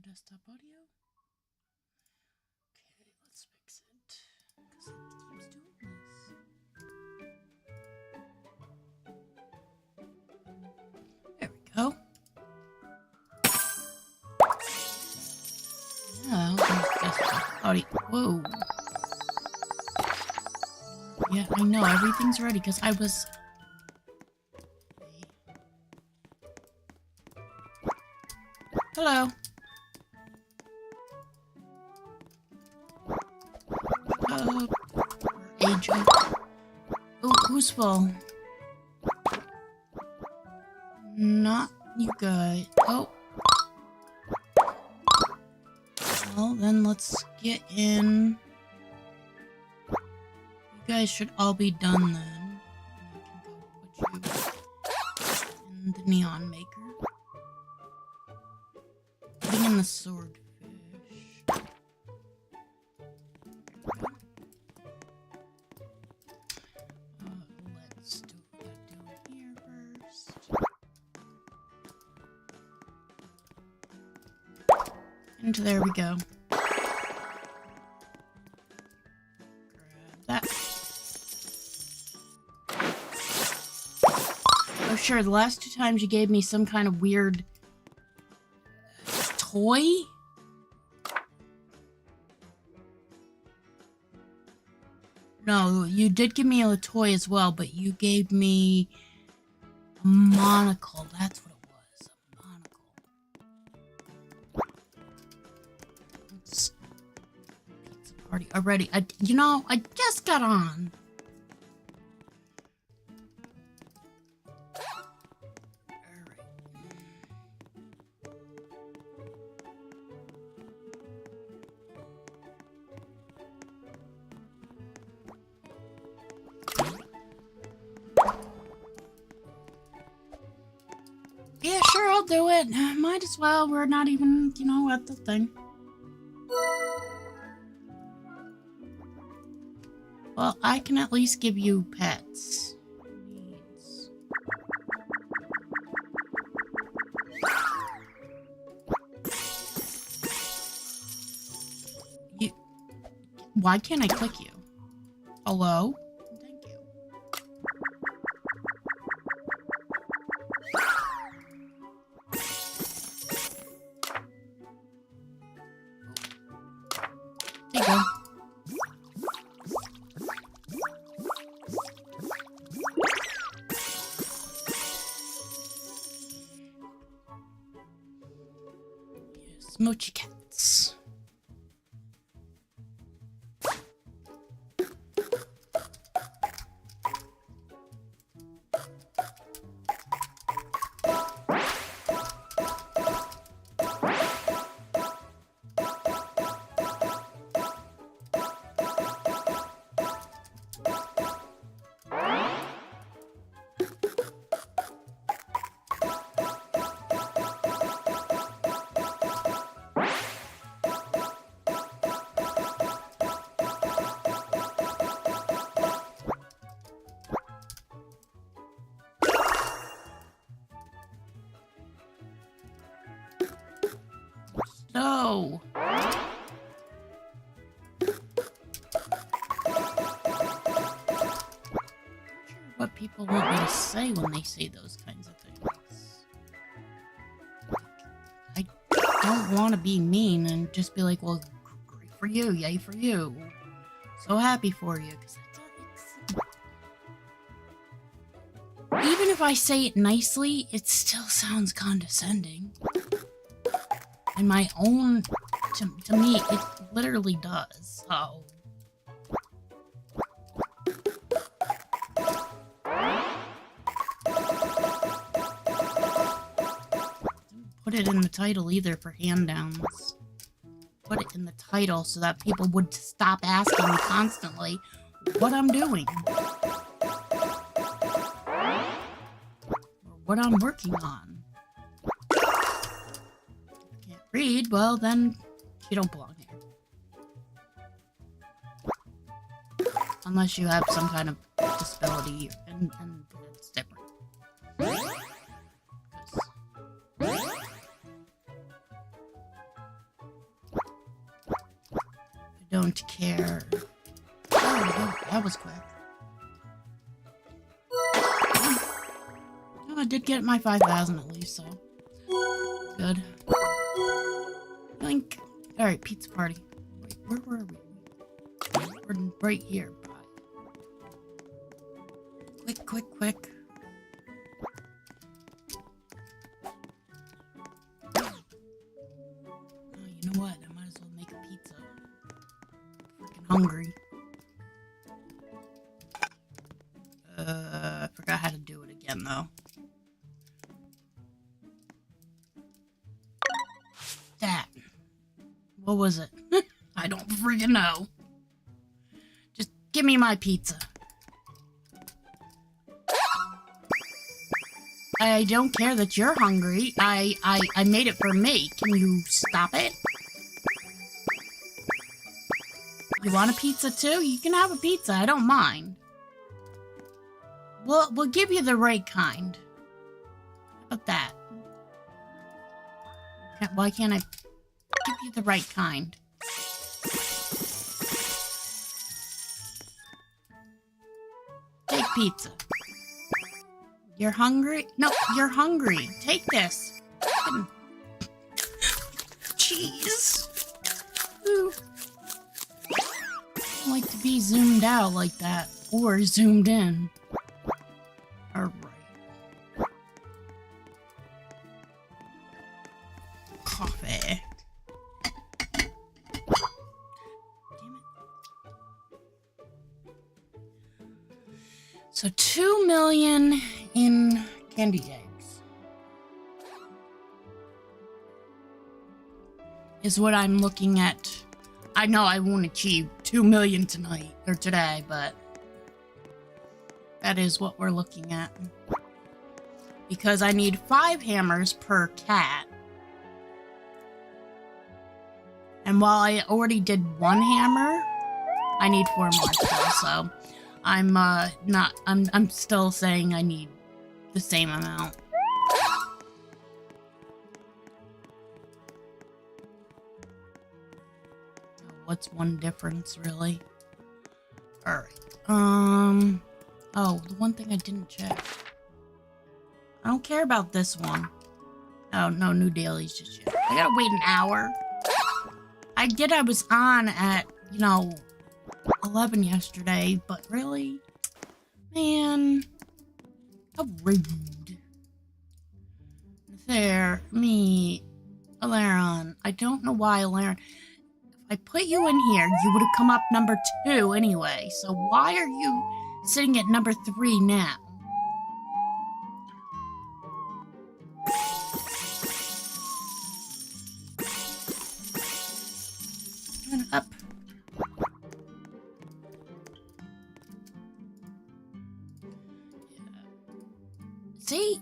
desktop audio. Okay, let's fix it. Because it keeps doing this. There we go. Yeah, desktop audio. Whoa. Yeah, I know, everything's ready because I was... Hello. Agent. Oh, who's full? Not you guys. Oh. Well, then let's get in. You guys should all be done then. I can go put you in the neon maker. Putting in the swordfish. Let's do what I do here first. And there we go. Grab that. Oh sure, the last 2 times you gave me some kind of weird toy? No, you did give me a toy as well, but you gave me a monocle. That's what it was. A monocle. It's pizza party already. You know, I just got on. Yeah, sure, I'll do it. Might as well. We're not even, you know, at the thing. Well, I can at least give you pets. Why can't I click you? Hello? Thank you. There you go. Yes, Mochi Cats. No. What people want me to say when they say those kinds of things. I don't want to be mean and just be like, well, great for you, yay for you. So happy for you. Cause even if I say it nicely, it still sounds condescending. And my own, to me, it literally does, so. Put it in the title either for hand downs. Put it in the title so that people would stop asking me constantly what I'm doing. Or what I'm working on. Read, well then you don't belong here. Unless you have some kind of disability and it's different. don't care. Oh, that was quick. Oh, I did get my 5,000 at least, so good. Blink. All right, pizza party. Wait, where were we? We're right here. Quick, quick, quick. Oh, you know what? I might as well make a pizza. Freaking hungry. I forgot how to do it again, though. That. What was it? I don't freaking know. Just give me my pizza. I don't care that you're hungry. I made it for me. Can you stop it? You want a pizza too? You can have a pizza. I don't mind. We'll give you the right kind. How about that? Why can't I give you the right kind? Take pizza. You're hungry? No, you're hungry. Take this. Jeez. Ooh. I don't like to be zoomed out like that. Or zoomed in. Alright. Coffee. Damn it. So 2 million in candy eggs is what I'm looking at. I know I won't achieve 2 million tonight or today, but that is what we're looking at. Because I need 5 hammers per cat. And while I already did 1 hammer, I need 4 more still, so I'm still saying I need the same amount. What's one difference, really? Alright. Oh, the one thing I didn't check. I don't care about this one. Oh, no new dailies just yet. I gotta wait an hour. I was on at, 11 yesterday, but really? Man. How rude. There, me, Alaron. I don't know why, Alaron. If I put you in here, you would have come up number 2 anyway. So why are you sitting at number 3 now? And up. See?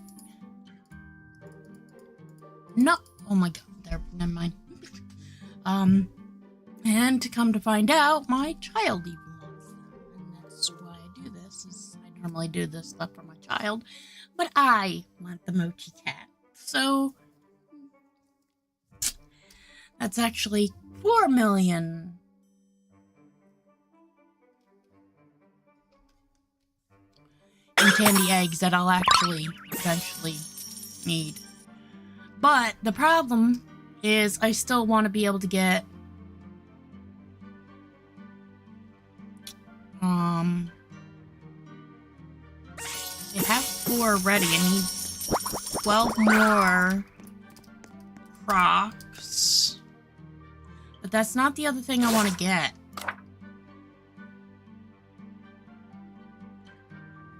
No. Oh my god. There. Never mind. And to come to find out, my child even wants them. And that's why I do this. I normally do this stuff for my child. But I want the Mochi Cat. So that's actually 4 million. In candy eggs that I'll actually eventually need. But the problem is I still want to be able to get I have 4 ready. I need 12 more Crocs. But that's not the other thing I want to get.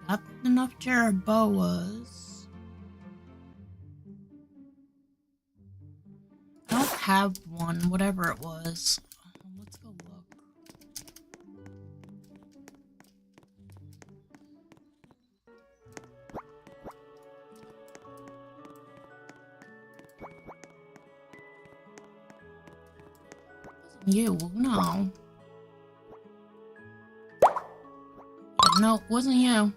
Not enough Jaraboas. I don't have one, whatever it was. Let's go look. You, no. No, it wasn't you.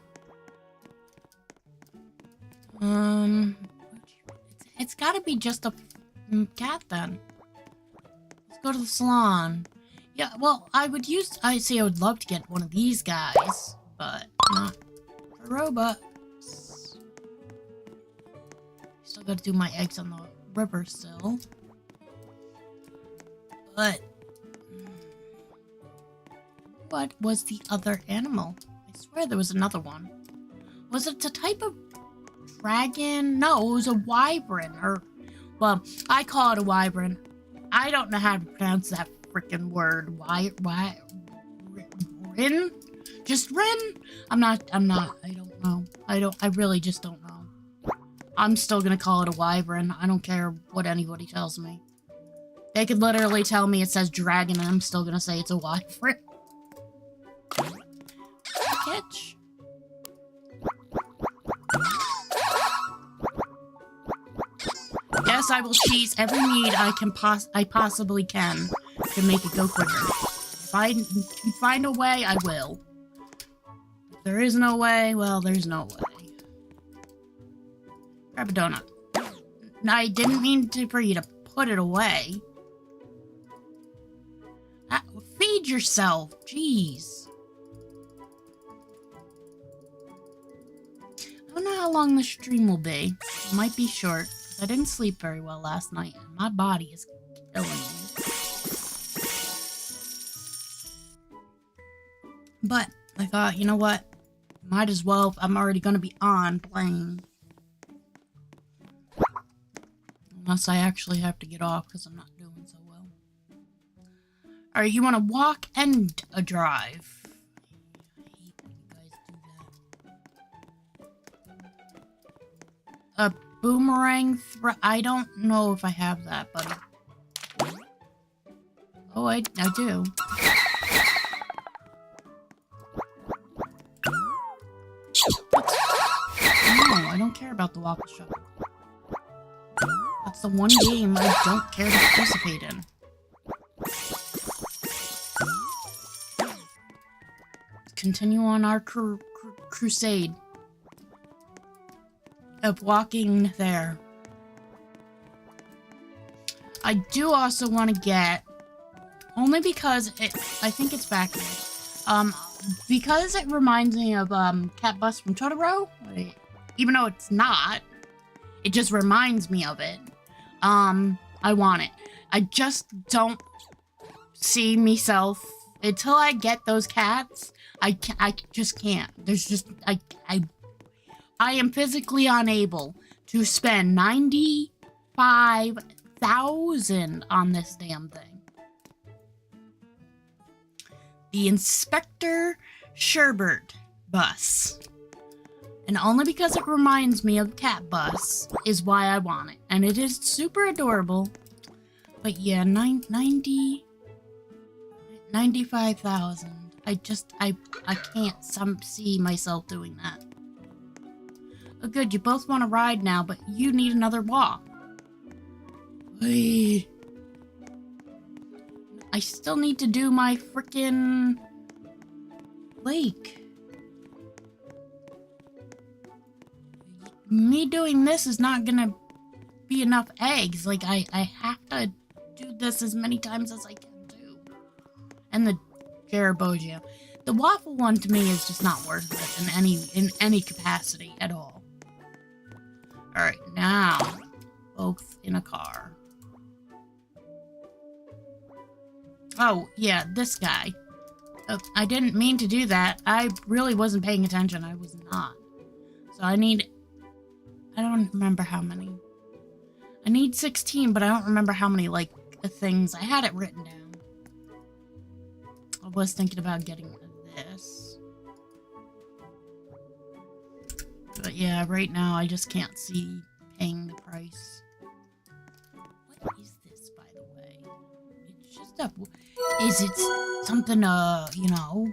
It's gotta be just a cat then. Let's go to the salon. Yeah, well, I would love to get one of these guys, but not for Robux. Still gotta do my eggs on the river still. But what was the other animal? I swear there was another one. Was it a type of dragon? No, it was a wyvern. Well, I call it a wyvern. I don't know how to pronounce that freaking word. Rin? Just Rin? I don't know. I really just don't know. I'm still gonna call it a wyvern. I don't care what anybody tells me. They could literally tell me it says dragon and I'm still gonna say it's a wyvern. Catch. Yes, I will cheese every meat I possibly can to make it go quicker. If I can find a way, I will. If there is no way, well, there's no way. Grab a donut. I didn't mean for you to put it away. Feed yourself. Jeez. I don't know how long the stream will be. It might be short. I didn't sleep very well last night, and my body is killing me. But I thought, you know what? Might as well, if I'm already going to be on playing. Unless I actually have to get off because I'm not doing so well. Alright, you want to walk and a drive. I hate when you guys do that. A boomerang I don't know if I have that, but... Oh, I do. No, I don't care about the waffle shop. That's the one game I don't care to participate in. Continue on our crusade of walking there. I do also want to get, only because I think it's back here. Because it reminds me of Cat Bus from Totoro. Even though it's not, it just reminds me of it. I want it. I just don't see myself until I get those cats. I just can't. There's just I am physically unable to spend 95,000 on this damn thing. The Inspector Sherbert bus. And only because it reminds me of Cat Bus is why I want it. And it is super adorable. But yeah, 95,000. I can't see myself doing that. Oh good, you both want to ride now, but you need another walk. Wait. I still need to do my frickin' lake. Me doing this is not gonna be enough eggs. Like, I have to do this as many times as I can do. And the Jaraboja. The waffle one to me is just not worth it in any capacity at all. Alright, now both in a car. Oh, yeah, this guy. Oh, I didn't mean to do that. I really wasn't paying attention. I was not. So I don't remember how many. I need 16, but I don't remember how many, like, things. I had it written down. I was thinking about getting this. But yeah, right now I just can't see paying the price. What is this, by the way? It's just a... Is it something, you know...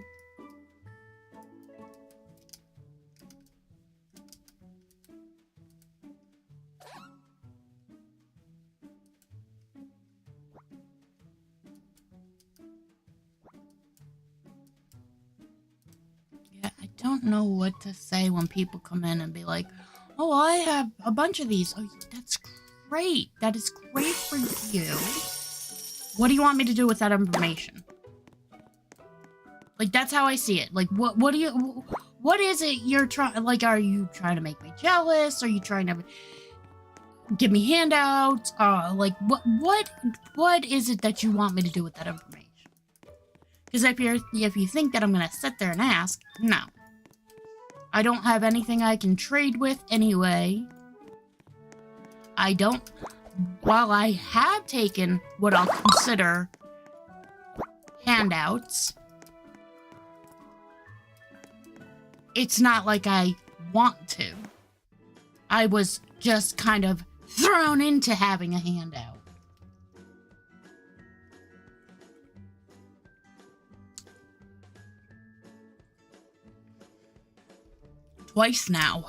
I don't know what to say when people come in and be like, oh, I have a bunch of these. Oh, that's great. That is great for you. What do you want me to do with that information? Like, that's how I see it. Like, what is it you're trying, like, are you trying to make me jealous? Are you trying to give me handouts? Like, what is it that you want me to do with that information? Because if you think that I'm gonna sit there and ask, no. I don't have anything I can trade with anyway. I don't, while I have taken what I'll consider handouts, it's not like I want to. I was just kind of thrown into having a handout. Twice now.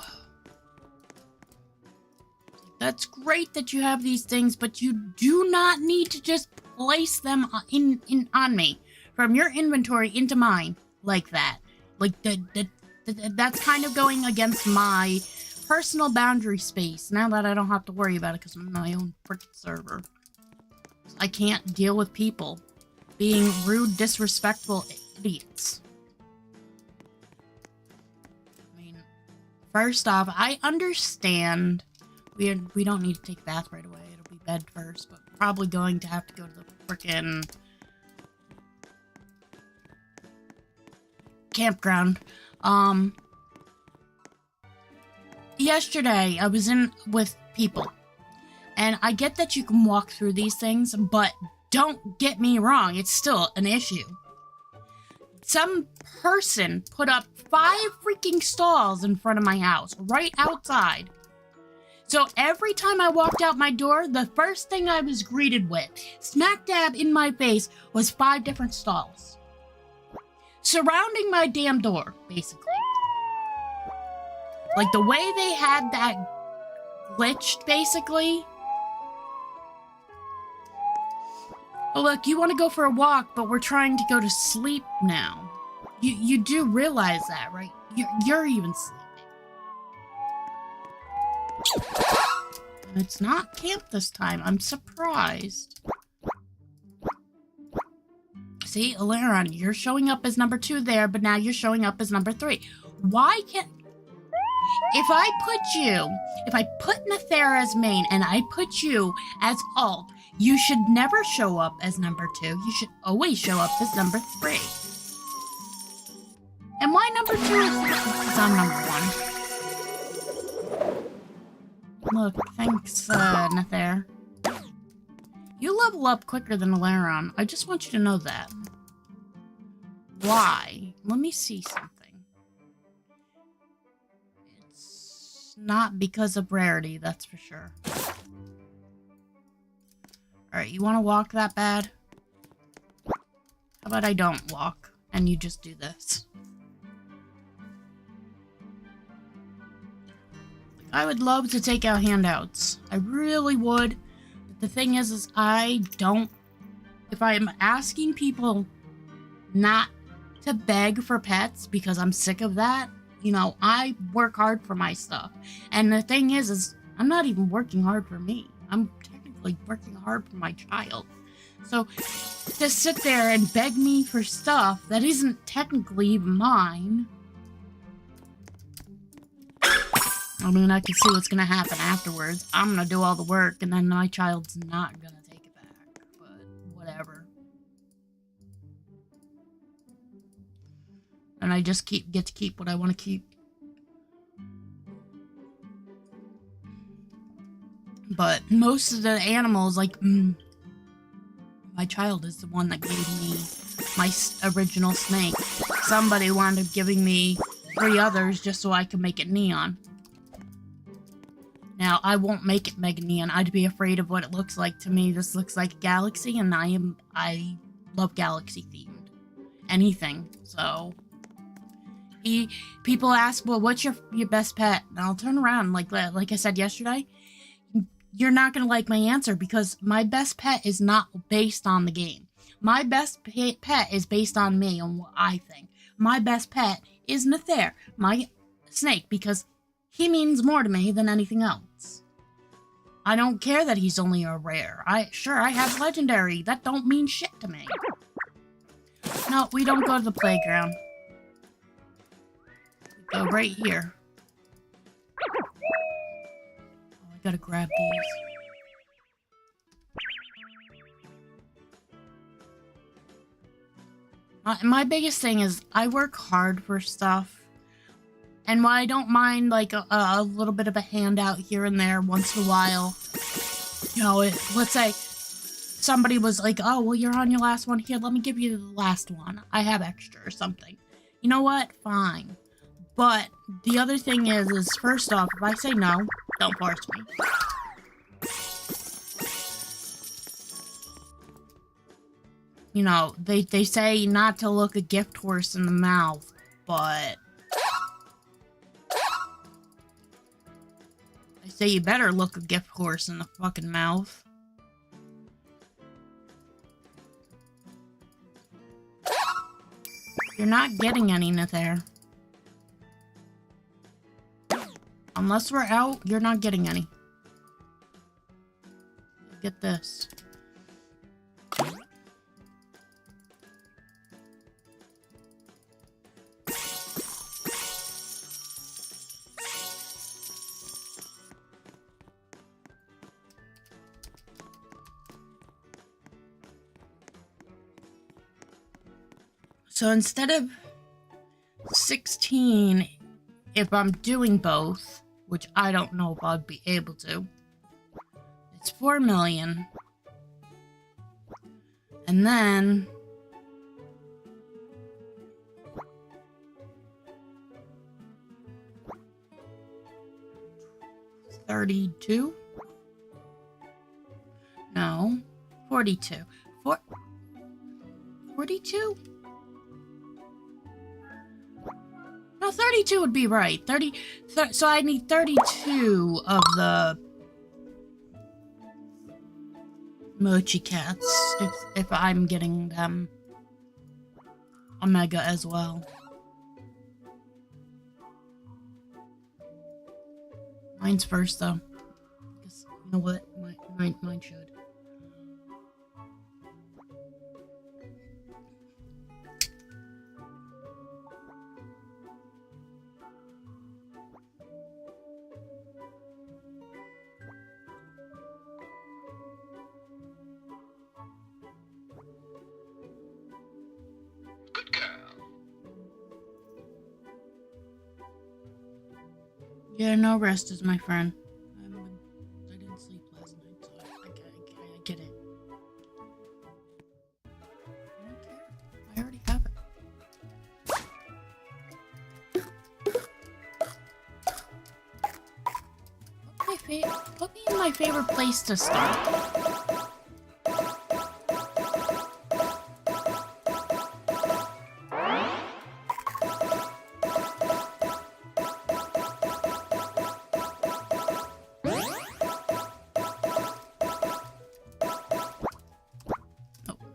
That's great that you have these things, but you do not need to just place them on me from your inventory into mine like that. Like that's kind of going against my personal boundary space. Now that I don't have to worry about it because I'm in my own freaking server, I can't deal with people being rude, disrespectful idiots. I mean, first off, I understand. We don't need to take a bath right away. It'll be bed first, but probably going to have to go to the frickin' campground. Yesterday I was in with people, and I get that you can walk through these things, but don't get me wrong, it's still an issue. Some person put up 5 freaking stalls in front of my house, right outside. So every time I walked out my door, the first thing I was greeted with, smack dab in my face, was 5 different stalls. Surrounding my damn door, basically. Like, the way they had that glitched, basically. Oh, look, you want to go for a walk, but we're trying to go to sleep now. You do realize that, right? You're even sleeping. And it's not camp this time. I'm surprised. See, Alaron, you're showing up as number 2 there, but now you're showing up as number 3. Why can't... If I put Nether as main and I put you as alt, you should never show up as number 2. You should always show up as number 3. And why number 2 is on number 1? Look, thanks, Nether. You level up quicker than Alaron. I just want you to know that. Why? Let me see something. It's not because of rarity, that's for sure. Alright, you want to walk that bad? How about I don't walk, and you just do this? I would love to take out handouts. I really would. But the thing is I don't... If I am asking people not to beg for pets because I'm sick of that, you know, I work hard for my stuff. And the thing is I'm not even working hard for me. I'm technically working hard for my child. So to sit there and beg me for stuff that isn't technically even mine... I mean, I can see what's gonna happen afterwards. I'm gonna do all the work, and then my child's not gonna take it back. But, whatever. And I just get to keep what I want to keep. But most of the animals, like, my child is the one that gave me my original snake. Somebody wound up giving me 3 others just so I could make it neon. Now, I won't make it Mega Neon. I'd be afraid of what it looks like. To me, this looks like a galaxy, and I love galaxy-themed anything. So, people ask, well, what's your best pet? And I'll turn around, like I said yesterday, you're not going to like my answer, because my best pet is not based on the game. My best pet is based on me and what I think. My best pet is Nether, my snake, because he means more to me than anything else. I don't care that he's only a rare. Sure, I have legendary. That don't mean shit to me. No, we don't go to the playground. We go right here. Oh, I gotta grab these. My biggest thing is I work hard for stuff. And while I don't mind like a little bit of a handout here and there once in a while, you know, let's say somebody was like, oh, well, you're on your last one. Here, let me give you the last one. I have extra or something. You know what? Fine. But the other thing is first off, if I say no, don't force me. You know, they say not to look a gift horse in the mouth, but I say you better look a gift horse in the fucking mouth. You're not getting any there. Unless we're out, you're not getting any. Get this. So instead of 16, if I'm doing both, which I don't know if I'd be able to, it's 4 million. And then $32? No, 42. 42? No, 32 would be right. So I need 32 of the Mochi Cats if I'm getting them Omega as well. Mine's first though. Because, you know what? Mine should. Yeah, no rest is my friend. I didn't sleep last night, so I get it. I don't care. I already have it. Put me in my favorite place to start.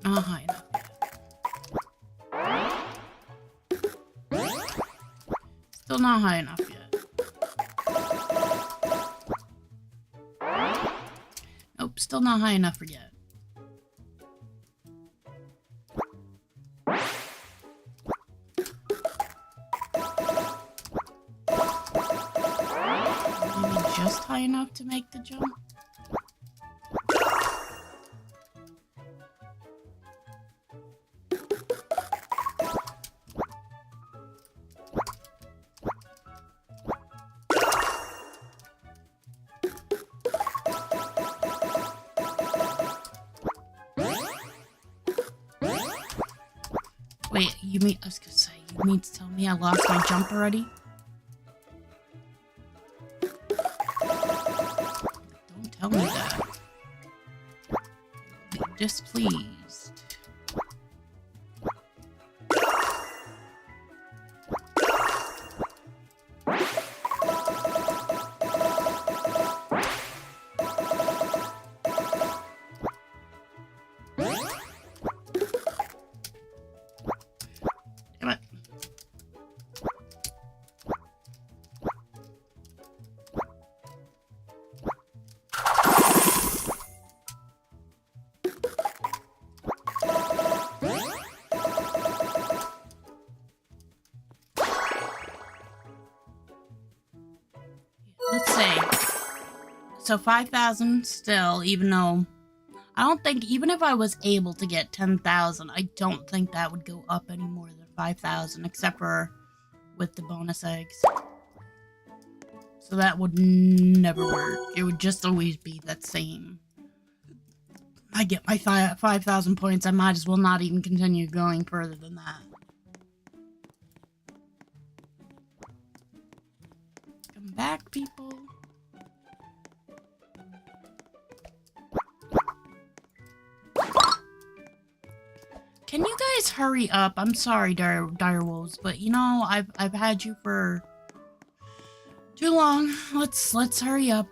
Not high enough yet. Still not high enough yet. Nope, still not high enough yet. Maybe just high enough to make the jump. Wait, you mean, I was gonna say, you mean to tell me I lost my jump already? Don't tell me that. I'll be displeased. so 5,000 still, even though I don't think, even if I was able to get 10,000, I don't think that would go up any more than 5,000, except for with the bonus eggs. So that would never work. It would just always be that same. I get my 5,000 points, I might as well not even continue going further than that. Come back, people. Can you guys hurry up? I'm sorry, direwolves, but you know, I've had you for too long. Let's hurry up.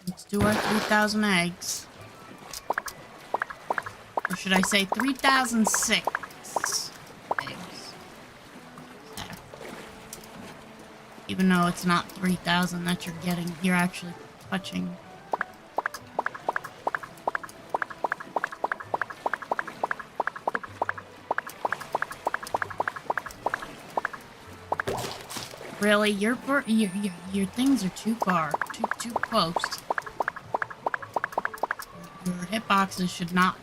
Let's do our 3,000 eggs. Or should I say 3,006 eggs? There. Even though it's not 3,000 that you're getting, you're actually touching. Really, your things are too far, too close. Your hitboxes should not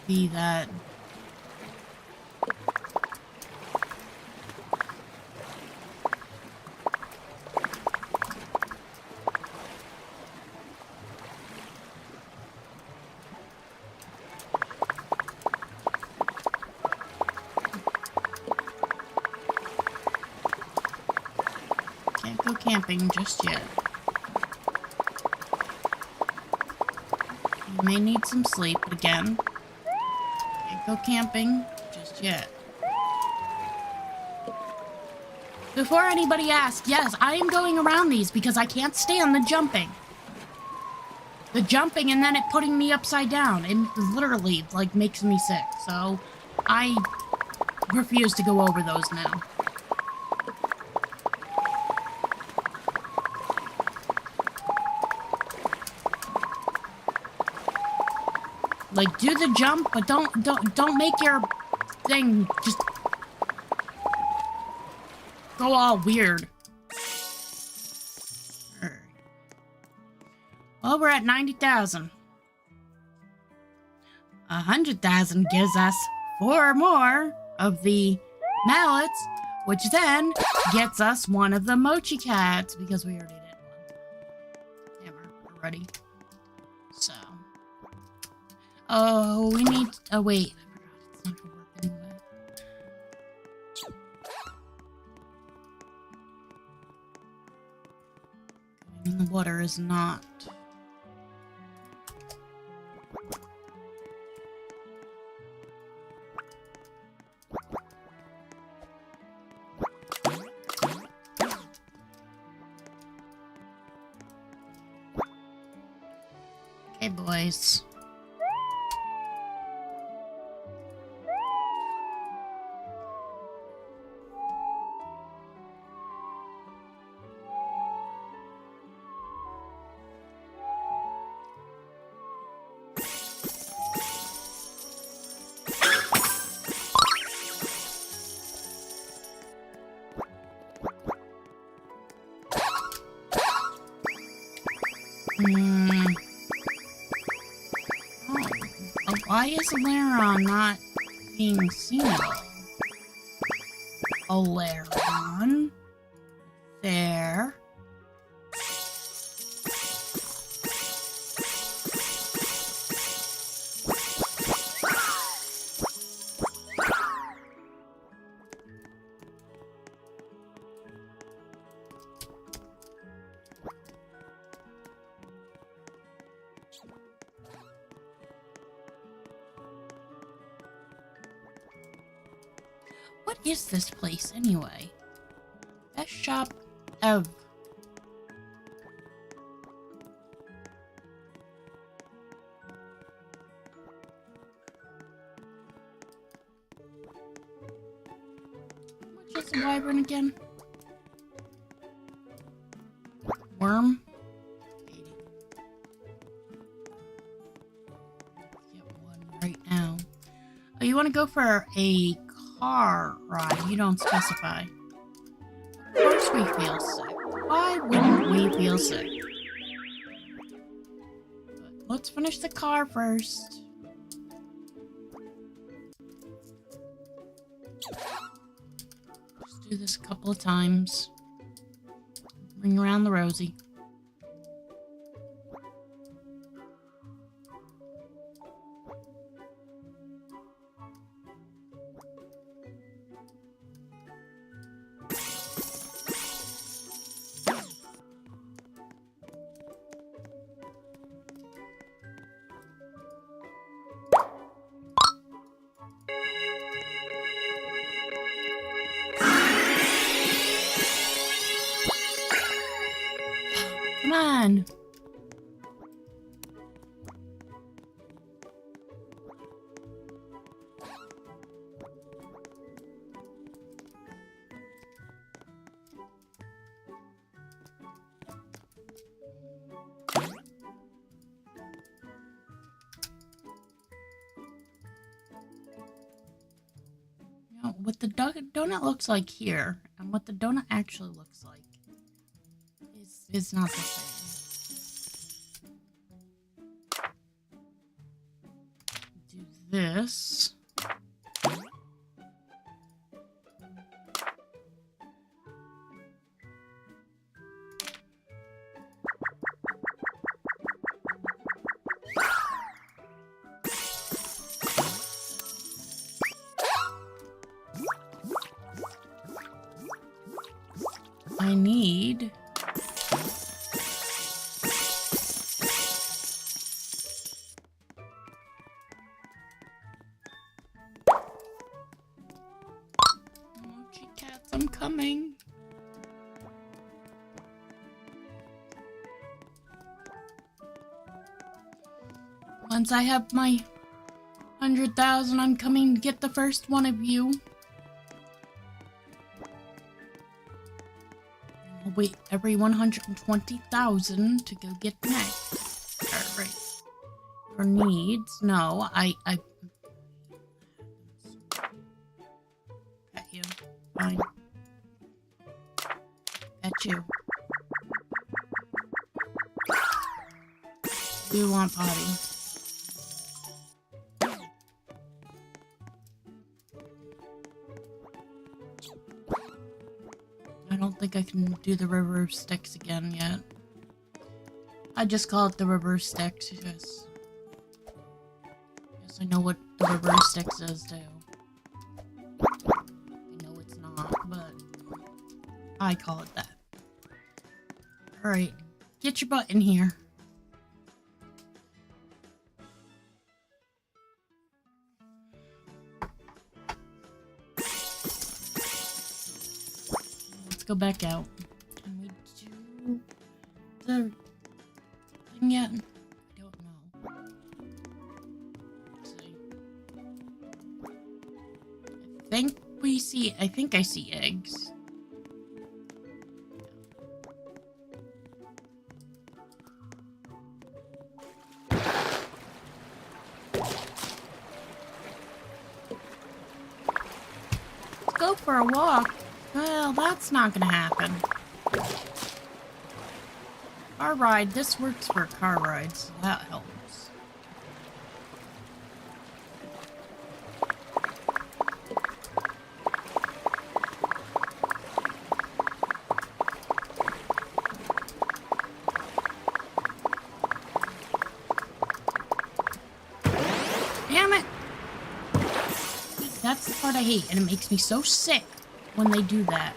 be that. Can't go camping just yet. You may need some sleep, but again, can't go camping just yet. Before anybody asks, yes, I am going around these because I can't stand the jumping. The jumping and then it putting me upside down. It literally, like, makes me sick. So, I refuse to go over those now. Like, do the jump, but don't make your thing just go all weird. Alright. Well, we're at 90,000. 100,000 gives us 4 more of the mallets, which then gets us one of the Mochi Cats, because we already did one. Damn, we're ready. So. Oh, we need... Oh, wait. I forgot. It's not gonna work anyway. Going in the water is not... Okay, boys. Oh, why is Alaron not being seen at all? Alaron? There. What is this place, anyway? Best shop ever. How much is the wyvern again? Worm? 80. Get one right now. Oh, you want to go for a car ride. You don't specify. Of course we feel sick. Why wouldn't we feel sick? But let's finish the car first. Just do this a couple of times. Ring around the rosy. Come on. You know, what the donut looks like here and what the donut actually looks like is not the same. Do this. I need Mochi Cats, I'm coming. Once I have my 100,000, I'm coming to get the first one of you. I'll wait every 120,000 to go get the next. Alright. For needs, no, I pet you. Fine. Pet you. You want potty. I don't think I can do the river sticks again yet. I just call it the river sticks, yes. Yes, I know what the river sticks is too. I know it's not, but I call it that. Alright, get your butt in here. Go back out. Can we do the thing yet? I don't know. Let's see. I think I see eggs. Let's go for a walk. Well, that's not gonna happen. Car ride. This works for car rides, so that helps. Damn it! That's the part I hate, and it makes me so sick when they do that.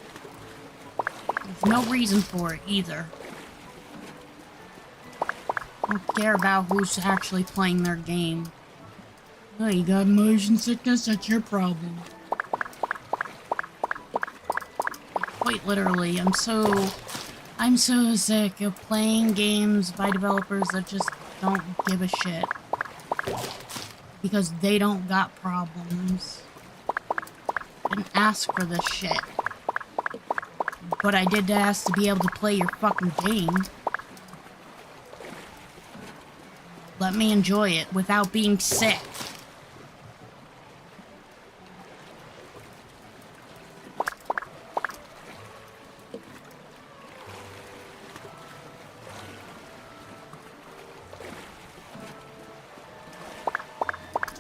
There's no reason for it either. I don't care about who's actually playing their game. Oh, you got motion sickness? That's your problem. Quite literally, I'm so sick of playing games by developers that just don't give a shit. Because they don't got problems. Didn't ask for this shit. But I did ask to be able to play your fucking game. Let me enjoy it without being sick.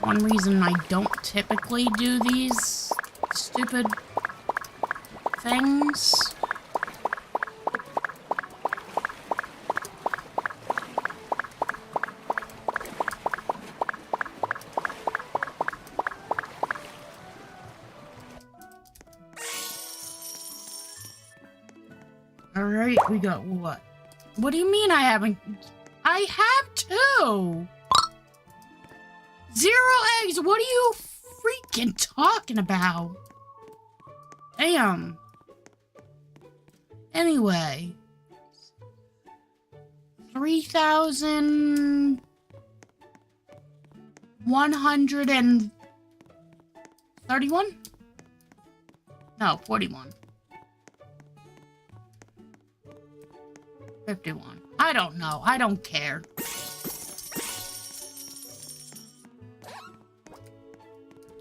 one reason I don't typically do these stupid things. Alright, we got what? What do you mean I haven't? I have 2! 0 eggs! What are you freaking talking about? Damn. Anyway. 3,131? No, 41. 51. I don't know. I don't care.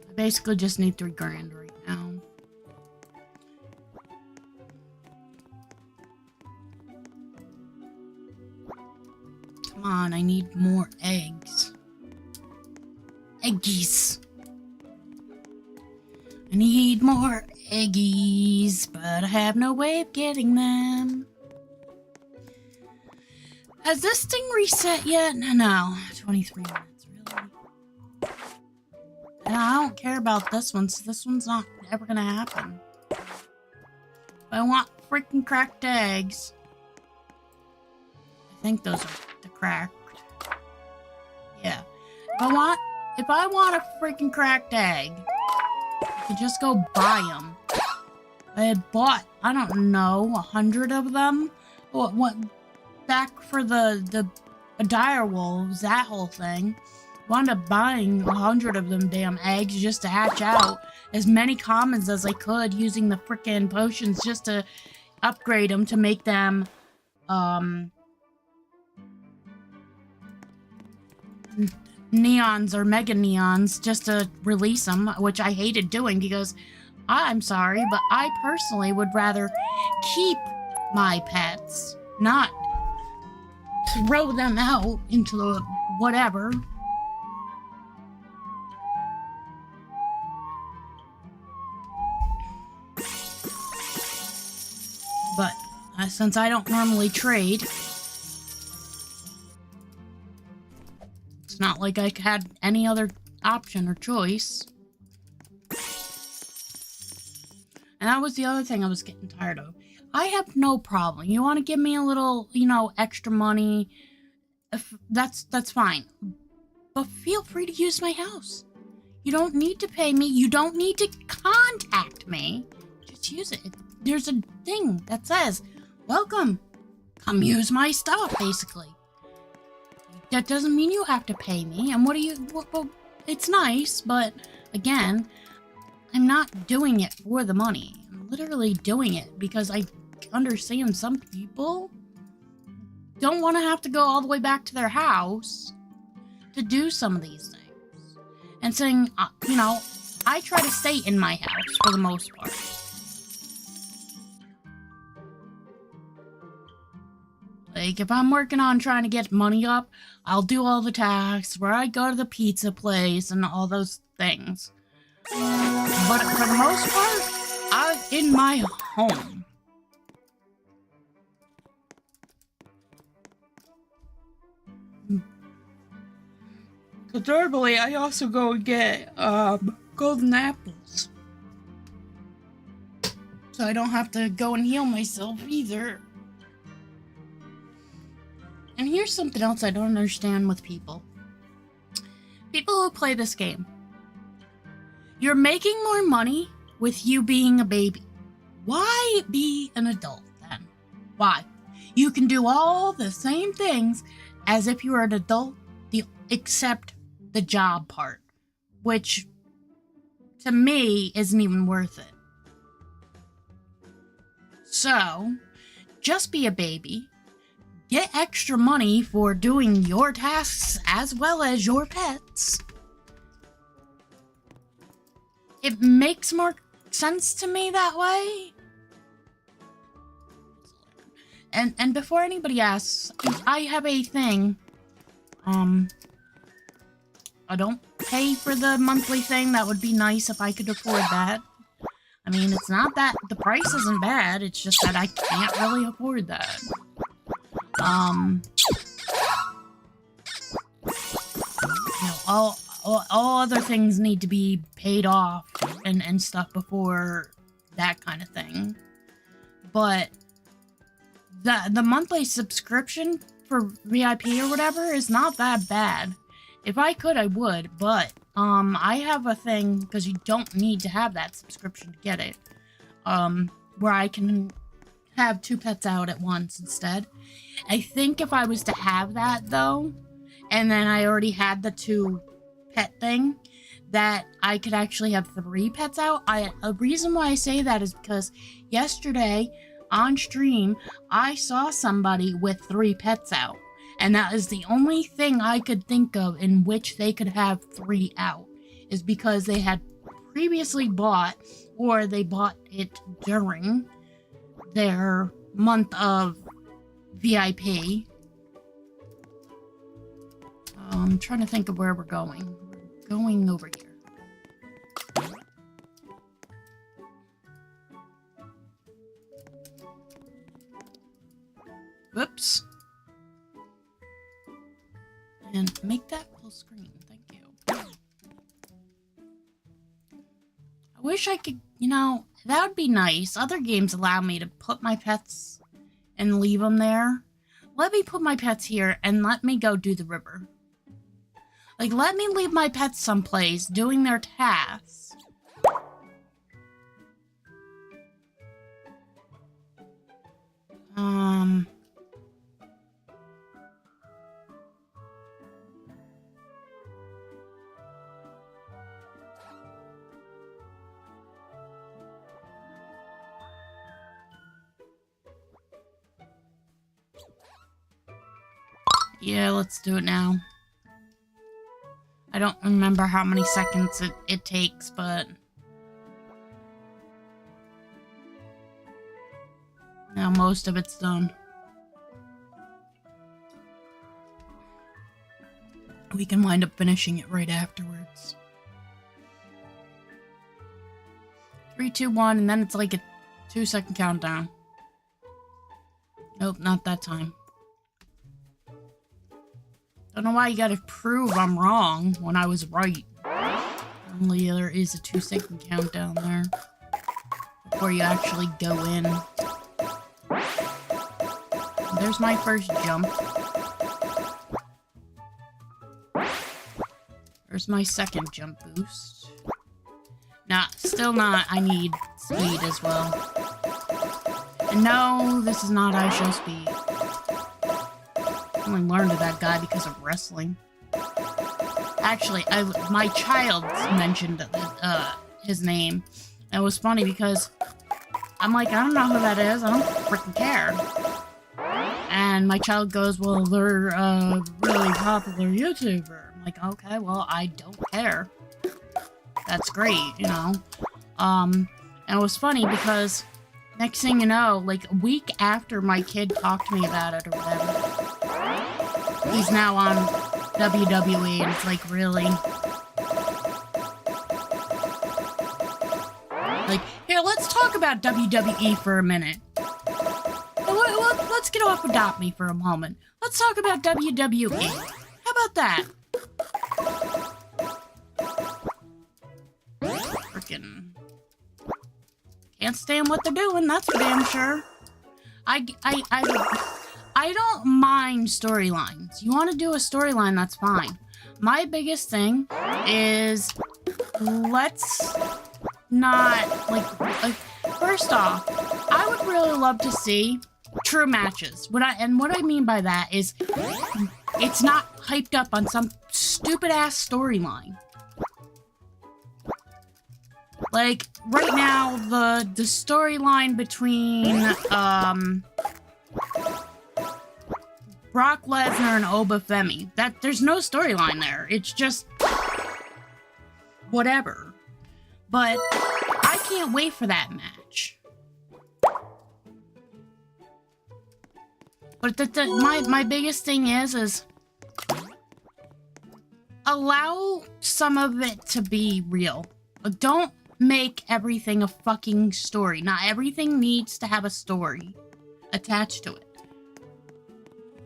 I basically just need 3 grand right now. Come on, I need more eggs. Eggies. I need more eggies, but I have no way of getting them. Has this thing reset yet? No. 23 minutes, really? And I don't care about this one, so this one's not ever gonna happen. I want freaking cracked eggs. I think those are the cracked. Yeah. If I want a freaking cracked egg, I could just go buy them. I had bought, I don't know, 100 of them. What? Back for the dire wolves, that whole thing. Wound up buying 100 of them damn eggs just to hatch out as many commons as I could, using the frickin' potions just to upgrade them to make them neons or mega neons, just to release them, which I hated doing because I'm sorry, but I personally would rather keep my pets, not throw them out into the whatever. But since I don't normally trade, it's not like I had any other option or choice. And that was the other thing I was getting tired of. I have no problem. You want to give me a little, extra money? That's fine. But feel free to use my house. You don't need to pay me. You don't need to contact me. Just use it. There's a thing that says, welcome. Come use my stuff, basically. That doesn't mean you have to pay me. And well, it's nice, but again, I'm not doing it for the money. I'm literally doing it because I understand some people don't want to have to go all the way back to their house to do some of these things. And saying, I try to stay in my house for the most part. Like, if I'm working on trying to get money up, I'll do all the tasks where I go to the pizza place and all those things. But for the most part, I'm in my home. Thirdly, I also go and get golden apples. So I don't have to go and heal myself either. And here's something else I don't understand with people. People who play this game. You're making more money with you being a baby. Why be an adult then? Why? You can do all the same things as if you were an adult, except the job part, which to me isn't even worth it. So, just be a baby. Get extra money for doing your tasks as well as your pets. It makes more sense to me that way. And before anybody asks, I have a thing. I don't pay for the monthly thing. That would be nice if I could afford that. I mean, it's not that the price isn't bad, it's just that I can't really afford that. You know, all other things need to be paid off and stuff before that kind of thing. But the monthly subscription for VIP or whatever is not that bad. If I could, I would, but I have a thing, because you don't need to have that subscription to get it, where I can have 2 pets out at once instead. I think if I was to have that, though, and then I already had the 2 pet thing, that I could actually have 3 pets out. A reason why I say that is because yesterday on stream, I saw somebody with 3 pets out. And that is the only thing I could think of in which they could have 3 out, is because they had previously bought, or they bought it during their month of VIP. I'm trying to think of where we're going. We're going over here. Whoops. And make that full screen. Thank you. I wish I could, you know, that would be nice. Other games allow me to put my pets and leave them there. Let me put my pets here and let me go do the river. Like, let me leave my pets someplace doing their tasks. Yeah, let's do it now. I don't remember how many seconds it takes, but... now most of it's done. We can wind up finishing it right afterwards. 3, 2, 1, and then it's like a 2-second countdown. Nope, not that time. Don't know why you gotta prove I'm wrong when I was right. Only there is a 2-second countdown there before you actually go in. There's my first jump. There's my second jump boost. Nah, still not. I need speed as well. And no, this is not I show speed. I only learned of that guy because of wrestling. Actually, my child mentioned his name. And it was funny because I'm like, I don't know who that is. I don't freaking care. And my child goes, well, they're a really popular YouTuber. I'm like, okay, well, I don't care. That's great, you know. And it was funny because next thing you know, like a week after my kid talked to me about it or whatever, he's now on WWE, and it's like, really? Like, here, let's talk about WWE for a minute. Let's get off Adopt Me for a moment. Let's talk about WWE. How about that? Freaking can't stand what they're doing, that's for damn sure. I don't mind storylines. You want to do a storyline, that's fine. My biggest thing is, let's not, like first off, I would really love to see true matches. What I mean by that is, it's not hyped up on some stupid ass storyline. Like right now, the storyline between Brock Lesnar and Obafemi, that there's no storyline there. It's just whatever. But I can't wait for that match. But my biggest thing is allow some of it to be real. Don't make everything a fucking story. Not everything needs to have a story attached to it.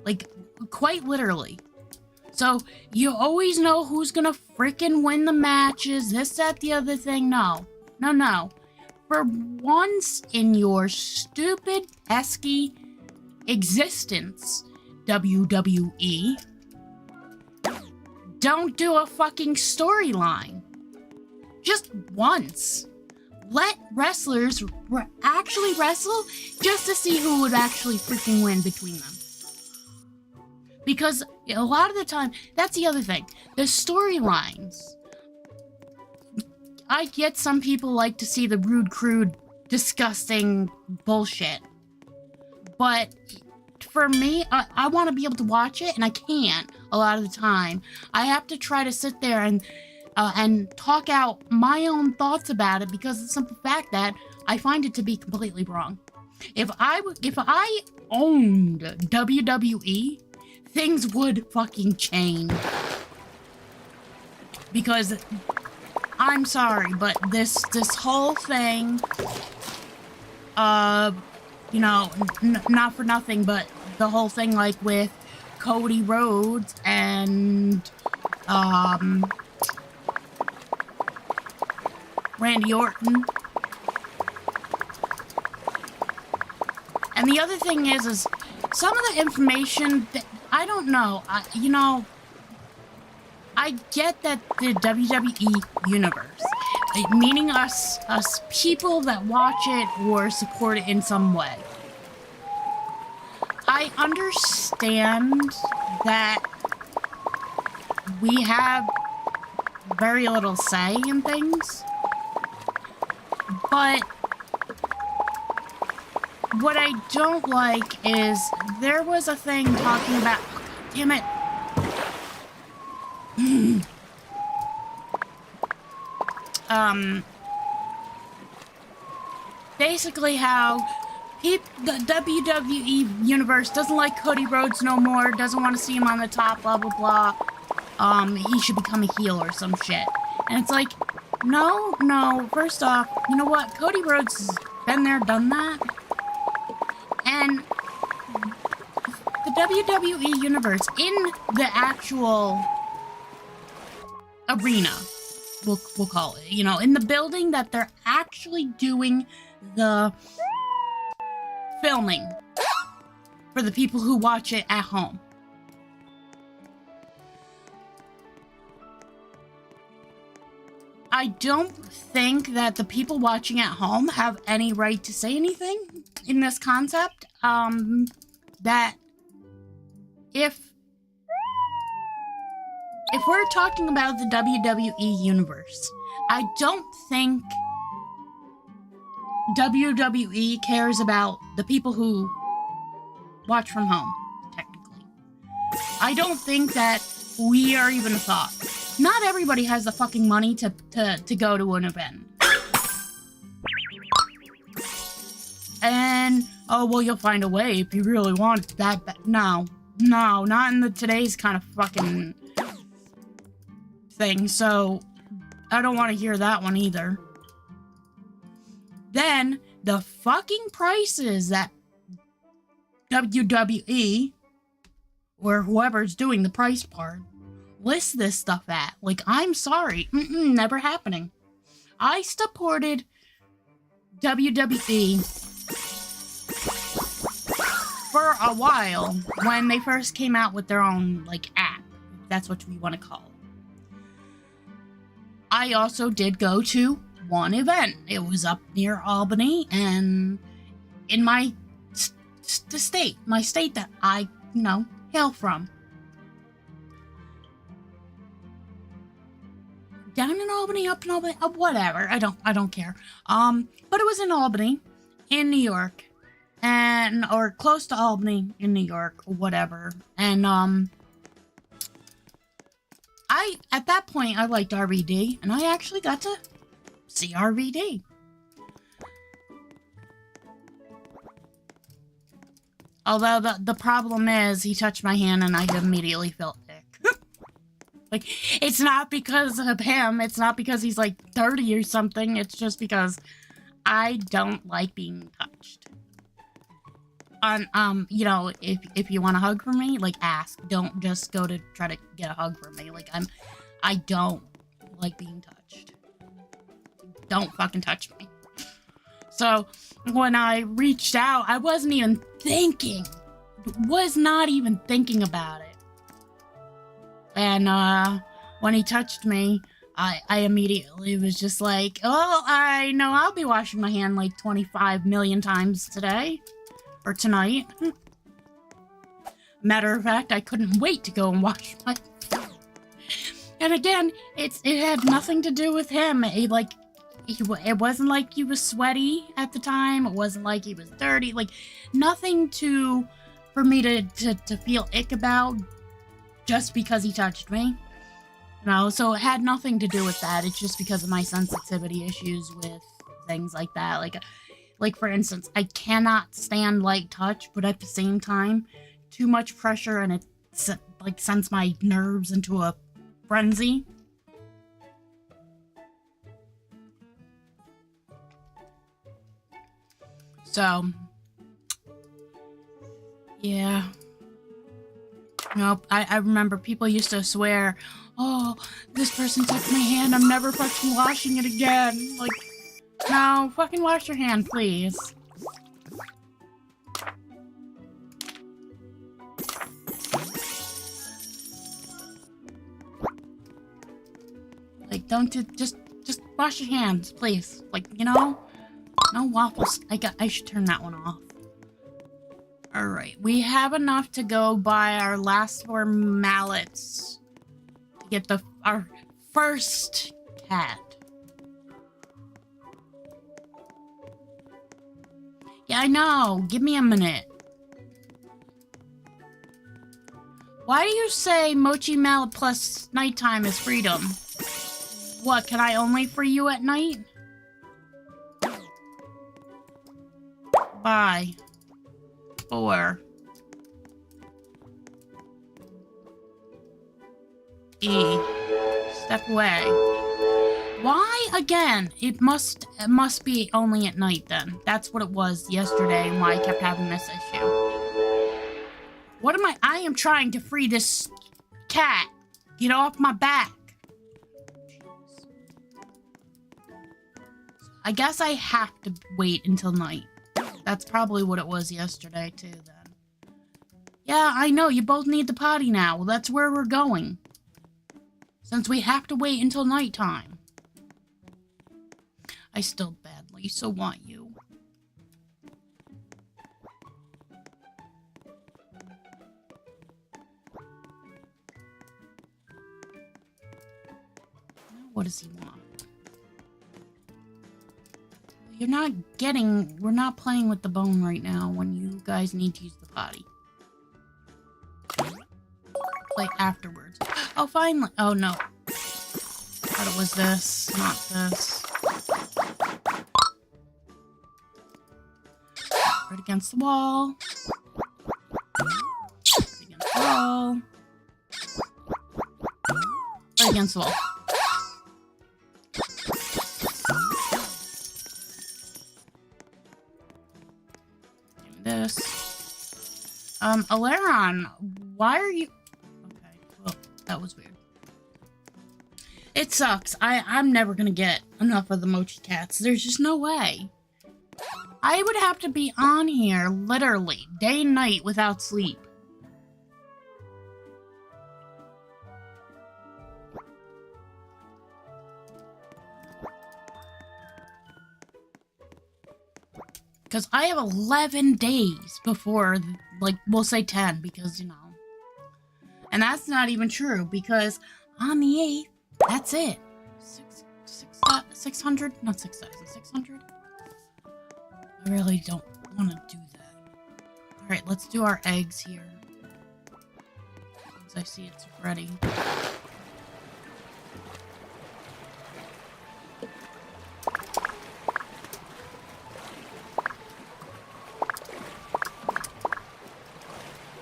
Like, quite literally. So, you always know who's gonna frickin' win the matches, this, that, the other thing. No. No, no. For once in your stupid, pesky existence, WWE, don't do a fucking storyline. Just once. Let wrestlers actually wrestle just to see who would actually freaking win between them. Because a lot of the time, that's the other thing. The storylines. I get some people like to see the rude, crude, disgusting bullshit. But for me, I want to be able to watch it, and I can't a lot of the time. I have to try to sit there and talk out my own thoughts about it because of the simple fact that I find it to be completely wrong. If I owned WWE, things would fucking change. Because I'm sorry, but this whole thing, you know, not for nothing, but the whole thing, like, with Cody Rhodes and, Randy Orton. And the other thing is some of the information that, I don't know, you know, I get that the WWE universe, meaning us people that watch it or support it in some way. I understand that we have very little say in things, but what I don't like is there was a thing talking about, oh, damn it. Basically how the WWE universe doesn't like Cody Rhodes no more, doesn't want to see him on the top, blah, blah, blah. He should become a heel or some shit. And it's like, no, first off, you know what? Cody Rhodes has been there, done that. And the WWE universe, in the actual arena, we'll call it, you know, in the building that they're actually doing the filming for the people who watch it at home. I don't think that the people watching at home have any right to say anything in this concept. That if we're talking about the WWE universe, I don't think WWE cares about the people who watch from home, technically. I don't think that we are even a thought. Not everybody has the fucking money to go to an event. And, oh, well, you'll find a way if you really want that. No, not in today's kind of fucking thing, so I don't want to hear that one either. Then, the fucking prices that WWE, or whoever's doing the price part, list this stuff at. Like, I'm sorry. Never happening. I supported WWE for a while when they first came out with their own, like, app. If that's what we want to call it. I also did go to one event. It was up near Albany, and in my state that I, hail from. Down in Albany, up in Albany, whatever. I don't care. But it was in Albany, in New York, or close to Albany in New York, or whatever. And at that point, I liked RVD, and I actually got to see RVD. Although the problem is, he touched my hand and I immediately felt sick. Like, it's not because of him. It's not because he's like 30 or something. It's just because I don't like being touched. You know, if you want a hug from me, like, ask. Don't just go to try to get a hug from me. Like, I don't like being touched. Don't fucking touch me. So, when I reached out, I wasn't even thinking. Was not even thinking about it. And, when he touched me, I immediately was just like, oh, I know I'll be washing my hand like 25 million times today. Or tonight. Matter of fact, I couldn't wait to go and wash my... And again, it had nothing to do with him. It wasn't like he was sweaty at the time. It wasn't like he was dirty. Like, nothing for me to feel ick about just because he touched me. You know, so it had nothing to do with that. It's just because of my sensitivity issues with things like that. Like, for instance, I cannot stand light touch, but at the same time, too much pressure and it, like, sends my nerves into a frenzy. So, yeah. Nope, I remember people used to swear, oh, this person touched my hand, I'm never fucking washing it again. Like, no, fucking wash your hand, please. Like, don't just wash your hands, please. Like, you know, no waffles. I should turn that one off. All right, we have enough to go buy our last 4 mallets to get our first cat. Yeah, I know. Give me a minute. Why do you say Mochi Mallet plus nighttime is freedom? What, can I only free you at night? Bye. 4. E. Step away. Why again? It must be only at night then. That's what it was yesterday and why I kept having this issue. What am I am trying to free this cat. Get off my back. I guess I have to wait until night. That's probably what it was yesterday too then. Yeah, I know, you both need the potty now. Well, that's where we're going. Since we have to wait until nighttime. I still badly so want you. What does he want? You're not getting... We're not playing with the bone right now when you guys need to use the potty. Play afterwards. Oh, finally. Oh, no. Thought it was this, not this. Right against the wall. Right against the wall. Right against the wall. This. Alaron, why are you... Okay, well, that was weird. It sucks. I'm never gonna get enough of the Mochi Cats. There's just no way. I would have to be on here, literally, day and night without sleep. Because I have 11 days before, like, we'll say 10, because, you know. And that's not even true, because on the 8th, that's it. 600? Not 6,000, 600? I really don't want to do that. Alright, let's do our eggs here. As I see it's ready.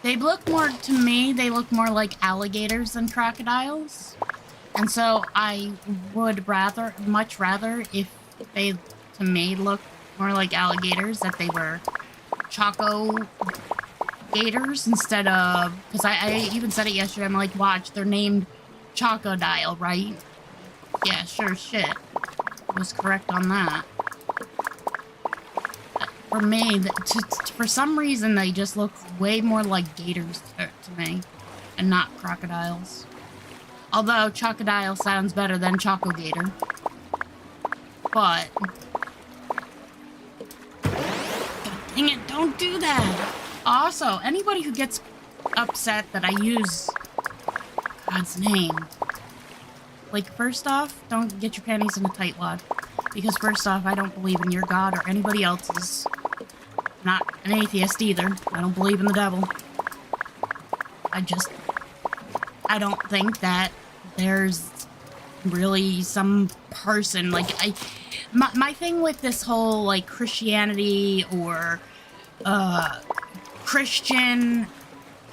They look more, to me, they look more like alligators than crocodiles. And so I would much rather, if they, to me, look more like alligators, that they were Choco gators instead of, because I even said it yesterday, I'm like, watch, they're named Chocodile, right? Yeah, sure as shit. I was correct on that. For me, for some reason, they just look way more like gators to me, and not crocodiles. Although Chocodile sounds better than Choco Gator. But... dang it, don't do that! Also, anybody who gets upset that I use God's name, like, first off, don't get your panties in a tightwad. Because first off, I don't believe in your God or anybody else's. I'm not an atheist either. I don't believe in the devil. I don't think that there's really some person, like, my thing with this whole, like, Christianity or, Christian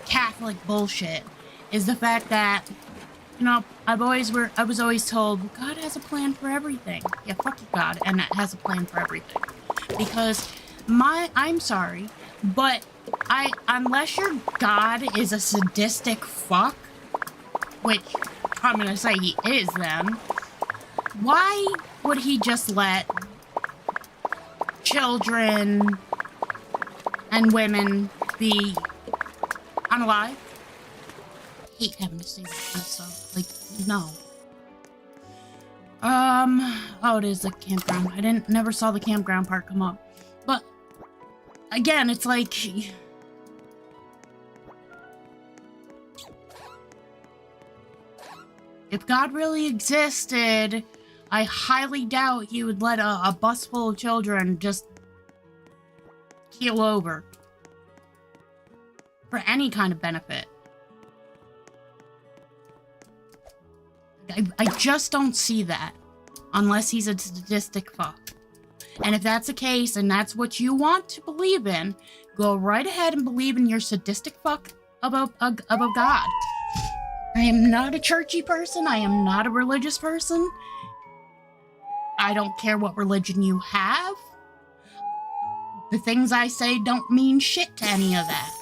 Catholic bullshit is the fact that, you know, I was always told, God has a plan for everything. Yeah, fuck God, and it has a plan for everything. Because I'm sorry, but unless your God is a sadistic fuck, which I'm gonna say he is then, why would he just let children and women be unalive? I hate having to say that kind of stuff. Like, no. Oh, it is the campground. I never saw the campground part come up. But, again, it's like... if God really existed, I highly doubt he would let a bus full of children just keel over for any kind of benefit. I just don't see that unless he's a sadistic fuck. And if that's the case and that's what you want to believe in, go right ahead and believe in your sadistic fuck of a God. I am not a churchy person. I am not a religious person. I don't care what religion you have. The things I say don't mean shit to any of that.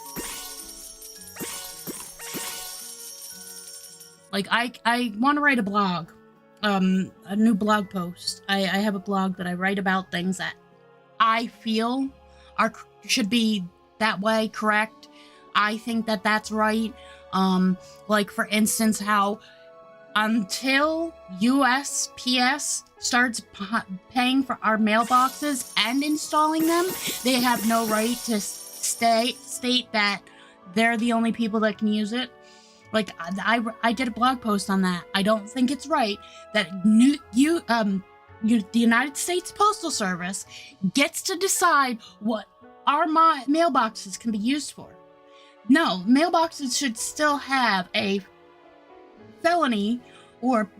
Like, I want to write a blog. A new blog post. I have a blog that I write about things that I feel should be that way, correct. I think that that's right. Like, for instance, how until USPS starts paying for our mailboxes and installing them, they have no right to state that they're the only people that can use it. Like, I did a blog post on that. I don't think it's right that the United States Postal Service gets to decide what our mailboxes can be used for. No, mailboxes should still have a felony or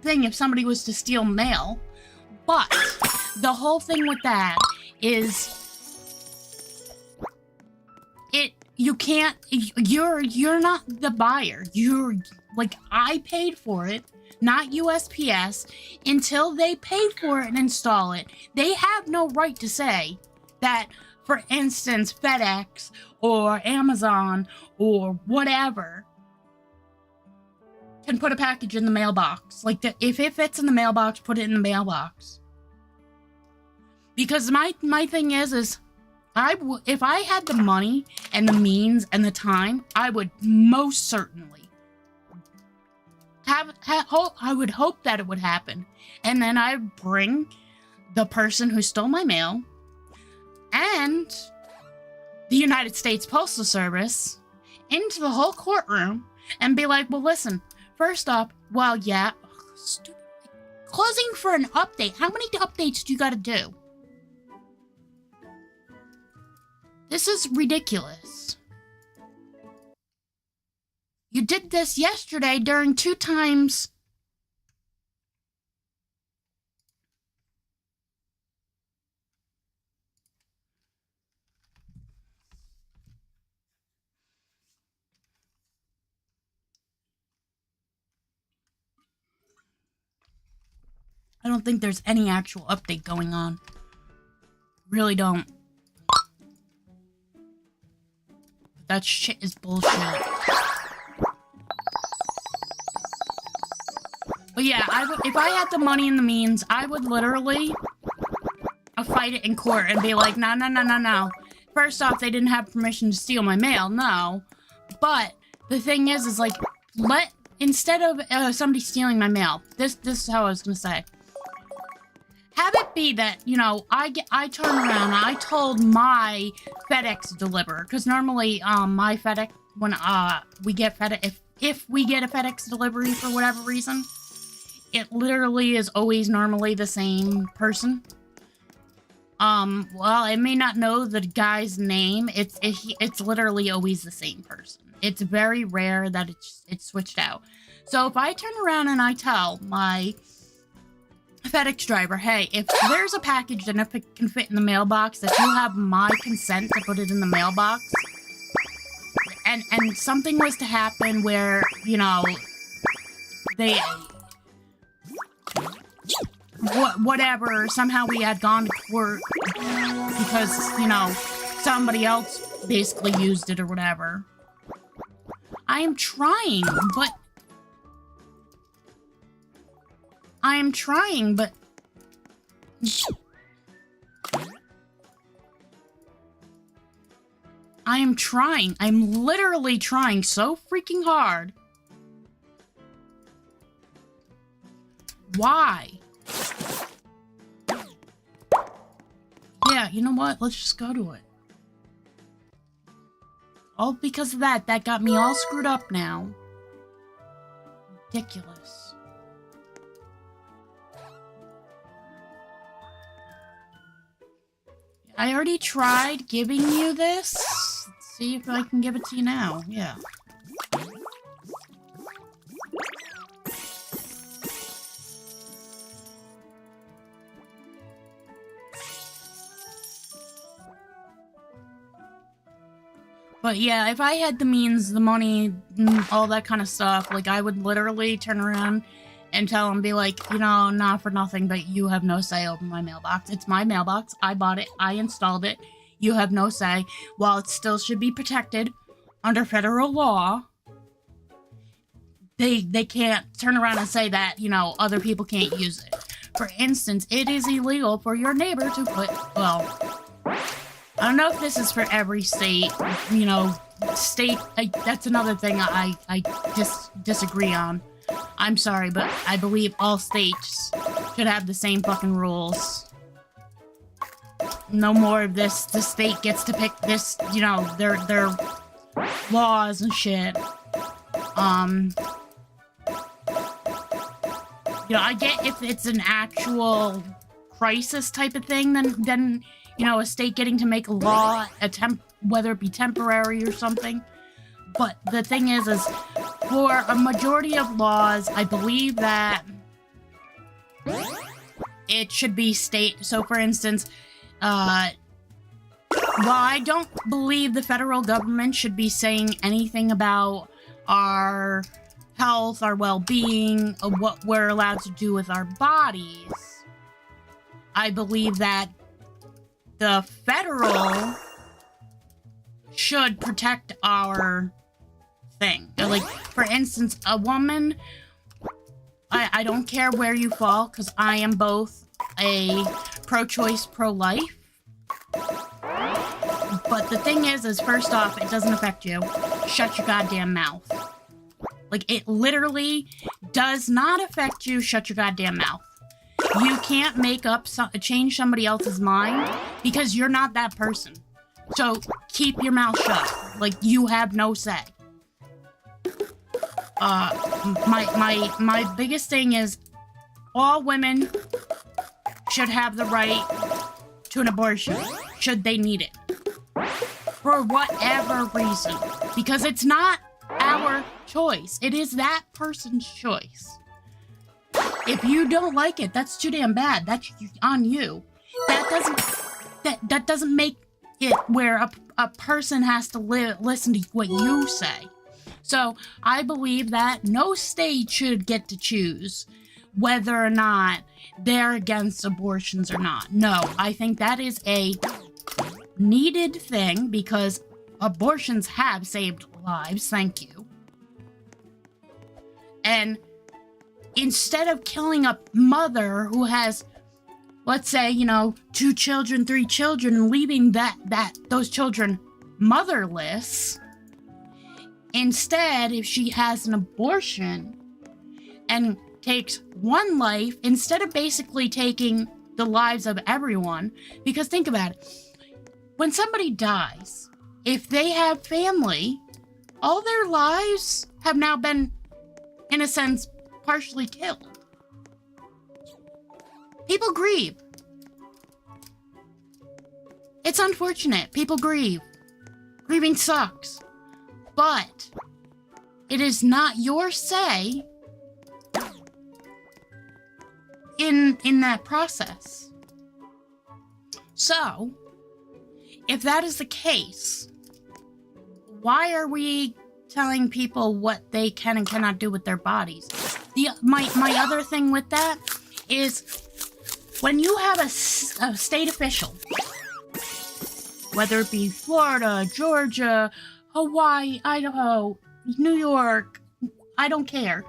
thing if somebody was to steal mail. But the whole thing with that is you can't, you're not the buyer. You're like, I paid for it, not USPS. Until they pay for it and install it, they have no right to say that, for instance, FedEx or Amazon or whatever can put a package in the mailbox. Like, if it fits in the mailbox, put it in the mailbox. Because my thing is if I had the money and the means and the time, I would most certainly I would hope that it would happen. And then I'd bring the person who stole my mail and the United States Postal Service into the whole courtroom and be like, well, listen, first off, well, yeah, stupid. Closing for an update. How many updates do you gotta do? This is ridiculous. You did this yesterday during 2 times. I don't think there's any actual update going on. Really don't. That shit is bullshit. But yeah, if I had the money and the means, I would literally fight it in court and be like, no, no, no, no, no. First off, they didn't have permission to steal my mail, no. But the thing is like, instead of somebody stealing my mail, this is how I was gonna say. Have it be that, you know, I turn around and I told my FedEx deliverer, because normally, my FedEx, when, we get FedEx, if we get a FedEx delivery for whatever reason, it literally is always normally the same person. Well, I may not know the guy's name. It's literally always the same person. It's very rare that it's switched out. So if I turn around and I tell my FedEx driver, hey, if there's a package and if it can fit in the mailbox, that you have my consent to put it in the mailbox, and something was to happen where, you know, they, whatever, somehow we had gone to court because, you know, somebody else basically used it or whatever. I am trying, but I am trying, but I am trying. I'm literally trying so freaking hard. Why? Yeah, you know what? Let's just go to it. All because of that. That got me all screwed up now. Ridiculous. I already tried giving you this. Let's see if I can give it to you now. Yeah. But yeah, if I had the means, the money, all that kind of stuff, like, I would literally turn around and tell them, be like, you know, not for nothing, but you have no say over my mailbox. It's my mailbox. I bought it. I installed it. You have no say. While it still should be protected under federal law, they can't turn around and say that, you know, other people can't use it. For instance, it is illegal for your neighbor to put, well, I don't know if this is for every state, you know, that's another thing I disagree on. I'm sorry, but I believe all states should have the same fucking rules. No more of this, the state gets to pick this, you know, their laws and shit. You know, I get if it's an actual crisis type of thing, then you know, a state getting to make a law, whether it be temporary or something. But the thing is for a majority of laws, I believe that it should be state. So, for instance, while I don't believe the federal government should be saying anything about our health, our well-being, or what we're allowed to do with our bodies, I believe that the federal should protect our thing. Like, for instance, a woman, I don't care where you fall, because I am both a pro-choice, pro-life. But the thing is first off, it doesn't affect you. Shut your goddamn mouth. Like, it literally does not affect you. Shut your goddamn mouth. You can't change somebody else's mind because you're not that person. So keep your mouth shut. Like, you have no say. My biggest thing is all women should have the right to an abortion, should they need it. For whatever reason. Because it's not our choice. It is that person's choice. If you don't like it, that's too damn bad. That's on you. That doesn't make it where a person has to listen to what you say. So I believe that no state should get to choose whether or not they're against abortions or not. No, I think that is a needed thing because abortions have saved lives, thank you. And instead of killing a mother who has, let's say, 2 children, 3 children, and leaving those children motherless, instead, if she has an abortion and takes one life, instead of basically taking the lives of everyone, because think about it, when somebody dies, if they have family, all their lives have now been, in a sense, partially killed. People grieve. It's unfortunate. People grieve. Grieving sucks. But it is not your say in that process. So, if that is the case, why are we telling people what they can and cannot do with their bodies? My other thing with that is when you have a state official, whether it be Florida, Georgia, Hawaii, Idaho, New York, I don't care.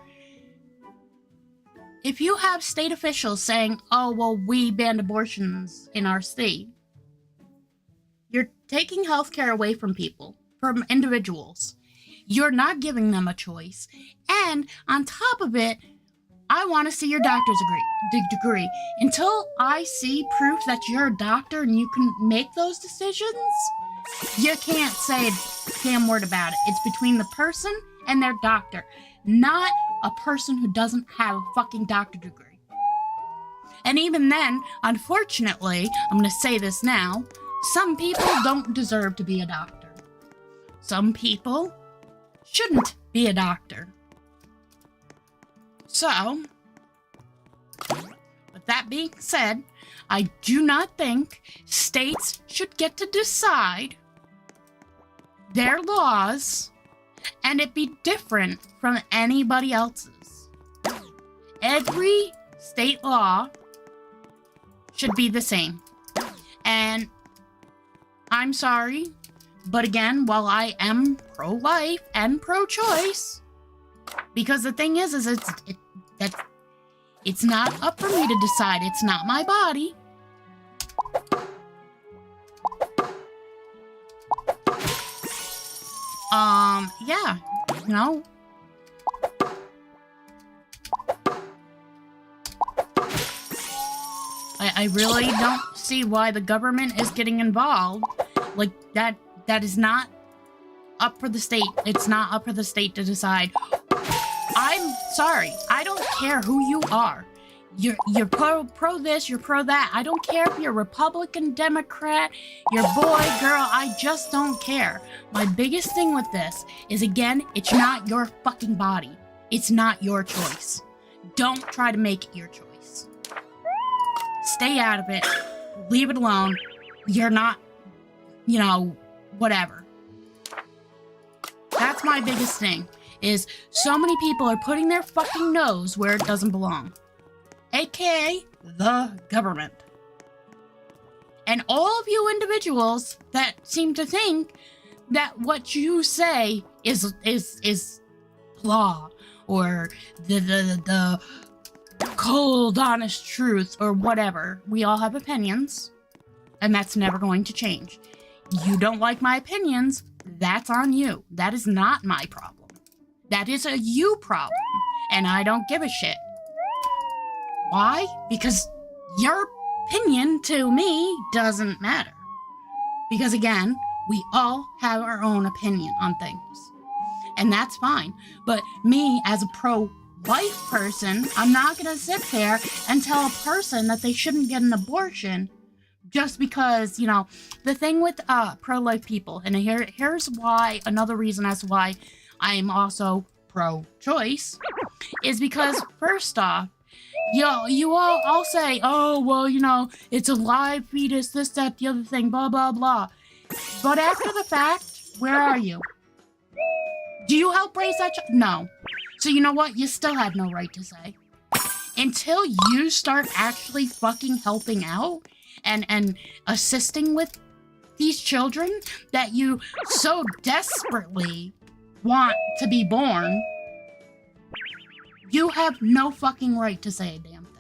If you have state officials saying, oh, well, we banned abortions in our state, you're taking healthcare away from people, from individuals. You're not giving them a choice. And on top of it, I want to see your doctor's degree. Until I see proof that you're a doctor and you can make those decisions, you can't say a damn word about it. It's between the person and their doctor, not a person who doesn't have a fucking doctor degree. And even then, unfortunately, I'm going to say this now, some people don't deserve to be a doctor. Some people shouldn't be a doctor. So, with that being said, I do not think states should get to decide their laws and it be different from anybody else's. Every state law should be the same. And I'm sorry, but again, while I am pro-life and pro-choice, because the thing is it's not up for me to decide. It's not my body. Yeah, I really don't see why the government is getting involved. Like, that is not up for the state. It's not up for the state to decide. I'm sorry. I don't care who you are. You're pro this, you're pro that. I don't care if you're Republican, Democrat, you're boy, girl, I just don't care. My biggest thing with this is, again, it's not your fucking body. It's not your choice. Don't try to make it your choice. Stay out of it. Leave it alone. You're not, whatever. That's my biggest thing, is so many people are putting their fucking nose where it doesn't belong. AKA the government. And all of you individuals that seem to think that what you say is law, or the cold, honest truth, or whatever. We all have opinions, and that's never going to change. You don't like my opinions, that's on you. That is not my problem. That is a you problem, and I don't give a shit. Why? Because your opinion to me doesn't matter. Because again, we all have our own opinion on things. And that's fine. But me, as a pro-life person, I'm not going to sit there and tell a person that they shouldn't get an abortion just because, the thing with pro-life people, and here's why, another reason as to why I am also pro-choice, is because, first off, you all say, oh, well, it's a live fetus, this, that, the other thing, blah, blah, blah. But after the fact, where are you? Do you help raise that child? No. So you know what? You still have no right to say. until you start actually fucking helping out and assisting with these children that you so desperately want to be born, you have no fucking right to say a damn thing.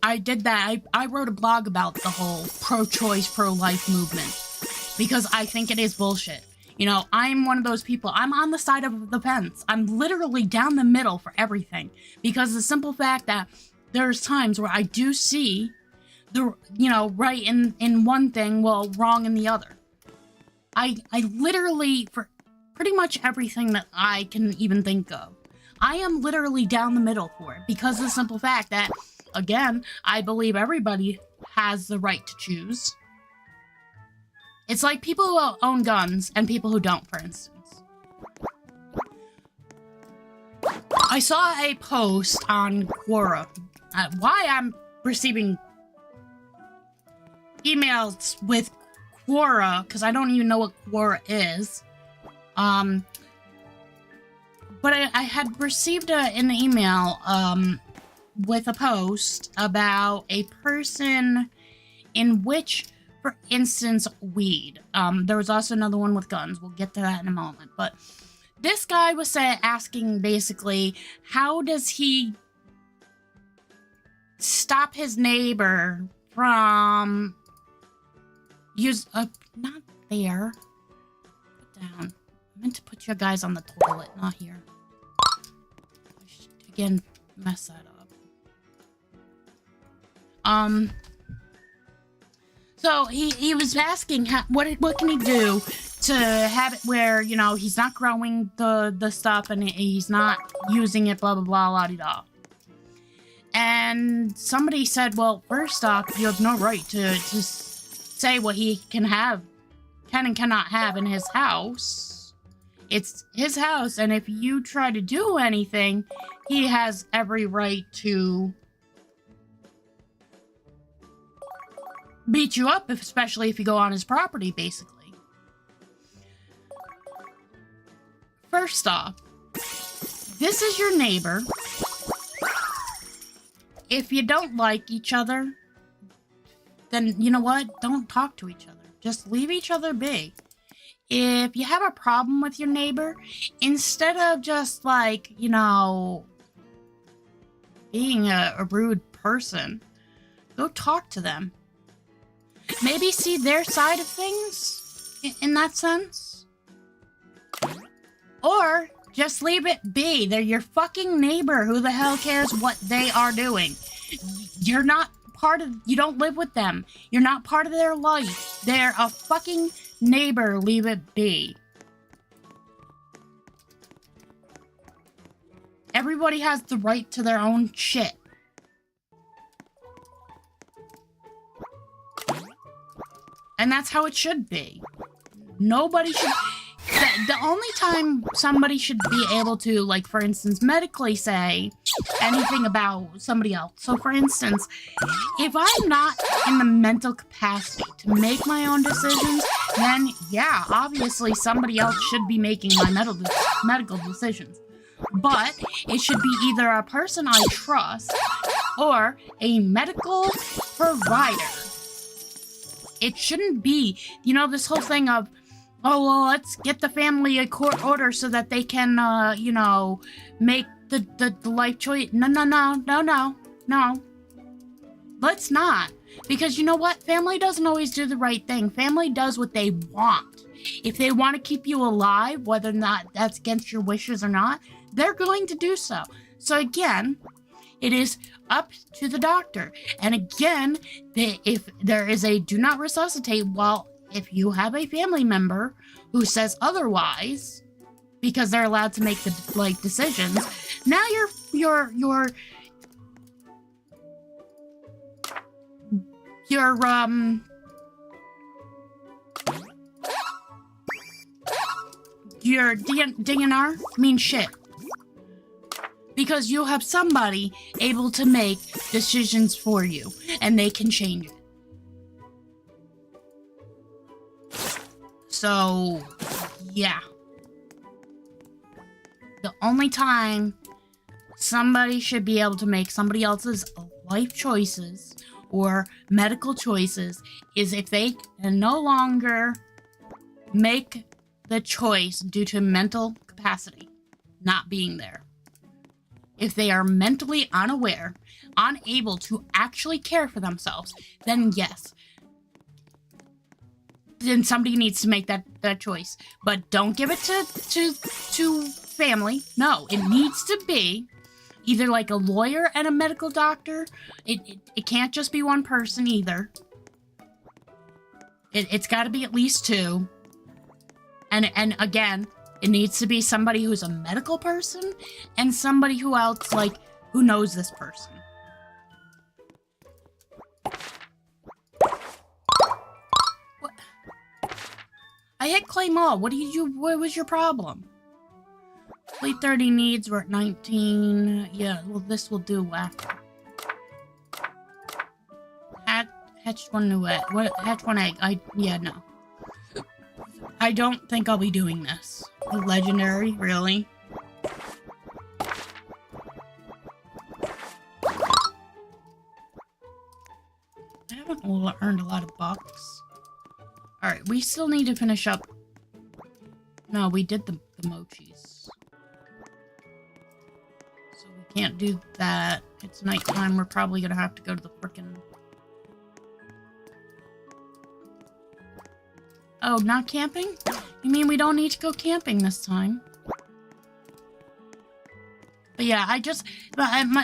I did that. I wrote a blog about the whole pro-choice, pro-life movement because I think it is bullshit. You know, I'm one of those people. I'm on the side of the fence. I'm literally down the middle for everything because of the simple fact that there's times where I do see the, you know, right in one thing while wrong in the other. I literally, for pretty much everything that I can even think of, I am literally down the middle for it because of the simple fact that, again, I believe everybody has the right to choose. It's like people who own guns and people who don't, for instance. I saw a post on Quora. Why I'm receiving emails with Quora, because I don't even know what Quora is. But I had received an email with a post about a person in which, for instance, weed. There was also another one with guns. We'll get to that in a moment. But this guy was asking basically, how does he stop his neighbor from not there. Put down. I meant to put you guys on the toilet, not here. I should, again, mess that up. So he was asking what can he do to have it where, you know, he's not growing the stuff and he's not using it, blah blah blah, la di da. And somebody said, well, first off, you have no right to say what he can and cannot have in his house. It's his house, and if you try to do anything, he has every right to beat you up, especially if you go on his property, basically. First off, this is your neighbor. If you don't like each other, then you know what? Don't talk to each other. Just leave each other be. If you have a problem with your neighbor, instead of just like, you know, being a rude person, go talk to them. Maybe see their side of things in that sense. Or just leave it be. They're your fucking neighbor. Who the hell cares what they are doing? You're not you don't live with them. You're not part of their life. They're a fucking neighbor. Leave it be. Everybody has the right to their own shit. And that's how it should be. Nobody should... The only time somebody should be able to, like, for instance, medically say anything about somebody else. So, for instance, if I'm not in the mental capacity to make my own decisions, then, yeah, obviously somebody else should be making my medical decisions. But it should be either a person I trust or a medical provider. It shouldn't be, you know, this whole thing of, oh, well, let's get the family a court order so that they can, you know, make the life choice. No. Let's not. Because you know what? Family doesn't always do the right thing. Family does what they want. If they want to keep you alive, whether or not that's against your wishes or not, they're going to do so. So again, it is up to the doctor. And again, if there is a do not resuscitate, well, if you have a family member who says otherwise, because they're allowed to make the like decisions, now your DNR means shit. Because you have somebody able to make decisions for you, and they can change it. So, yeah. The only time somebody should be able to make somebody else's life choices or medical choices is if they can no longer make the choice due to mental capacity not being there. If they are mentally unaware, unable to actually care for themselves, then yes. Then somebody needs to make that choice. But don't give it to family. No, it needs to be either like a lawyer and a medical doctor. It can't just be one person either. It's got to be at least two. And again, it needs to be somebody who's a medical person and somebody who else, like, who knows this person. What? I hit claim all. What was your problem? Complete 30 needs, we're at 19. Yeah, well, this will do after. Hatched one new egg. Hatch one egg. Yeah, no. I don't think I'll be doing this. Legendary, really? I haven't earned a lot of bucks. Alright, we still need to finish up. No, we did the mochis. So we can't do that. It's nighttime. We're probably gonna have to go to the frickin'... Oh, not camping? You mean we don't need to go camping this time? But yeah,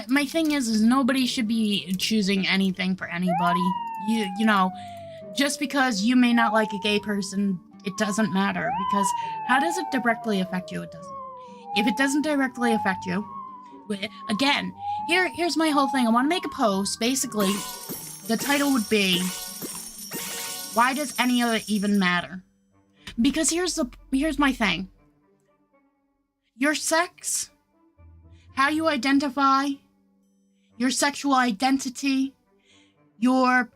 my thing is nobody should be choosing anything for anybody. You know, just because you may not like a gay person, it doesn't matter. Because how does it directly affect you? It doesn't. If it doesn't directly affect you, again, here's my whole thing. I want to make a post. Basically, the title would be, why does any of it even matter? Because here's my thing. Your sex, how you identify, your sexual identity, your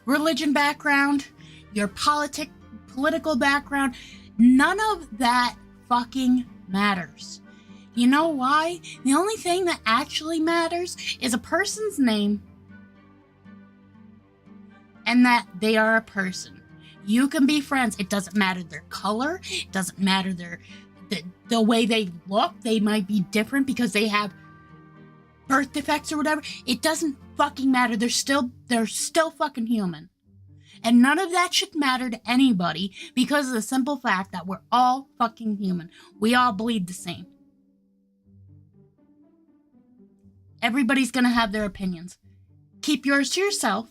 religion background, your political background, none of that fucking matters. You know why? The only thing that actually matters is a person's name and that they are a person. You can be friends. It doesn't matter their color. It doesn't matter the way they look. They might be different because they have birth defects or whatever. It doesn't fucking matter. They're still fucking human. And none of that should matter to anybody because of the simple fact that we're all fucking human. We all bleed the same. Everybody's gonna have their opinions. Keep yours to yourself.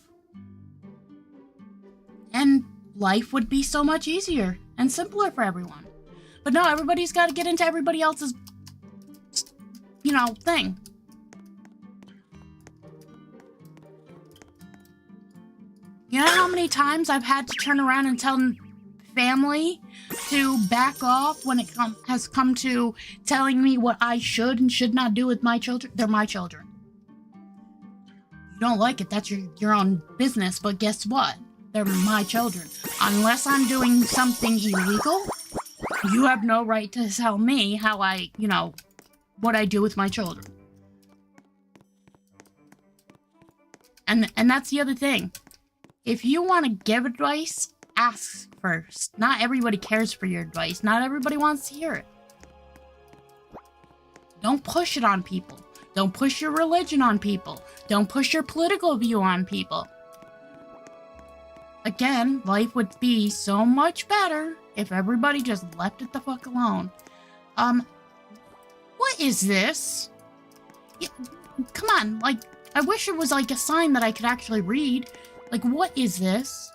And life would be so much easier and simpler for everyone. But no, everybody's gotta get into everybody else's, thing. You know how many times I've had to turn around and tell family to back off when it has come to telling me what I should and should not do with my children? They're my children. You don't like it, that's your own business, but guess what? They're my children. Unless I'm doing something illegal, you have no right to tell me how what I do with my children. And that's the other thing. If you want to give advice, ask first. Not everybody cares for your advice. Not everybody wants to hear it. Don't push it on people. Don't push your religion on people. Don't push your political view on people. Again, life would be so much better if everybody just left it the fuck alone. What is this? Yeah, come on, I wish it was a sign that I could actually read. What is this?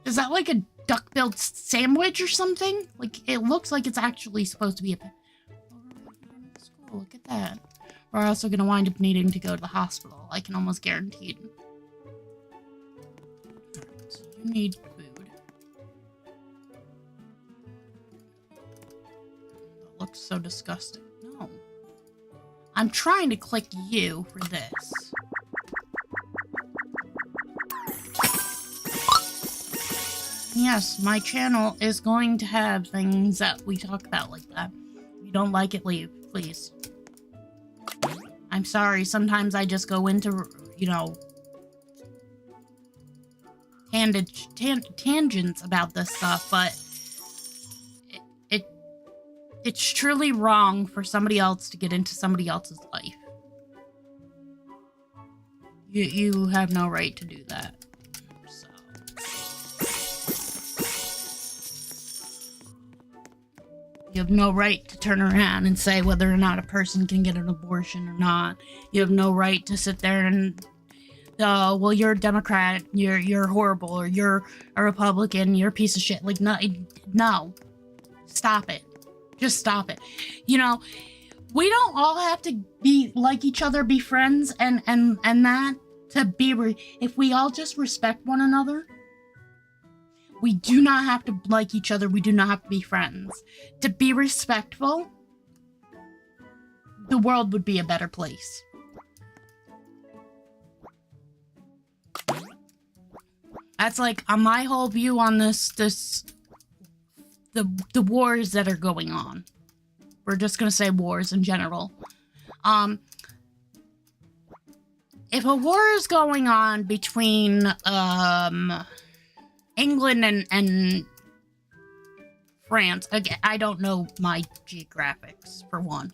Is that a duck-billed sandwich or something? It looks like it's actually supposed to be a... Look at that. We're also gonna wind up needing to go to the hospital. I can almost guarantee it. Alright, so you need food. That looks so disgusting. No. I'm trying to click you for this. Yes, my channel is going to have things that we talk about like that. If you don't like it, leave, please. I'm sorry, sometimes I just go into, you know, tangents about this stuff, but it's truly wrong for somebody else to get into somebody else's life. You have no right to do that. So. You have no right to turn around and say whether or not a person can get an abortion or not. You have no right to sit there and, well, you're a Democrat, you're horrible, or you're a Republican, you're a piece of shit. Like, no. Stop it. Just stop it. You know, we don't all have to be like each other, be friends, and that to be, if we all just respect one another, we do not have to like each other. We do not have to be friends. To be respectful, the world would be a better place. That's like my whole view on the wars that are going on. We're just gonna say wars in general. If a war is going on between England and France, again, I don't know my geographics for one.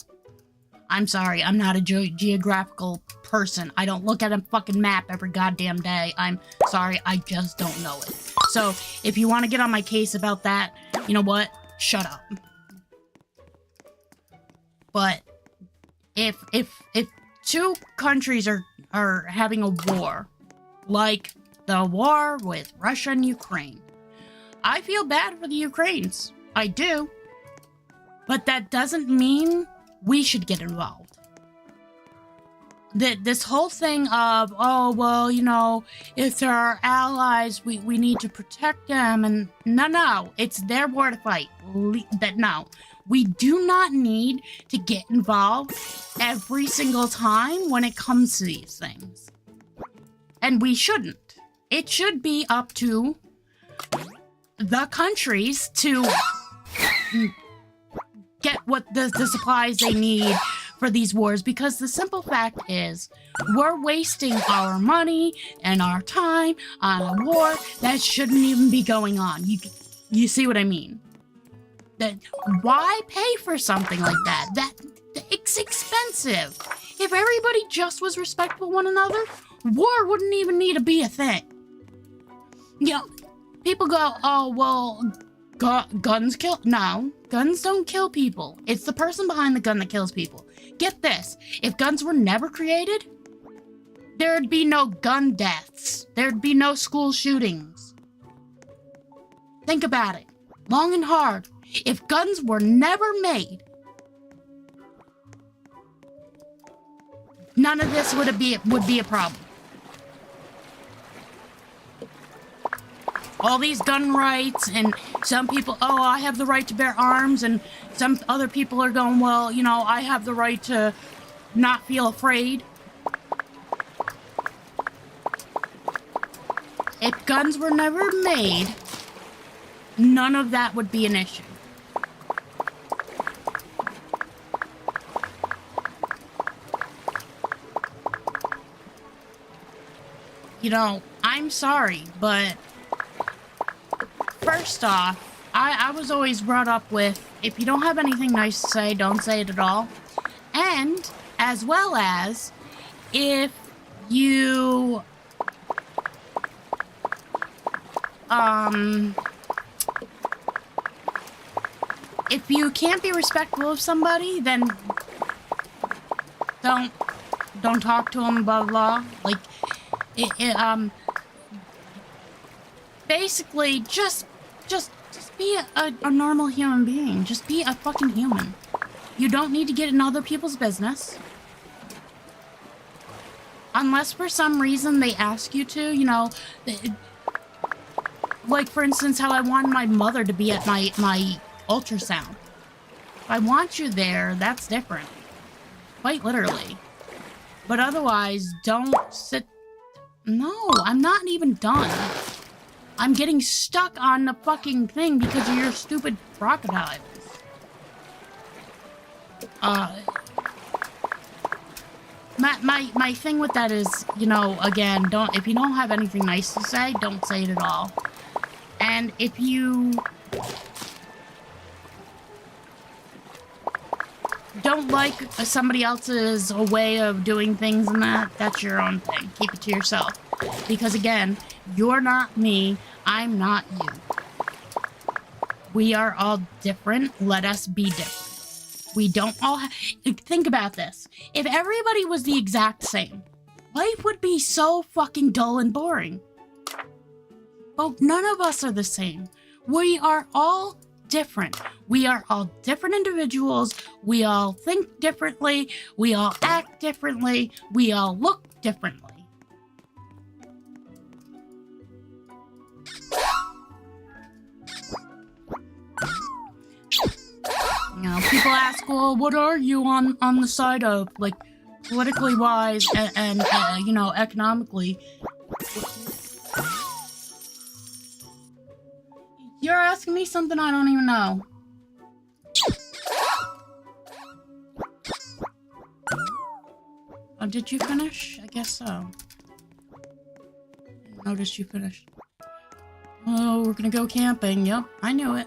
I'm sorry, I'm not a geographical person. I don't look at a fucking map every goddamn day. I'm sorry, I just don't know it. So, if you want to get on my case about that, you know what? Shut up. But if two countries are having a war, like the war with Russia and Ukraine, I feel bad for the Ukrainians. I do. But that doesn't mean we should get involved. This whole thing of, oh, well, you know, if they're our allies, we need to protect them, and no, it's their war to fight. No, we do not need to get involved every single time when it comes to these things. And we shouldn't. It should be up to the countries to get what the supplies they need for these wars, because the simple fact is we're wasting our money and our time on a war that shouldn't even be going on. You see what I mean? That why pay for something like that? It's expensive. If everybody just was respectful of one another, war wouldn't even need to be a thing. You know, people go, oh, well, guns kill. No, guns don't kill people. It's the person behind the gun that kills people. Get this, if guns were never created, there'd be no gun deaths. There'd be no school shootings. Think about it, long and hard. If guns were never made, none of this would be a problem. All these gun rights, and some people, oh, I have the right to bear arms, and some other people are going, well, you know, I have the right to not feel afraid. If guns were never made, none of that would be an issue. You know, I'm sorry, but first off, I was always brought up with, if you don't have anything nice to say, don't say it at all. And, as well as, if you, if you can't be respectful of somebody, then don't talk to them, blah, blah, blah. Like, basically, just be a normal human being. Just be a fucking human. You don't need to get in other people's business. Unless for some reason they ask you to, you know. Like, for instance, how I wanted my mother to be at my ultrasound. If I want you there, that's different. quite literally. But otherwise, don't sit... No, I'm not even done. I'm getting stuck on the fucking thing because of your stupid crocodiles. My thing with that is, you know, again, if you don't have anything nice to say, don't say it at all. And if you don't like somebody else's way of doing things and that's your own thing. Keep it to yourself. Because again, you're not me, I'm not you. We are all different, let us be different. We don't all think about this. If everybody was the exact same, life would be so fucking dull and boring. But none of us are the same. We are all different. We are all different individuals. We all think differently. We all act differently. We all look differently. You know, people ask, well, what are you on the side of, like, politically wise and you know, economically? You're asking me something I don't even know. Oh, did you finish? I guess so. Didn't notice you finished. Oh, we're gonna go camping. Yep, I knew it.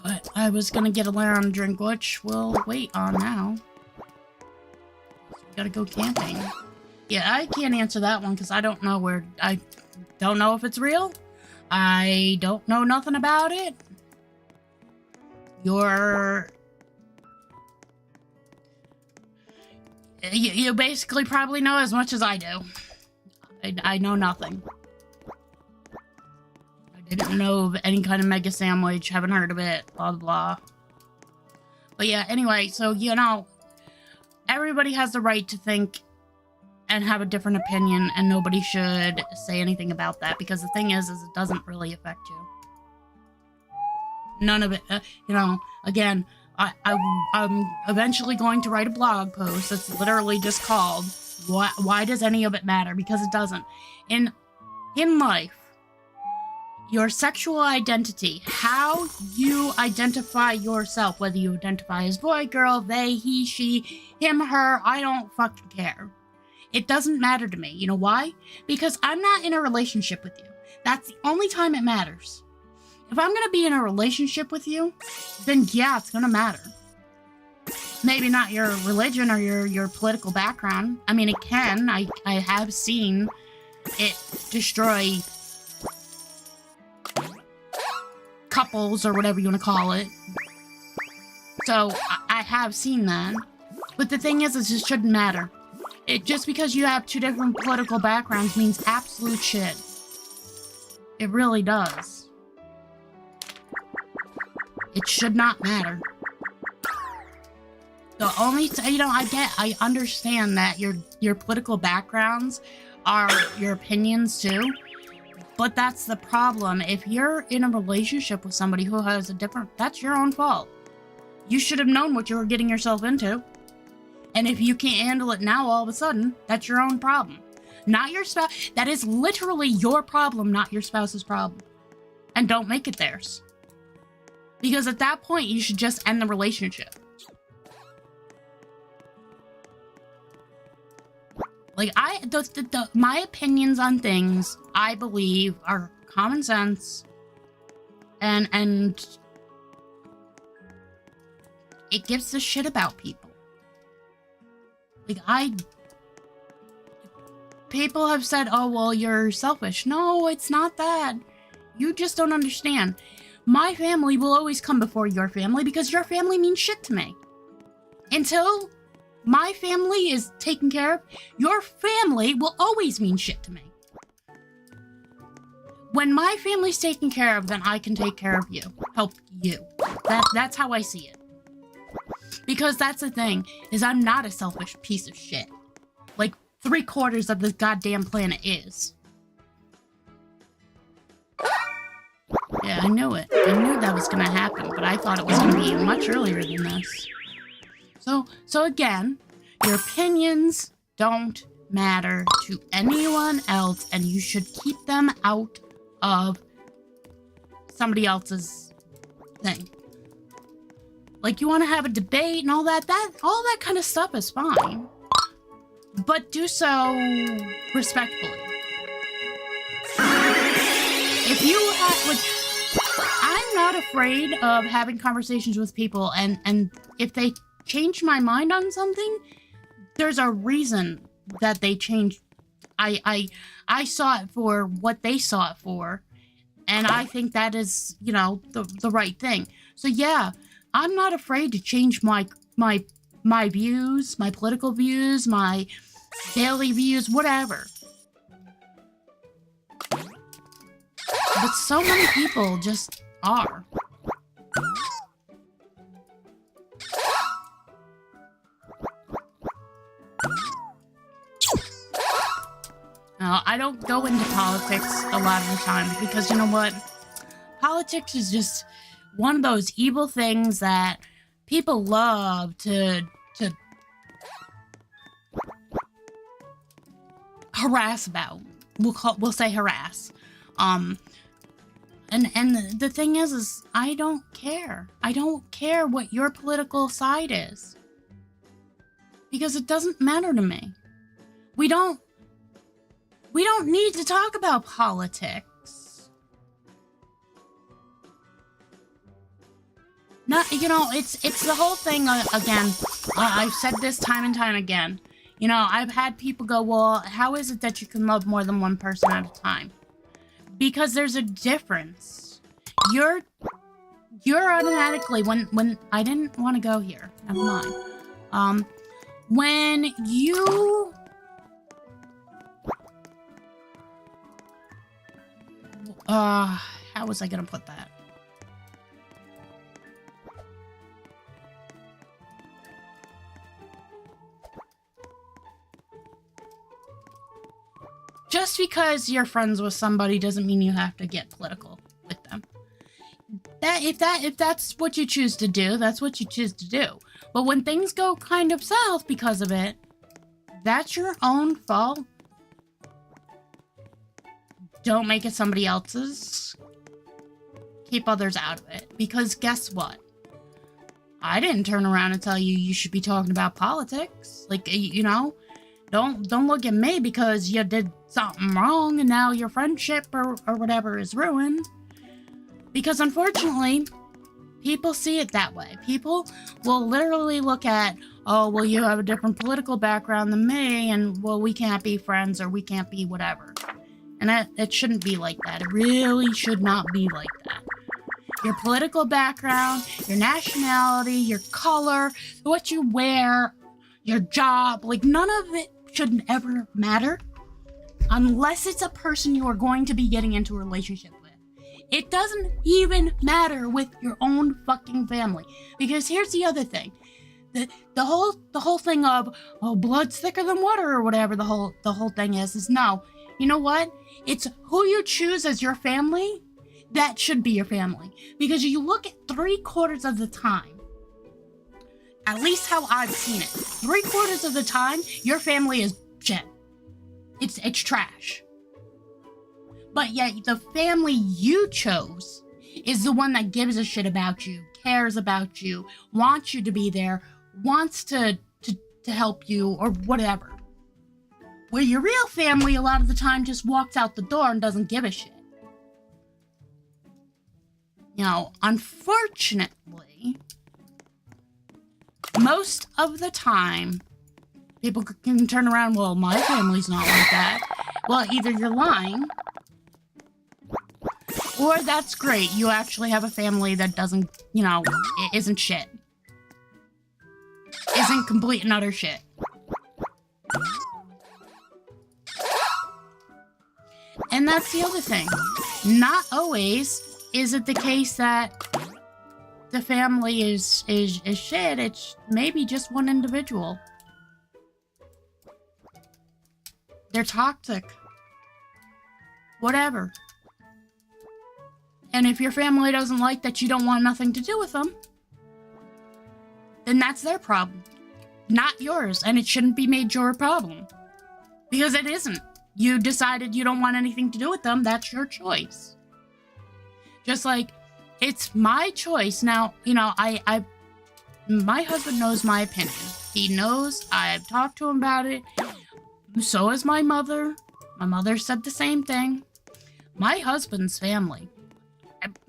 But I was gonna get a layer on a drink, which we'll wait on now. We gotta go camping. Yeah, I can't answer that one because I don't know where. I don't know if it's real. I don't know nothing about it. You basically probably know as much as I do. I know nothing. I didn't know of any kind of mega sandwich, haven't heard of it, blah, blah, blah. But yeah, anyway, so, you know, everybody has the right to think and have a different opinion, and nobody should say anything about that, because the thing is it doesn't really affect you. None of it, you know, again, I'm eventually going to write a blog post that's literally just called, Why Does Any of It Matter? Because it doesn't. In life, your sexual identity, how you identify yourself, whether you identify as boy, girl, they, he, she, him, her, I don't fucking care. It doesn't matter to me. You know why? Because I'm not in a relationship with you. That's the only time it matters. If I'm gonna be in a relationship with you, then yeah, it's gonna matter. Maybe not your religion or your political background. I mean, it can. I have seen it destroy couples or whatever you want to call it. So I have seen that. But the thing is, it just shouldn't matter. Just because you have two different political backgrounds means absolute shit. It really does. It should not matter. The only, you know, I understand that your political backgrounds are your opinions too. But that's the problem. If you're in a relationship with somebody who has a different, that's your own fault. You should have known what you were getting yourself into. And if you can't handle it now all of a sudden, that's your own problem. Not your spouse. That is literally your problem, not your spouse's problem. And don't make it theirs. Because at that point, you should just end the relationship. Like, my opinions on things, I believe, are common sense. And it gives a shit about people. Like, people have said, oh, well, you're selfish. No, it's not that. You just don't understand. My family will always come before your family because your family means shit to me. Until my family is taken care of, your family will always mean shit to me. When my family's taken care of, then I can take care of you. Help you. That's how I see it. Because that's the thing, is I'm not a selfish piece of shit. Like, 3/4 of this goddamn planet is. Yeah, I knew it. I knew that was gonna happen, but I thought it was gonna be much earlier than this. So again, your opinions don't matter to anyone else, and you should keep them out of somebody else's thing. Like, you want to have a debate and all that kind of stuff is fine. But do so respectfully. If you have, like, I'm not afraid of having conversations with people, and if they change my mind on something, there's a reason that they changed. I saw it for what they saw it for, and I think that is, you know, the right thing. So yeah, I'm not afraid to change my views, my political views, my daily views, whatever. But so many people just are. Now, I don't go into politics a lot of the time because, you know what? Politics is just one of those evil things that people love to harass about. We'll say harass. And the thing is I don't care. I don't care what your political side is. Because it doesn't matter to me. We don't need to talk about politics. Not, you know, it's the whole thing again. I've said this time and time again. You know, I've had people go, well, how is it that you can love more than one person at a time? Because there's a difference. You're automatically, when I didn't want to go here. Never mind. When you... how was I gonna put that? Just because you're friends with somebody doesn't mean you have to get political with them. If that's what you choose to do, that's what you choose to do. But when things go kind of south because of it, that's your own fault. Don't make it somebody else's. Keep others out of it. Because guess what? I didn't turn around and tell you you should be talking about politics. Like, you know, don't look at me because you did something wrong and now your friendship or whatever is ruined. Because unfortunately, people see it that way. People will literally look at, oh, well, you have a different political background than me, and, well, we can't be friends or we can't be whatever. And it shouldn't be like that. It really should not be like that. Your political background, your nationality, your color, what you wear, your job, like, none of it shouldn't ever matter unless it's a person you are going to be getting into a relationship with. It doesn't even matter with your own fucking family. Because here's the other thing. The whole thing of, oh, blood's thicker than water or whatever the whole thing is no. You know what? It's who you choose as your family, that should be your family. Because you look at 3/4 of the time, at least how I've seen it, 3/4 of the time, your family is shit. It's trash. But yet, the family you chose is the one that gives a shit about you, cares about you, wants you to be there, wants to help you, or whatever. Where your real family, a lot of the time, just walks out the door and doesn't give a shit. You know, unfortunately, most of the time, people can turn around, well, my family's not like that. Well, either you're lying, or that's great. You actually have a family that doesn't, you know, isn't shit. Isn't complete and utter shit. And that's the other thing. Not always is it the case that the family is shit. It's maybe just one individual. They're toxic. Whatever. And if your family doesn't like that you don't want nothing to do with them, then that's their problem, not yours, and it shouldn't be made your problem. Because it isn't. You decided you don't want anything to do with them, that's your choice. Just like, it's my choice. Now, you know, my husband knows my opinion. He knows, I've talked to him about it. So has my mother. My mother said the same thing. My husband's family.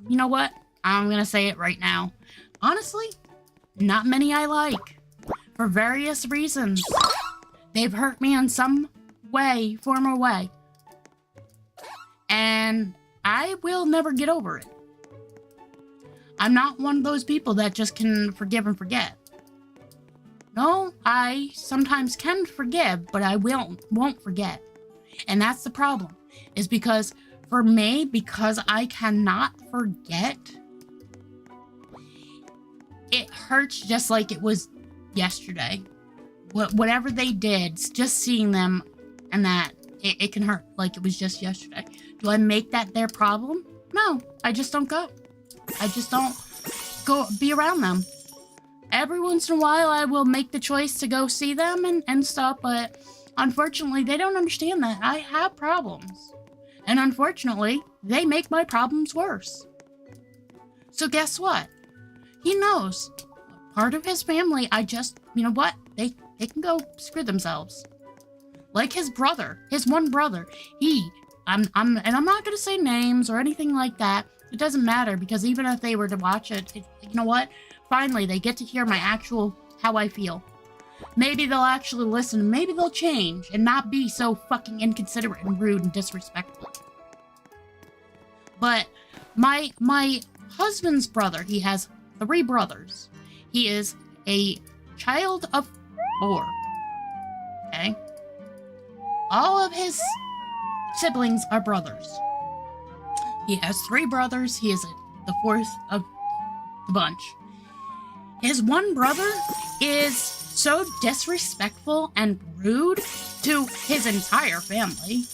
You know what? I'm gonna say it right now. Honestly, not many I like. For various reasons. They've hurt me in some way, form or way. And I will never get over it. I'm not one of those people that just can forgive and forget. No, I sometimes can forgive, but I won't forget. And that's the problem. Is because, for me, because I cannot forget, it hurts just like it was yesterday. Whatever they did, just seeing them and that, it can hurt like it was just yesterday. Do I make that their problem? No, I just don't go. I just don't go be around them. Every once in a while, I will make the choice to go see them and stuff, but unfortunately, they don't understand that I have problems. And unfortunately, they make my problems worse. So guess what? He knows. Part of his family, you know what? They can go screw themselves. Like his brother, his one brother. I'm not gonna say names or anything like that. It doesn't matter, because even if they were to watch it, you know what? Finally, they get to hear my actual, how I feel. Maybe they'll actually listen, maybe they'll change, and not be so fucking inconsiderate and rude and disrespectful. But my husband's brother, he has 3 brothers. He is a child of 4. Okay? All of his siblings are brothers. He has 3 brothers. He is the 4th of the bunch. His one brother is so disrespectful and rude to his entire family.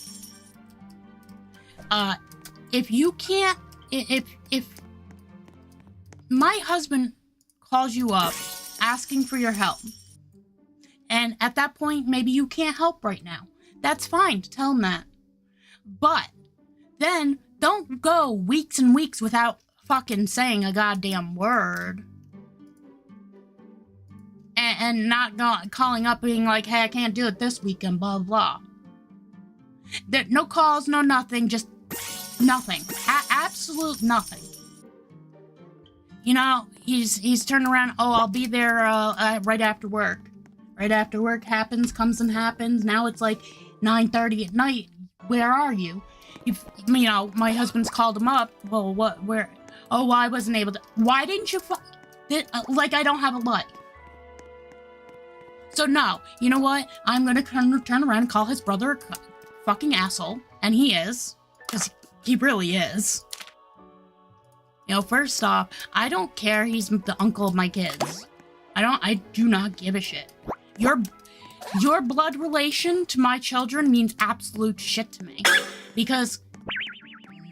If my husband calls you up asking for your help, and at that point, maybe you can't help right now, that's fine to tell him that. But then don't go weeks and weeks without fucking saying a goddamn word. And not calling up being like, hey, I can't do it this weekend, blah, blah. No calls, no nothing, just nothing. Absolute nothing. You know, he's turned around, oh, I'll be there right after work. Right after work comes and happens. Now it's like 9:30 at night. Where are you? You know, my husband's called him up. Well, where? Oh, well, I wasn't able to. Why didn't you like, I don't have a life. So no, you know what? I'm gonna turn around and call his brother a fucking asshole. And he is. Because he really is. You know, first off, I don't care he's the uncle of my kids. I do not give a shit. Your blood relation to my children means absolute shit to me. Because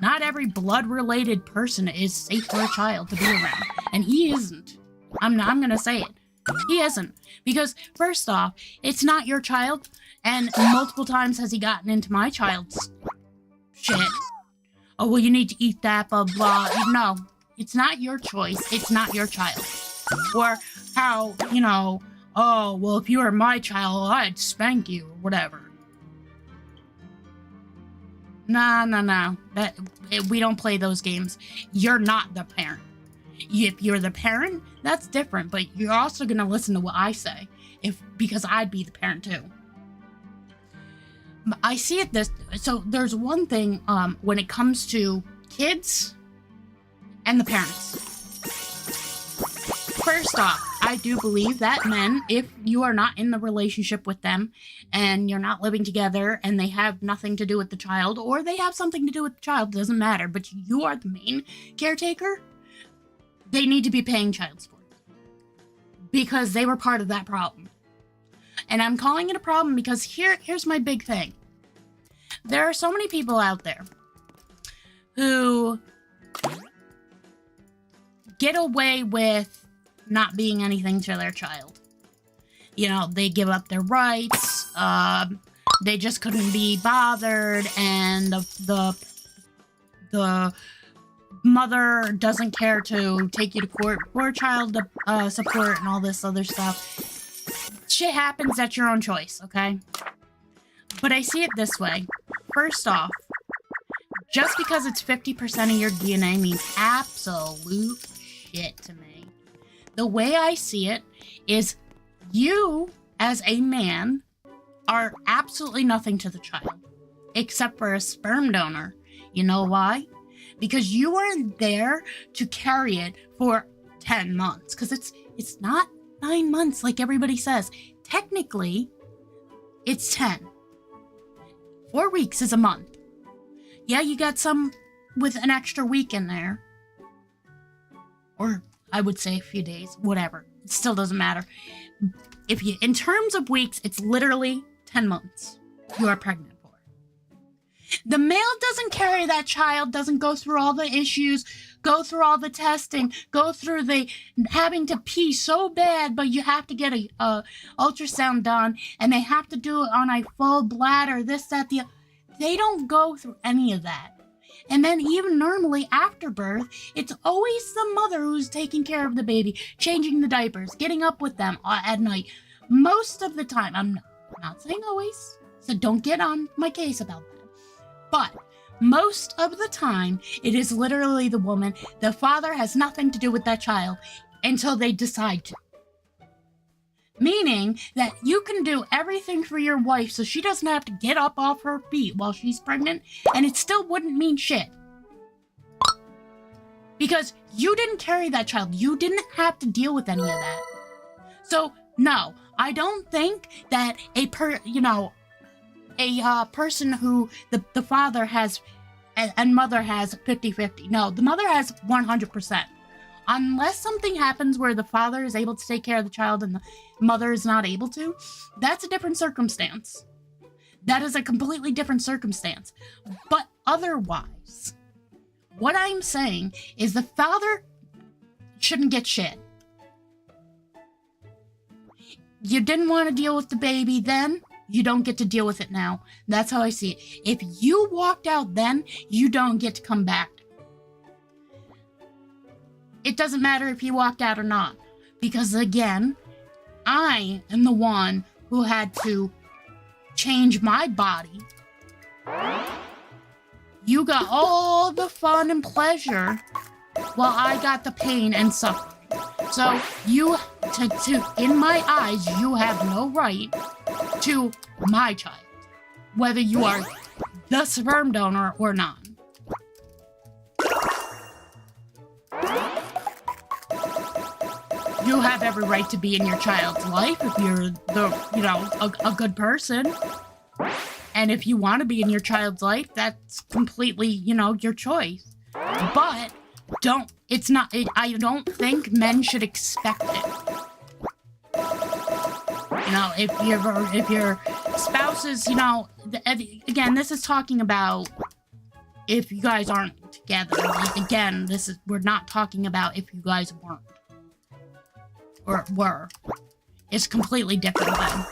not every blood-related person is safe for a child to be around. And he isn't. I'm gonna say it. He isn't. Because, first off, it's not your child, and multiple times has he gotten into my child's shit. Oh, well, you need to eat that, blah, blah. No, it's not your choice. It's not your child. Or how, you know, oh, well, if you were my child, I'd spank you, or whatever. No. We don't play those games. You're not the parent. If you're the parent, that's different, but you're also going to listen to what I say, because I'd be the parent too. I see it so there's one thing when it comes to kids and the parents. First off, I do believe that men, if you are not in the relationship with them and you're not living together and they have nothing to do with the child, or they have something to do with the child, doesn't matter, but you are the main caretaker, they need to be paying child support. Because they were part of that problem. And I'm calling it a problem because here's my big thing. There are so many people out there who get away with not being anything to their child. You know, they give up their rights, they just couldn't be bothered, and the mother doesn't care to take you to court for child support and all this other stuff. Shit happens at your own choice, okay? But I see it this way. First off, just because it's 50% of your DNA means absolute shit to me. The way I see it is you, as a man, are absolutely nothing to the child, except for a sperm donor. You know why? Because you weren't there to carry it for 10 months. Because it's not 9 months like everybody says. Technically, it's 10. 4 weeks is a month. Yeah, you got some with an extra week in there. Or I would say a few days, whatever. It still doesn't matter. If you, in terms of weeks, it's literally 10 months you are pregnant for. The male doesn't carry that child, doesn't go through all the issues, go through all the testing, go through the having to pee so bad, but you have to get a ultrasound done, and they have to do it on a full bladder, this, that, the... They don't go through any of that. And then even normally after birth, it's always the mother who's taking care of the baby, changing the diapers, getting up with them at night. Most of the time, I'm not saying always, so don't get on my case about that. But most of the time, it is literally the woman. The father has nothing to do with that child until they decide to. Meaning that you can do everything for your wife so she doesn't have to get up off her feet while she's pregnant, and it still wouldn't mean shit. Because you didn't carry that child. You didn't have to deal with any of that. So, no, I don't think that a person who the father has and mother has 50-50. No, the mother has 100%. Unless something happens where the father is able to take care of the child and the mother is not able to, that's a different circumstance. That is a completely different circumstance. But otherwise, what I'm saying is the father shouldn't get shit. You didn't want to deal with the baby then, you don't get to deal with it now. That's how I see it. If you walked out then, you don't get to come back. It doesn't matter if you walked out or not. Because again, I am the one who had to change my body. You got all the fun and pleasure while I got the pain and suffering. So you, in my eyes, you have no right to my child, whether you are the sperm donor or not. You have every right to be in your child's life if you're a good person. And if you want to be in your child's life, that's completely, your choice. But I don't think men should expect it. If your spouse is, again, this is talking about if you guys aren't together. Again, we're not talking about if you guys weren't. Or were. It's completely different then.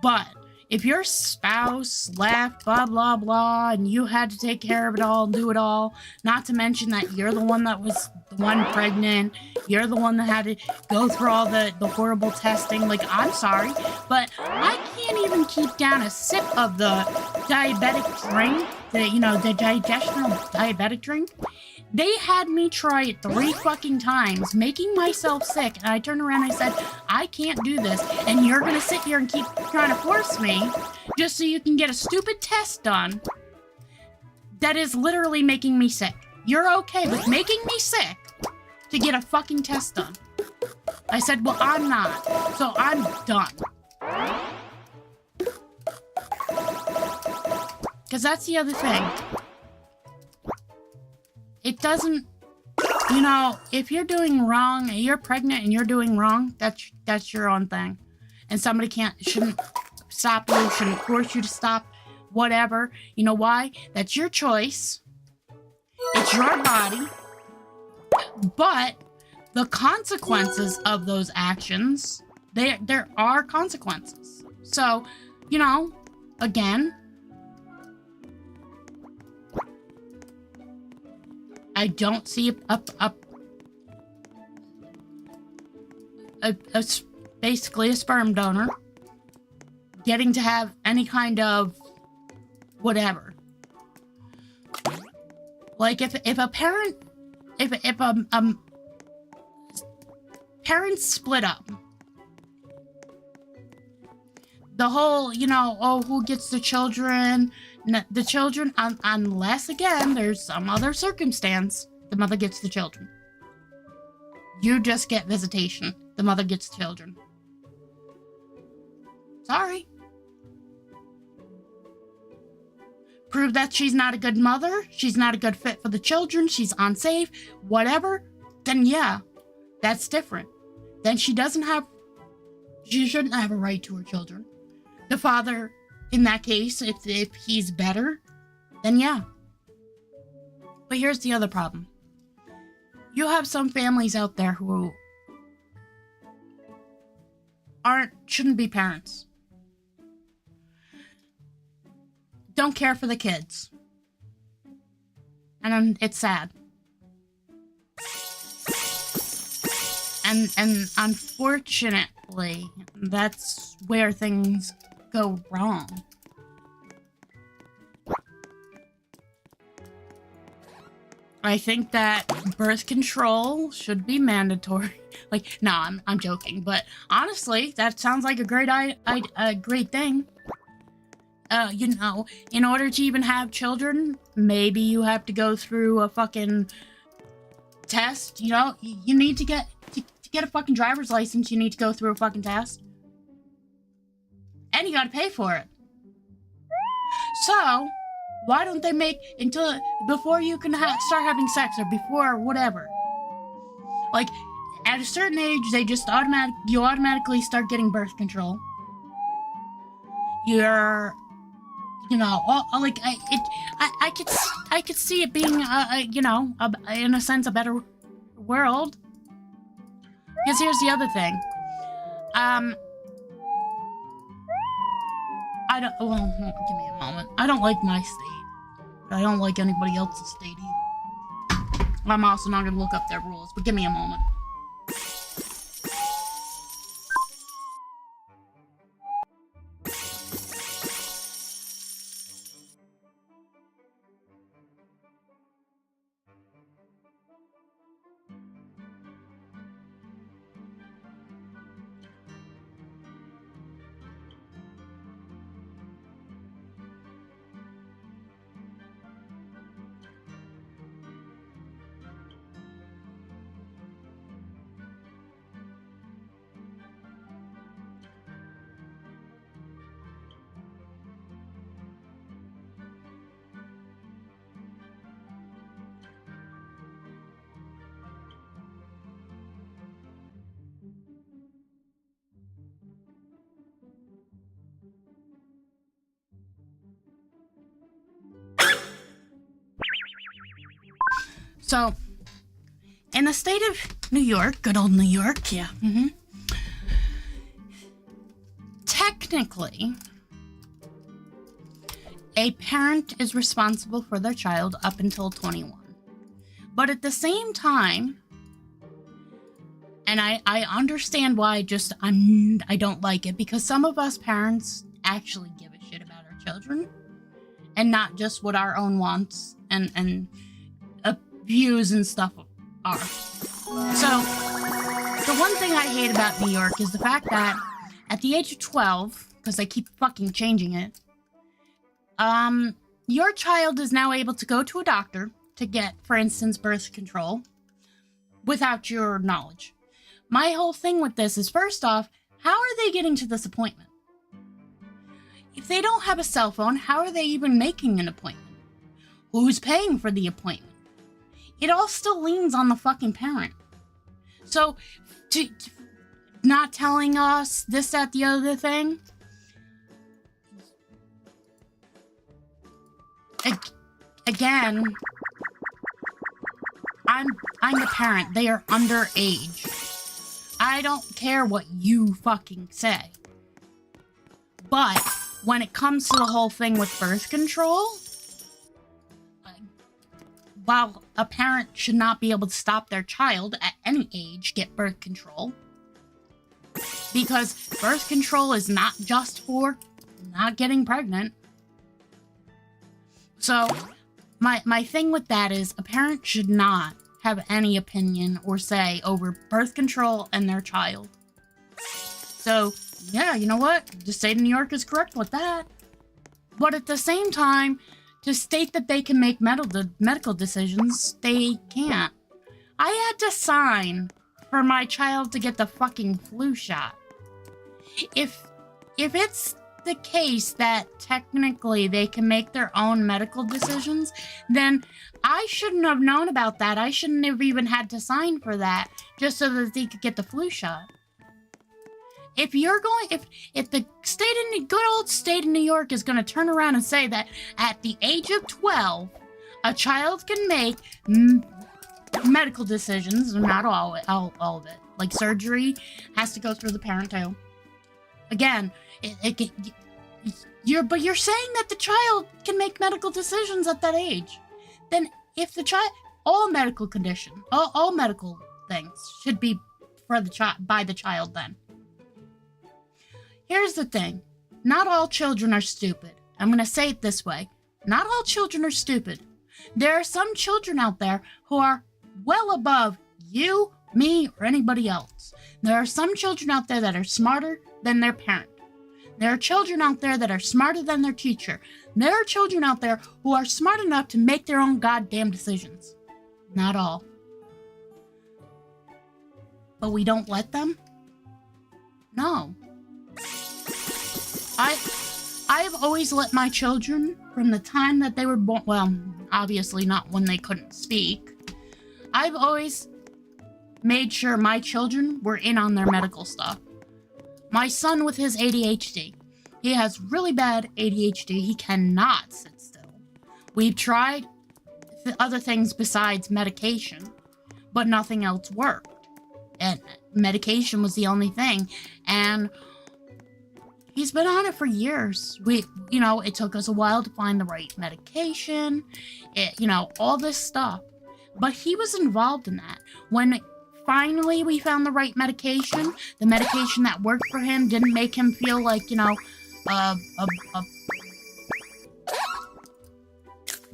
But if your spouse left, blah, blah, blah, and you had to take care of it all and do it all, not to mention that you're the one that was the one pregnant, you're the one that had to go through all the horrible testing, like, I'm sorry, but I can't even keep down a sip of the diabetic drink, the digestional diabetic drink. They had me try it 3 fucking times, making myself sick, and I turned around and I said, I can't do this, and you're gonna sit here and keep trying to force me just so you can get a stupid test done that is literally making me sick. You're okay with making me sick to get a fucking test done. I said, well, I'm not, so I'm done. Because that's the other thing. It doesn't, if you're doing wrong, you're pregnant and you're doing wrong, that's your own thing. And somebody shouldn't stop you, shouldn't force you to stop, whatever. You know why? That's your choice. It's your body. But the consequences of those actions, there are consequences. So, you know, again, I don't see basically a sperm donor getting to have any kind of whatever. Like if a parent, if parents split up, the whole, you know, oh, who gets the children? The children, unless again there's some other circumstance, the mother gets the children. You just get visitation. The mother gets the children. Sorry. Prove that she's not a good mother, she's not a good fit for the children, she's unsafe, whatever, then yeah, that's different. Then she shouldn't have a right to her children. The father, in that case, if he's better, then yeah. But here's the other problem. You have some families out there who shouldn't be parents. Don't care for the kids. And it's sad. And unfortunately, that's where things go wrong. I think that birth control should be mandatory. Like, no, I'm joking, but honestly, that sounds like a great thing. You know, in order to even have children, maybe you have to go through a fucking test. You know, you need to get a fucking driver's license. You need to go through a fucking test, and you gotta pay for it. So, why don't they make before you can start having sex or before whatever? Like, at a certain age, they just you automatically start getting birth control. You're, you know, like I could see it being, you know, in a sense, a better world. Because here's the other thing. Well, give me a moment. I don't like my state. I don't like anybody else's state either. I'm also not gonna look up their rules, but give me a moment. So, in the state of New York, good old New York, yeah, technically, a parent is responsible for their child up until 21. But at the same time, and I understand why I don't like it, because some of us parents actually give a shit about our children, and not just what our own wants and views and stuff are. So, the one thing I hate about New York is the fact that at the age of 12, because they keep fucking changing it, your child is now able to go to a doctor to get, for instance, birth control without your knowledge. My whole thing with this is, first off, how are they getting to this appointment? If they don't have a cell phone, how are they even making an appointment? Who's paying for the appointment? It all still leans on the fucking parent. So, to not telling us this, that, the other thing. Again, I'm the parent. They are underage. I don't care what you fucking say. But when it comes to the whole thing with birth control, while a parent should not be able to stop their child at any age get birth control, because birth control is not just for not getting pregnant. So my thing with that is a parent should not have any opinion or say over birth control and their child. So, yeah, you know what? The state of New York is correct with that. But at the same time, to state that they can make medical decisions, they can't. I had to sign for my child to get the fucking flu shot. If it's the case that technically they can make their own medical decisions, then I shouldn't have known about that. I shouldn't have even had to sign for that just so that they could get the flu shot. If the good old state of New York is going to turn around and say that at the age of 12, a child can make medical decisions, not all of it, like surgery has to go through the parent too. Again, you're saying that the child can make medical decisions at that age. Then if the child, all medical things should be for the child, by the child then. Here's the thing. Not all children are stupid. I'm going to say it this way. Not all children are stupid. There are some children out there who are well above you, me, or anybody else. There are some children out there that are smarter than their parent. There are children out there that are smarter than their teacher. There are children out there who are smart enough to make their own goddamn decisions. Not all. But we don't let them? No. I've always let my children, from the time that they were born, well, obviously not when they couldn't speak, I've always made sure my children were in on their medical stuff. My son with his ADHD, he has really bad ADHD. He cannot sit still. We've tried other things besides medication, but nothing else worked. And medication was the only thing. And he's been on it for years. It took us a while to find the right medication, all this stuff. But he was involved in that. When finally we found the right medication, the medication that worked for him didn't make him feel like,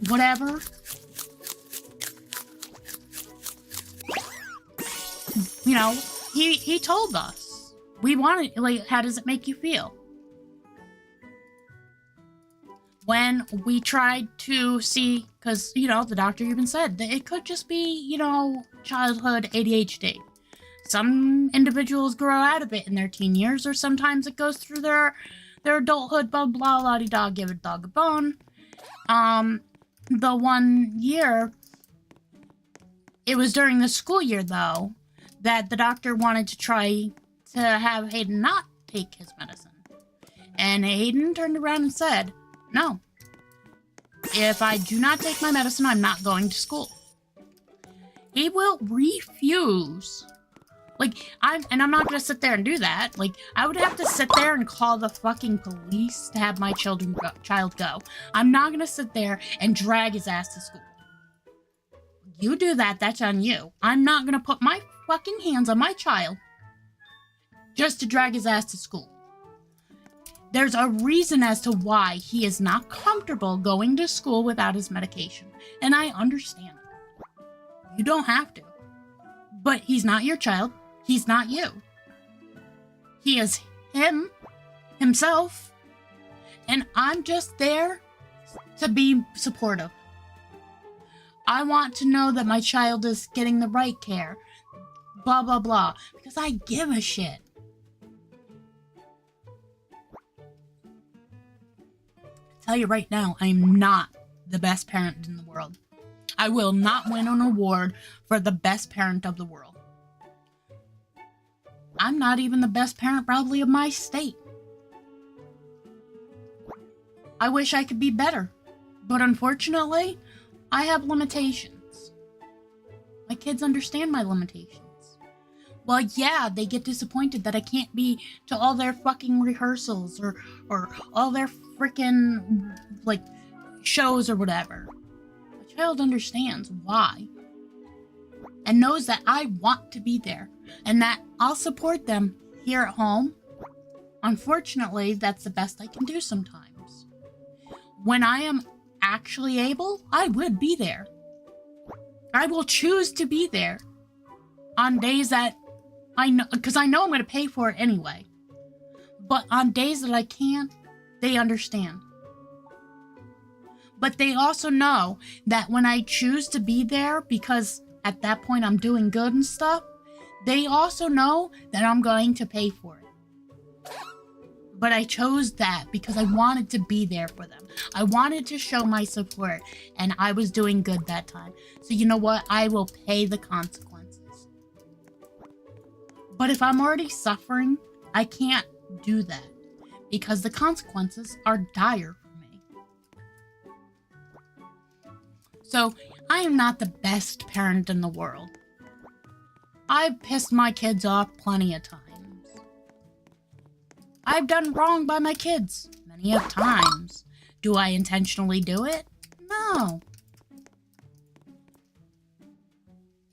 whatever. He told us. We wanted, how does it make you feel? When we tried to see, because, the doctor even said that it could just be, childhood ADHD. Some individuals grow out of it in their teen years, or sometimes it goes through their adulthood, blah, blah, blah, dog, give a dog a bone. The 1 year, it was during the school year, though, that the doctor wanted to try to have Hayden not take his medicine. And Hayden turned around and said, no. If I do not take my medicine, I'm not going to school. He will refuse. I'm not going to sit there and do that. I would have to sit there and call the fucking police to have my child go. I'm not going to sit there and drag his ass to school. You do that, that's on you. I'm not going to put my fucking hands on my child just to drag his ass to school. There's a reason as to why he is not comfortable going to school without his medication. And I understand it. You don't have to. But he's not your child. He's not you. He is himself. And I'm just there to be supportive. I want to know that my child is getting the right care. Blah, blah, blah. Because I give a shit. Tell you right now, I am not the best parent in the world. I will not win an award for the best parent of the world. I'm not even the best parent probably of my state. I wish I could be better, but unfortunately, I have limitations. My kids understand my limitations. Well, yeah, they get disappointed that I can't be to all their fucking rehearsals or all their freaking, like, shows or whatever. My child understands why. And knows that I want to be there. And that I'll support them here at home. Unfortunately, that's the best I can do sometimes. When I am actually able, I would be there. I will choose to be there on days that I know, because I know I'm going to pay for it anyway. But on days that I can't, they understand. But they also know that when I choose to be there, because at that point I'm doing good and stuff, they also know that I'm going to pay for it. But I chose that because I wanted to be there for them. I wanted to show my support, and I was doing good that time. So you know what? I will pay the consequences. But if I'm already suffering, I can't do that because the consequences are dire for me. So I am not the best parent in the world. I've pissed my kids off plenty of times. I've done wrong by my kids many of times. Do I intentionally do it? No.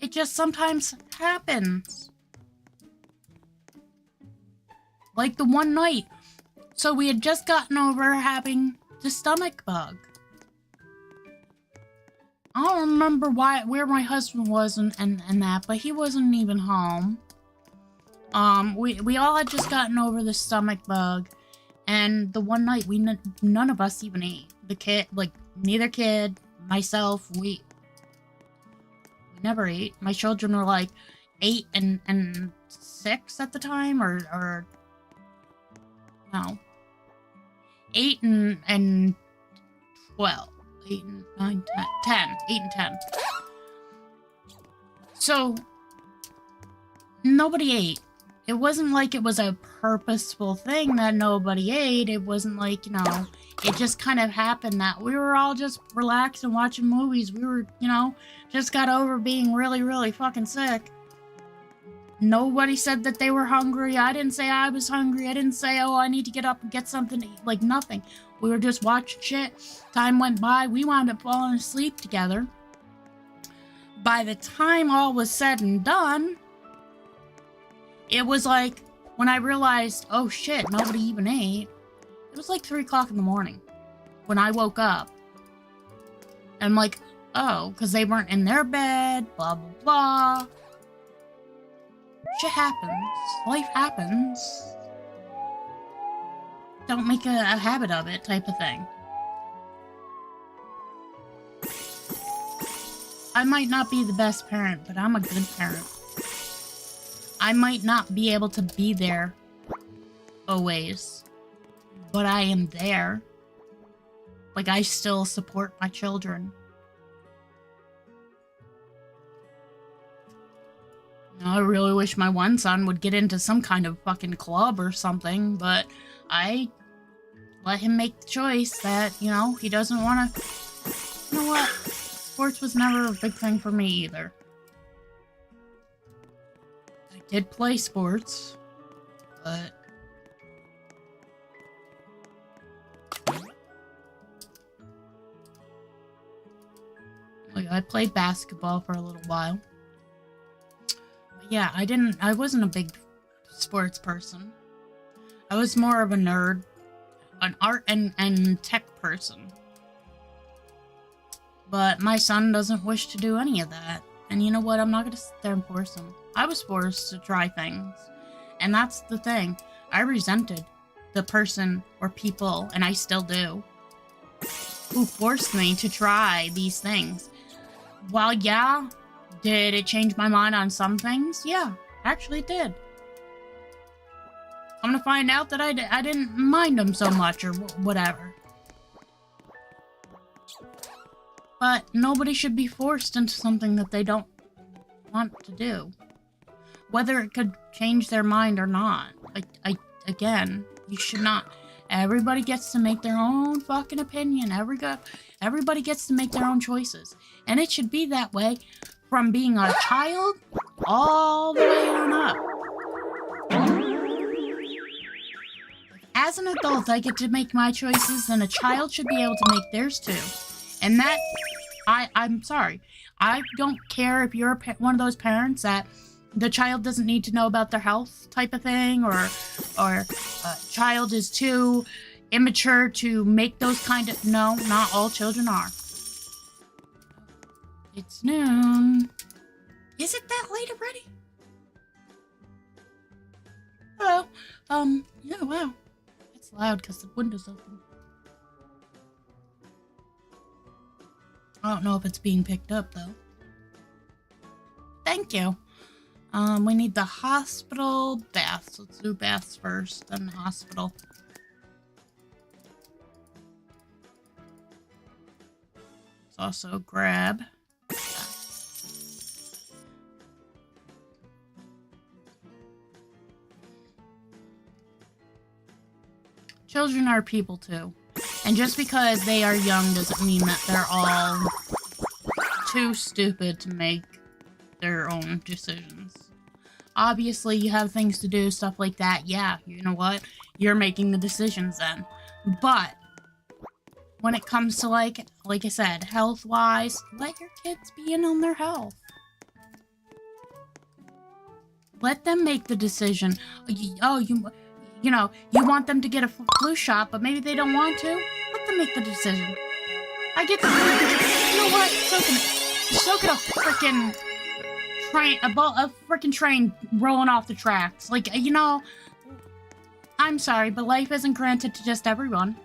It just sometimes happens. Like the one night. So we had just gotten over having the stomach bug. I don't remember where my husband was and that, but he wasn't even home. We all had just gotten over the stomach bug, and the one night none of us even ate. The kid, like neither kid, myself, we never ate. My children were like 8 and 6 at the time, or no, 8 and 12, 8 and 9, 10, 8 and 10. So nobody ate. It wasn't like it was a purposeful thing that nobody ate. It wasn't like, it just kind of happened that we were all just relaxed and watching movies. We were, just got over being really, really fucking sick. Nobody said that they were hungry. I didn't say I was hungry. I didn't say, oh, I need to get up and get something to eat. Like, nothing. We were just watching shit. Time went by. We wound up falling asleep together. By the time all was said and done, it was like, when I realized, oh shit, nobody even ate, it was like 3 o'clock in the morning when I woke up. And I'm like, oh, because they weren't in their bed, blah, blah, blah. Shit happens. Life happens. Don't make a habit of it type of thing. I might not be the best parent, but I'm a good parent. I might not be able to be there always, but I am there. Like, I still support my children. I really wish my one son would get into some kind of fucking club or something, but I let him make the choice that, he doesn't want to. You know what? Sports was never a big thing for me either. I did play sports, but I played basketball for a little while. But yeah, I wasn't a big sports person. I was more of a nerd, an art and tech person. But my son doesn't wish to do any of that. And you know what? I'm not going to sit there and force him. I was forced to try things. And that's the thing. I resented the person or people, and I still do, who forced me to try these things. While, yeah, did it change my mind on some things? Yeah, actually it did. I'm going to find out that I didn't mind them so much or whatever. But nobody should be forced into something that they don't want to do. Whether it could change their mind or not. Again, you should not. Everybody gets to make their own fucking opinion. Everybody gets to make their own choices. And it should be that way from being a child all the way on up. As an adult, I get to make my choices, then a child should be able to make theirs too. And that, I'm sorry. I don't care if you're one of those parents that the child doesn't need to know about their health type of thing, or a child is too immature to make those kind of... No, not all children are. It's noon. Is it that late already? Oh, yeah, wow. It's loud because the window's open. I don't know if it's being picked up, though. Thank you. We need the hospital baths. Let's do baths first, then the hospital. Let's also grab... Children are people too. And just because they are young doesn't mean that they're all too stupid to make their own decisions. Obviously, you have things to do, stuff like that. Yeah, you know what? You're making the decisions then. But when it comes to, like I said, health-wise, let your kids be in on their health. Let them make the decision. You know, you want them to get a flu shot, but maybe they don't want to. Let them make the decision. I get the... You know what? So can a freaking train... A freaking train rolling off the tracks. Like, you know... I'm sorry, but life isn't granted to just everyone.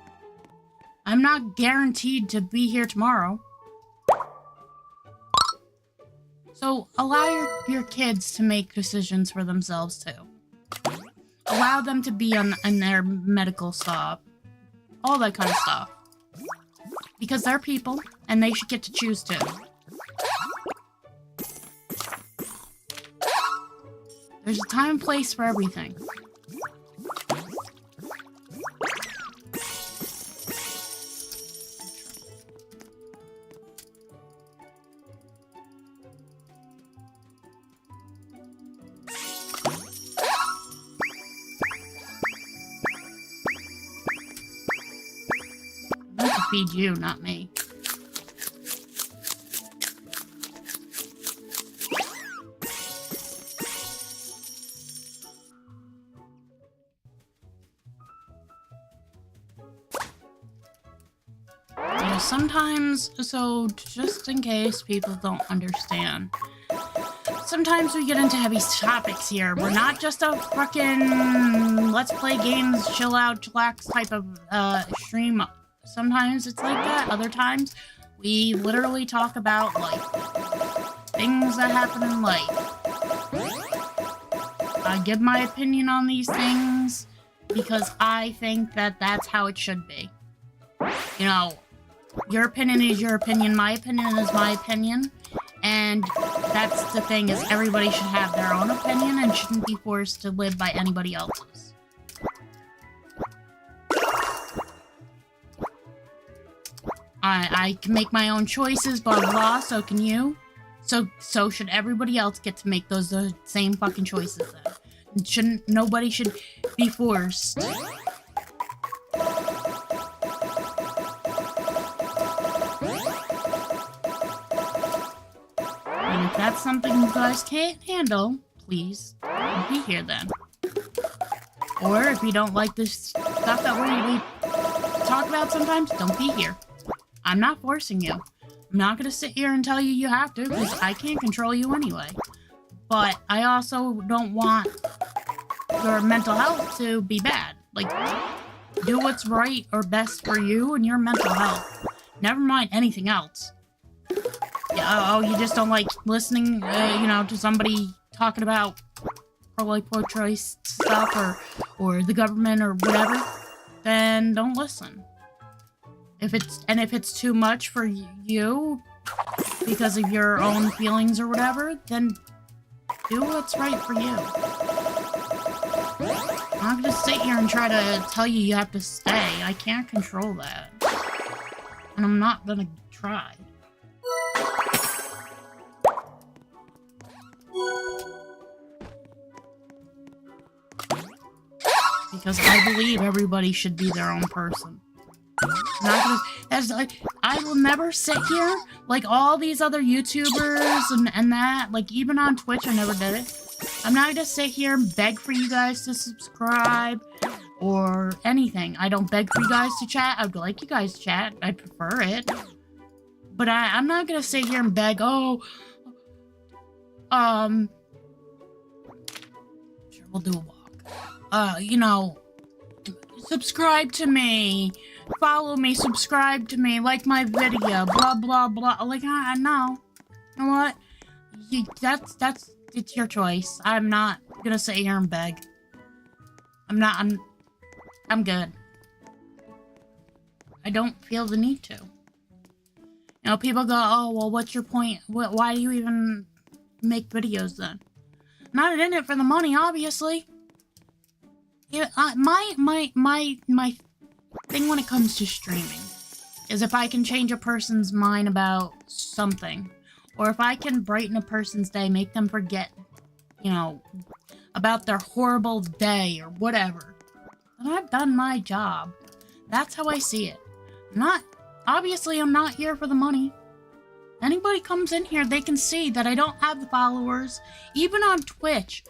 I'm not guaranteed to be here tomorrow. So, allow your kids to make decisions for themselves, too. Allow them to be on their medical stuff. All that kind of stuff. Because they're people, and they should get to choose too. There's a time and place for everything. Feed you, not me. Yeah, sometimes, so just in case people don't understand, sometimes we get into heavy topics here. We're not just a frickin' let's play games, chill out, chillax type of stream. Sometimes it's like that. Other times, we literally talk about, like, things that happen in life. I give my opinion on these things because I think that that's how it should be. You know, your opinion is your opinion, my opinion is my opinion, and that's the thing, is everybody should have their own opinion and shouldn't be forced to live by anybody else's. I can make my own choices, blah, blah, blah, so can you. So should everybody else get to make those same fucking choices then. Nobody should be forced. And if that's something you guys can't handle, please don't be here then. Or if you don't like this stuff that we talk about sometimes, don't be here. I'm not forcing you. I'm not going to sit here and tell you you have to, because I can't control you anyway. But I also don't want your mental health to be bad. Like, do what's right or best for you and your mental health. Never mind anything else. Yeah, oh, you just don't like listening, you know, to somebody talking about probably pro-choice stuff or the government or whatever, then don't listen. If it's too much for you because of your own feelings or whatever, then do what's right for you. I'm not gonna sit here and try to tell you you have to stay. I can't control that. And I'm not gonna try. because I believe everybody should be their own person. Not gonna, that's like, I will never sit here like all these other YouTubers and that, like even on Twitch I never did it. I'm not gonna sit here and beg for you guys to subscribe or anything. I don't beg for you guys to chat. I'd like you guys to chat. I prefer it. But I'm not gonna sit here and beg, oh, sure, we'll do a walk. You know, subscribe to me, follow me, subscribe to me, like my video, blah, blah, blah. Like, no. You know what? It's your choice. I'm not gonna sit here and beg. I'm good. I don't feel the need to. You know, people go, oh, well, what's your point? Why do you even make videos then? Not in it for the money, obviously. Yeah, my thing when it comes to streaming is if I can change a person's mind about something, or if I can brighten a person's day, make them forget, you know, about their horrible day or whatever, then I've done my job. That's how I see it. Obviously, I'm not here for the money. Anybody comes in here, they can see that I don't have the followers. Even on Twitch.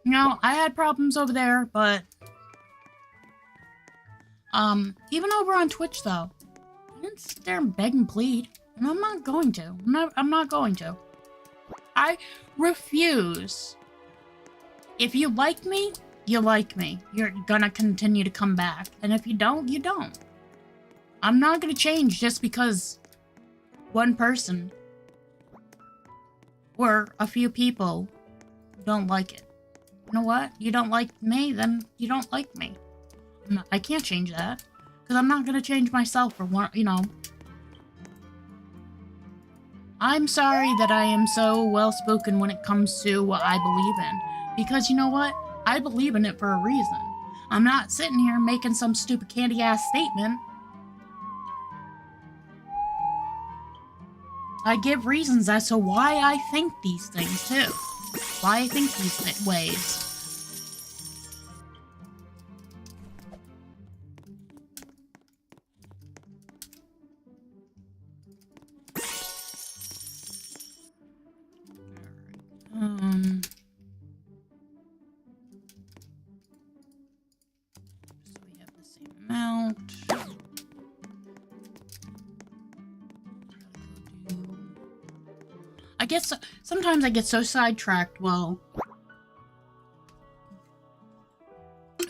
You know, I had problems over there, but... even over on Twitch, though, I didn't sit there and beg and plead. And I'm not going to. I'm not going to. I refuse. If you like me, you like me. You're gonna continue to come back. And if you don't, you don't. I'm not gonna change just because one person or a few people don't like it. You know what? You don't like me, then you don't like me. I can't change that. Because I'm not gonna change myself for one, you know. I'm sorry that I am so well-spoken when it comes to what I believe in. Because you know what? I believe in it for a reason. I'm not sitting here making some stupid candy-ass statement. I give reasons as to why I think these things, too. Why I think these ways. So we have the same amount. I guess sometimes I get so sidetracked while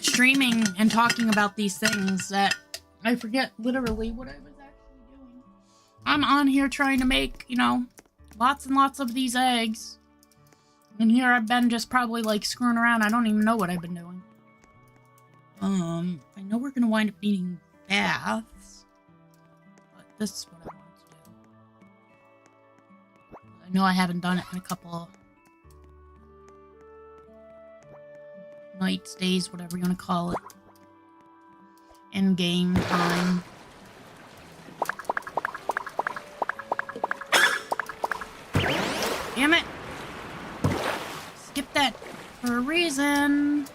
streaming and talking about these things that I forget literally what I was actually doing. I'm on here trying to make, you know, lots and lots of these eggs. And here I've been just probably like screwing around. I don't even know what I've been doing. I know we're gonna wind up needing baths. But this is what I want to do. I know I haven't done it in a couple nights, days, whatever you want to call it. In game time. Damn it! Skip that for a reason.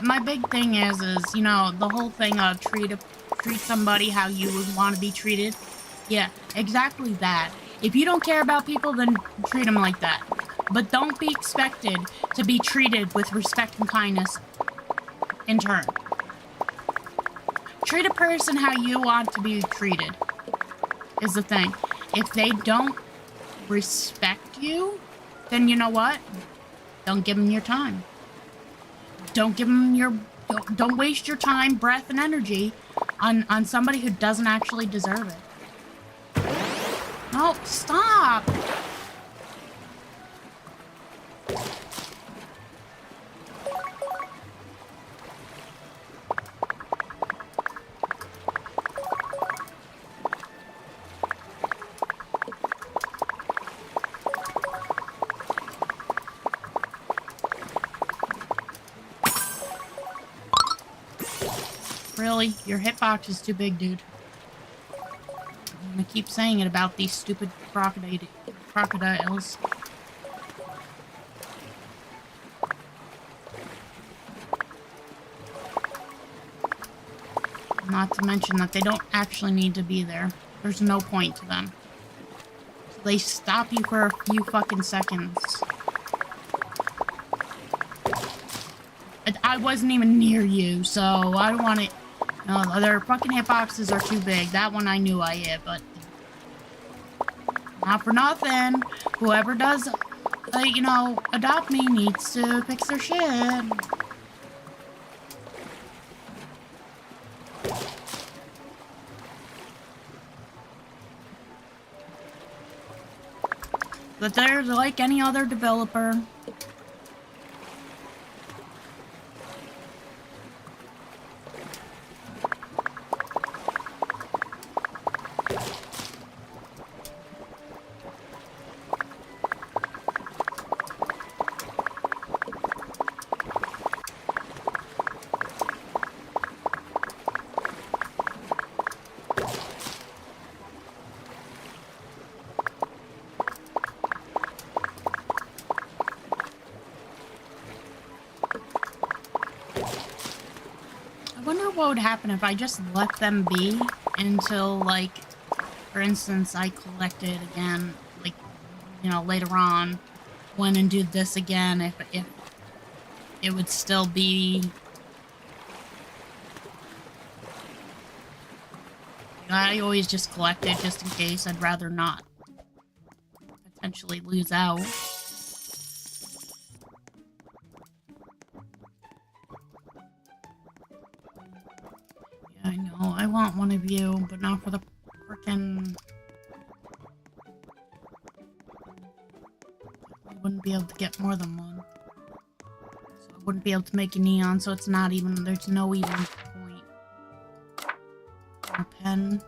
My big thing is, you know, the whole thing of treat somebody how you would want to be treated. Yeah, exactly that. If you don't care about people, then treat them like that. But don't be expected to be treated with respect and kindness in turn. Treat a person how you want to be treated, is the thing. If they don't respect you, then you know what? Don't give them your time. Don't give them your... Don't waste your time, breath, and energy on somebody who doesn't actually deserve it. No, stop! Really? Your hitbox is too big, dude. I'm gonna keep saying it about these stupid crocodiles. Not to mention that they don't actually need to be there. There's no point to them. So they stop you for a few fucking seconds. I wasn't even near you, so I don't want it. No, their fucking hitboxes are too big. That one I knew I hit, but not for nothing. Whoever does, you know, adopt me needs to fix their shit. But they're like any other developer. What would happen if I just let them be until, like, for instance, I collected again, like, you know, later on, went and do this again, if it would still be... I always just collect it just in case. I'd rather not potentially lose out. I want one of you, but not for the frickin'... I wouldn't be able to get more than one. So I wouldn't be able to make a neon, so it's not even... There's no even point. A pen.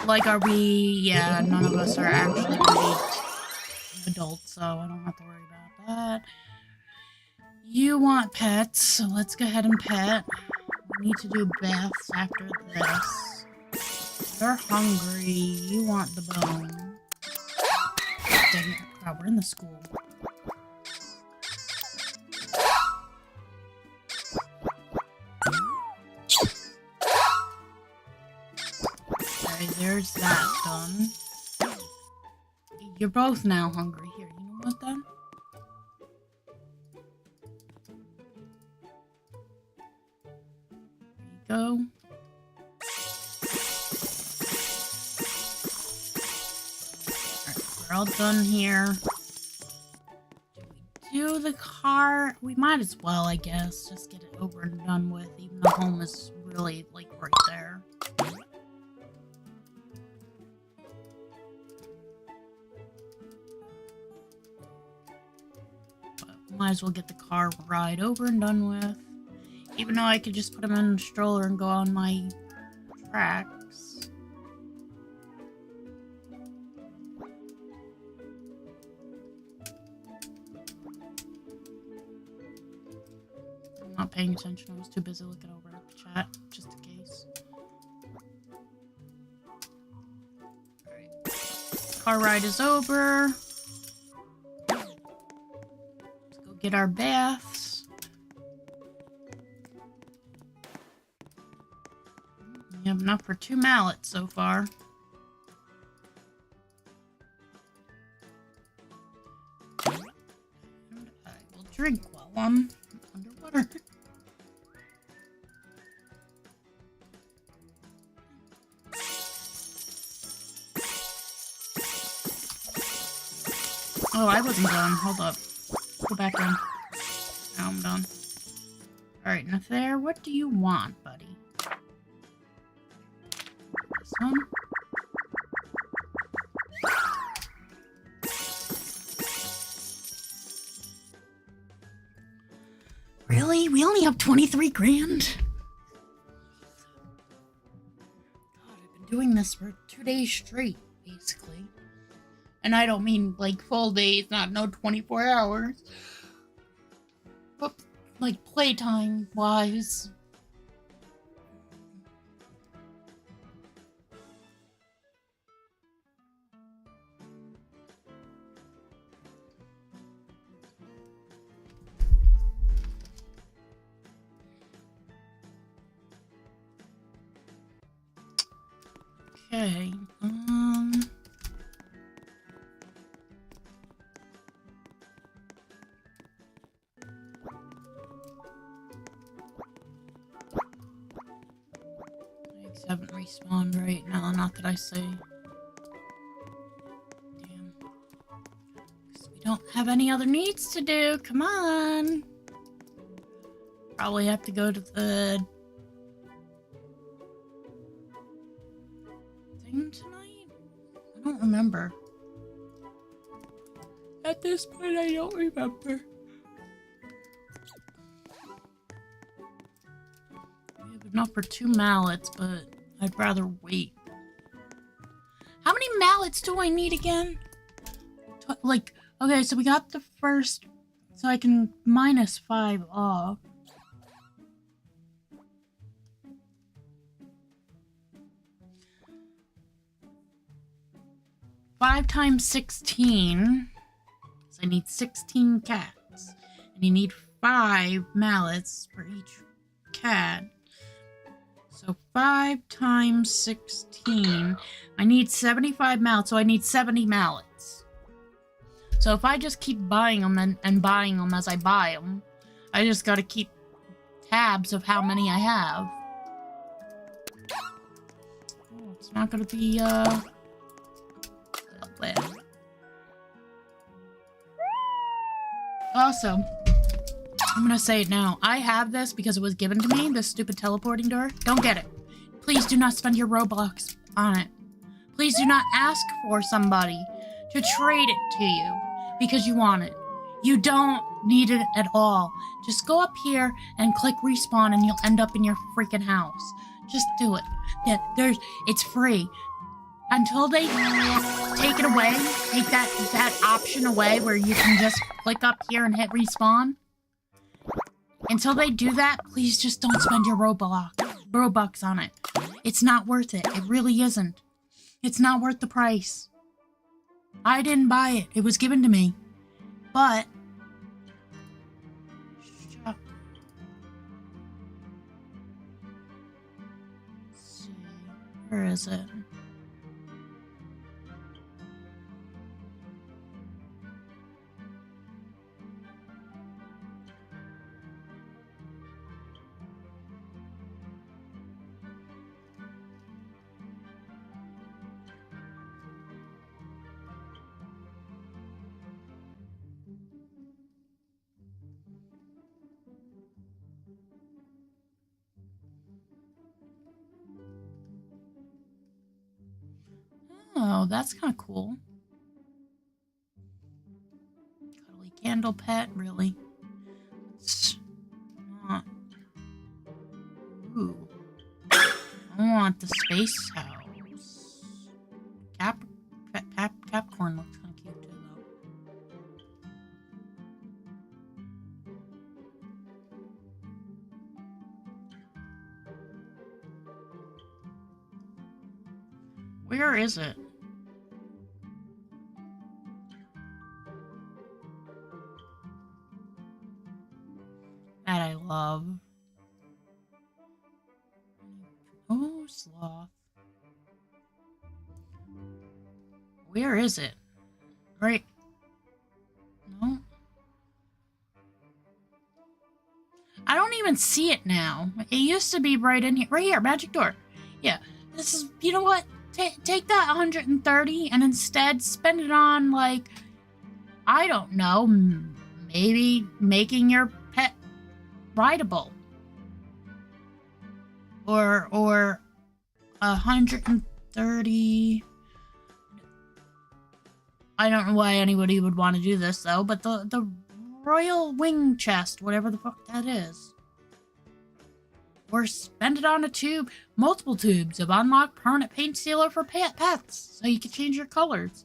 Like, are we... Yeah, none of us are actually gonna be adults, so I don't have to worry about that. You want pets, so let's go ahead and pet. We need to do baths after this. You're hungry. You want the bone. Dang it. Oh, we're in the school. Okay, there's that done. You're both now hungry. Here, you know what then? Go. Alright, we're all done here. Do we do the car? We might as well, I guess. Just get it over and done with, even though home is really, like, right there. But might as well get the car ride over and done with. Even though I could just put him in a stroller and go on my tracks. I'm not paying attention. I was too busy looking over at the chat, just in case. Alright. Car ride is over. Let's go get our baths. We have enough for 2 mallets so far. And I will drink while I'm underwater. Oh, I wasn't done. Hold up. Go back in. Now I'm done. Alright, Nathaire, what do you want, buddy? This one? Really? We only have 23 grand? God, I've been doing this for 2 days straight, basically. And I don't mean, like, full days, not no 24 hours. But, like, playtime-wise. Okay. Eggs haven't respawned right now, not that I say. Damn. Because we don't have any other needs to do. Come on. Probably have to go to the thing tonight? I don't remember. At this point, I don't remember. We have enough for 2 mallets, but I'd rather wait. How many mallets do I need again? Like, okay, so we got the first, so I can minus 5 off. 5 times 16. So I need 16 cats. And you need 5 mallets for each cat. So 5 times 16. I need 75 mallets, so I need 70 mallets. So if I just keep buying them and buying them as I buy them, I just gotta keep tabs of how many I have. Oh, it's not gonna be, Also, I'm gonna say it now. I have this because it was given to me, this stupid teleporting door. Don't get it. Please do not spend your Roblox on it. Please do not ask for somebody to trade it to you because you want it. You don't need it at all. Just go up here and click respawn and you'll end up in your freaking house. Just do it. Yeah, it's free. Until they take it away, take that option away where you can just click up here and hit respawn. Until they do that, please just don't spend your Robux on it. It's not worth it. It really isn't. It's not worth the price. I didn't buy it. It was given to me. But let's see. Where is it? Oh, that's kind of cool. Cuddly candle pet, really? It's not. Ooh. I want the space house. Capcorn looks kind of cute too, though. Where is it? That I love. Oh, sloth. Where is it? Right. No. I don't even see it now. It used to be right in here. Right here, magic door. Yeah. This is, you know what? Take that 130 and instead spend it on, like, I don't know, maybe making your pet rideable. Or 130. I don't know why anybody would want to do this, though, but the royal wing chest, whatever the fuck that is. Or spend it on a tube, multiple tubes of unlocked permanent paint sealer for pets, so you can change your colors.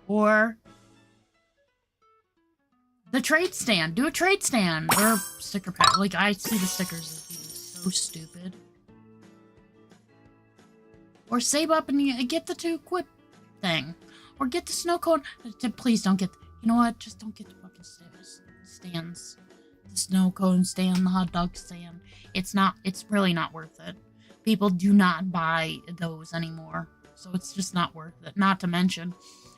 Or the trade stand. Do a trade stand. Or sticker pack. Like, I see the stickers as being so stupid. Or save up and get the 2 equip thing. Or get the snow cone. Please don't get... You know what? Just don't get the fucking stands. The snow cone stand, the hot dog stand. It's really not worth it. people do not buy those anymore. So it's just not worth it. Not to mention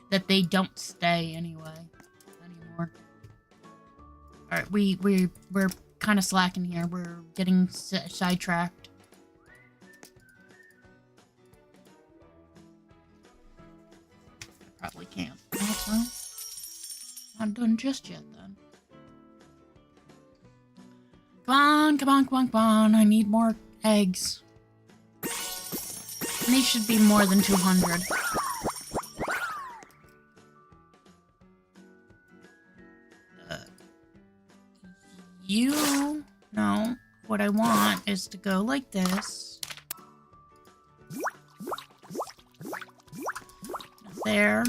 that they don't stay anymore. All right, we're kind of slacking here. We're getting sidetracked. I probably can't. Well, not done just yet then. Come on, come on, come on, come on. I need more eggs. And these should be more than 200. No. What I want is to go like this. There.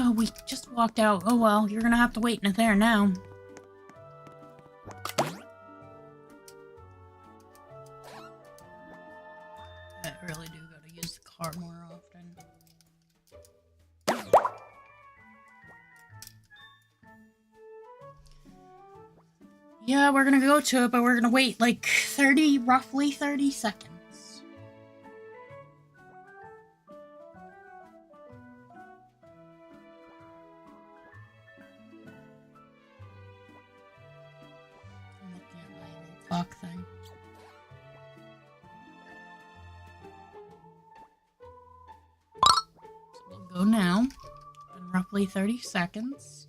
Oh, we just walked out. Oh well, you're gonna have to wait in there now. I really do gotta use the car more often. Yeah, we're gonna go to it, but we're gonna wait like roughly 30 seconds. Clock thing. So we'll go now in roughly 30 seconds.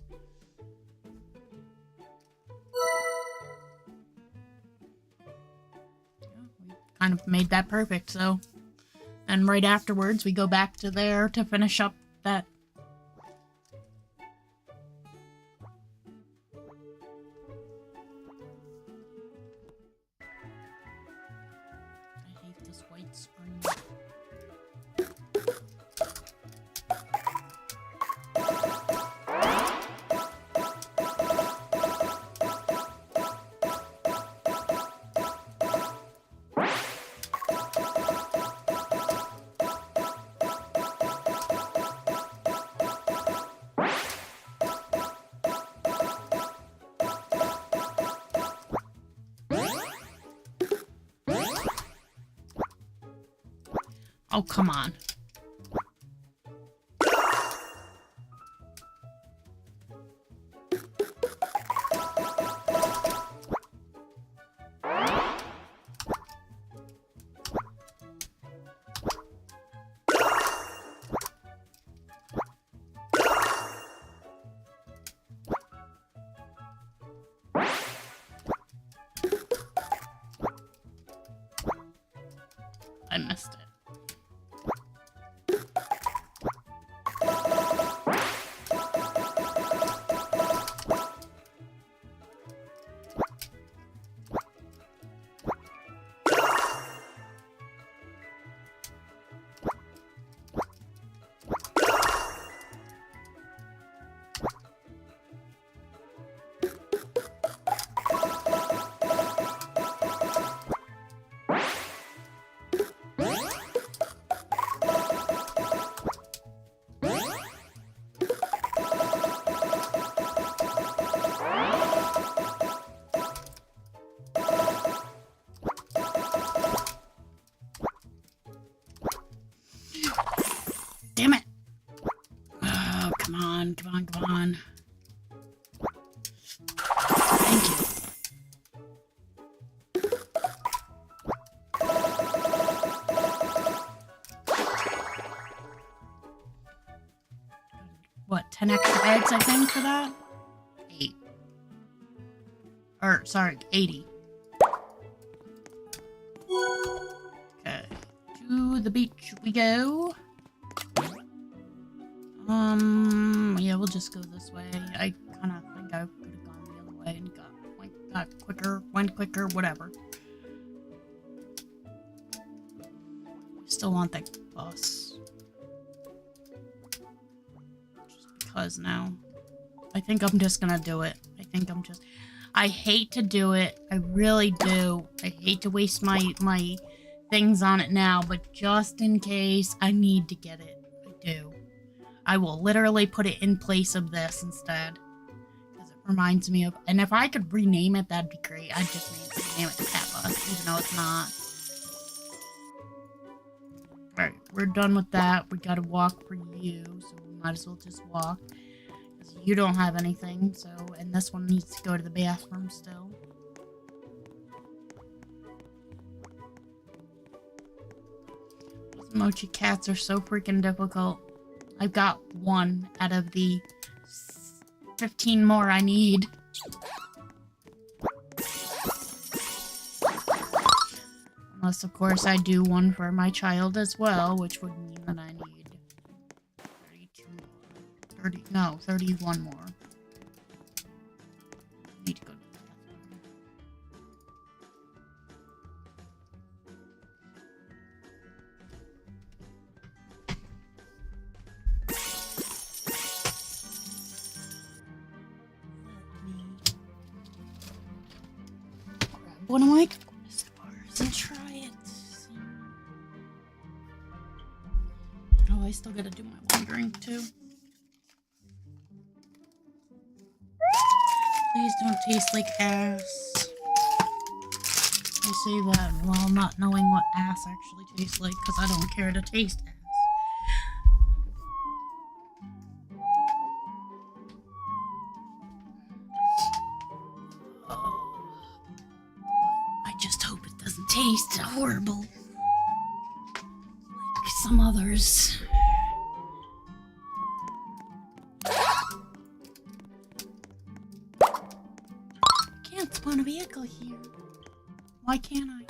Yeah, we kind of made that perfect, so. And right afterwards, we go back to there to finish up that. White screen. Oh, come on. I missed it. Damn it! Oh, come on, come on, come on. Thank you. What, 10 extra eggs, I think, for that? 8. Or, sorry, 80. Okay. To the beach we go. Yeah, we'll just go this way. I kind of think I could have gone the other way and got quicker, went quicker, whatever. Still want that bus. Just cause now. I think I'm just gonna do it. I hate to do it. I really do. I hate to waste my things on it now, but just in case I need to get it. I do. I will literally put it in place of this instead. Because it reminds me of... And if I could rename it, that'd be great. I'd just name it Peppa, even though it's not. Alright, we're done with that. We gotta walk for you, so we might as well just walk. Because you don't have anything, so... And this one needs to go to the bathroom still. These Mochi Cats are so freaking difficult. I've got one out of the 15 more I need. Unless, of course, I do one for my child as well, which would mean that I need 31 more. I need to go to the bathroom. Grab one of my bars and try it. Oh, I still gotta do my wandering too. Please don't taste like ass. I say that while not knowing what ass actually tastes like, because I don't care to taste ass. I just hope it doesn't taste horrible. Like some others. Can't spawn a vehicle here. Why can't I? If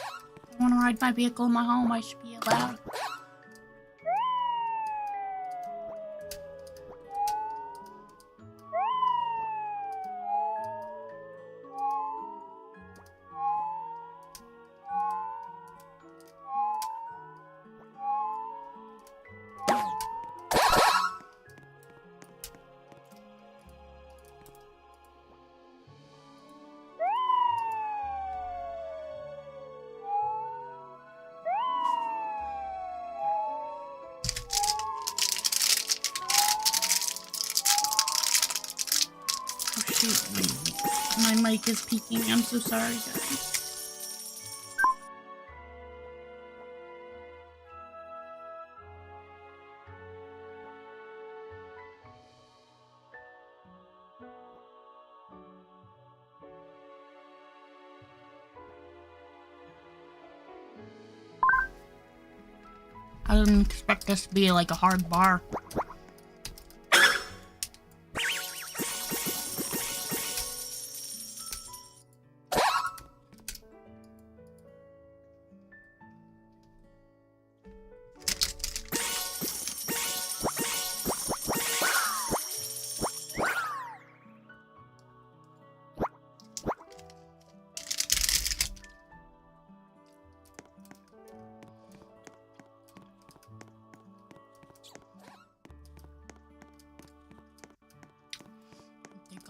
I want to ride my vehicle in my home, I should be allowed. My mic is peaking. I'm so sorry, guys. I didn't expect this to be like a hard bar.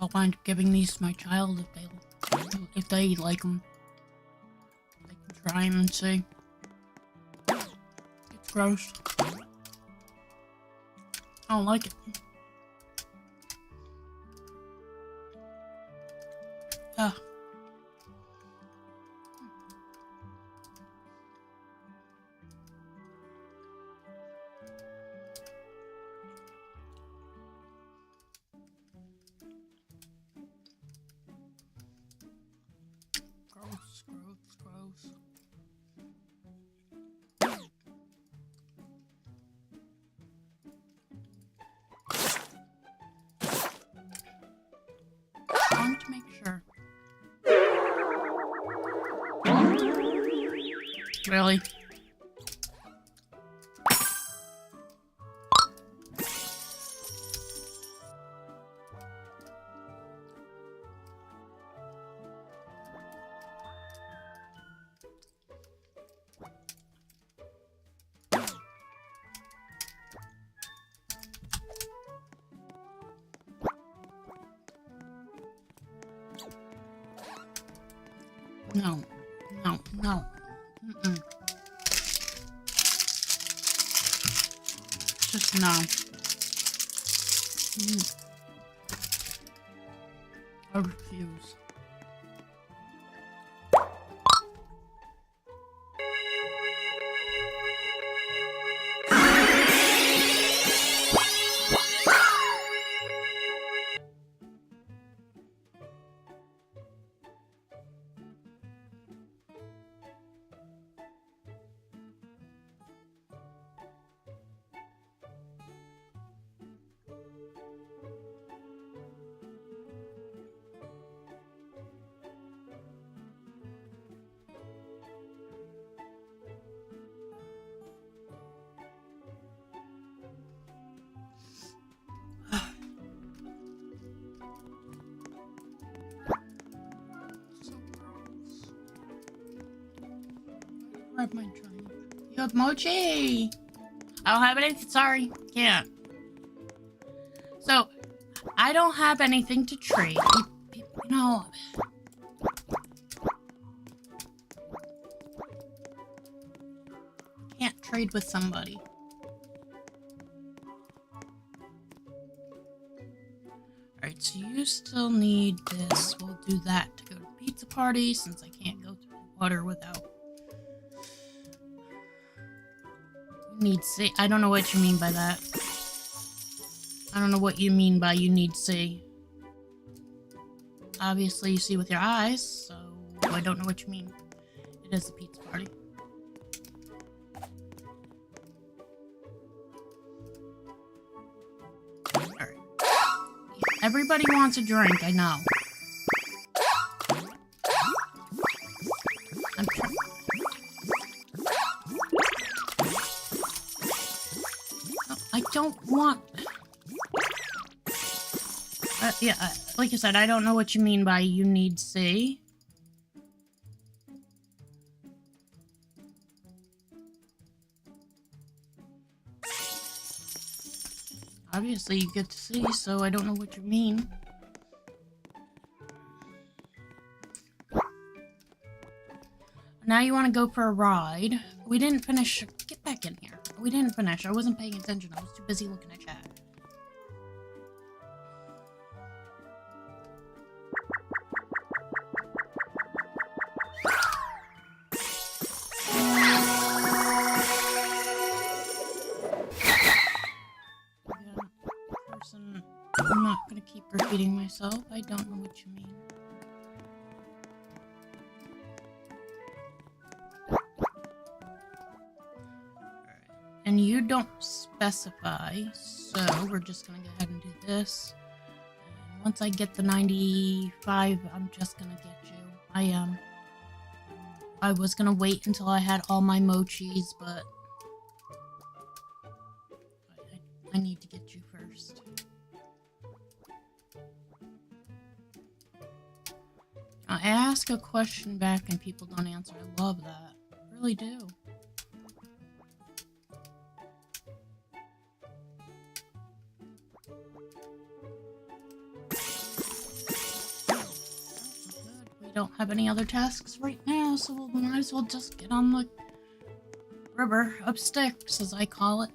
I'll wind up giving these to my child if they like them. They can try them and see. It's gross. I don't like it. Ugh. Gross. I want to make sure. Really? No. No. No. Mm-mm. Just no. I refuse. Grab my drink. You have Mochi! I don't have anything. Sorry. Can't. So, I don't have anything to trade. You know. Can't trade with somebody. Alright, so you still need this. We'll do that to go to the pizza party since I can't go through the water without. Need C. I don't know what you mean by that. I don't know what you mean by you need C. Obviously you see with your eyes, so I don't know what you mean. It is a pizza party. Alright. Everybody wants a drink, I know. I don't want... yeah, like I said, I don't know what you mean by you need C. Obviously you get to see, so I don't know what you mean. Now you want to go for a ride. We didn't finish... Get back in here. We didn't finish. I wasn't paying attention. I was too busy looking at chat. I'm not gonna keep repeating myself. I don't know what you mean. And you don't specify, so we're just gonna go ahead and do this. And once I get the 95, I'm just gonna get you. I was gonna wait until I had all my mochis, but I need to get you first. I ask a question back and people don't answer. I love that. I really do. Don't have any other tasks right now, so we might as well just get on the river up sticks, as I call it.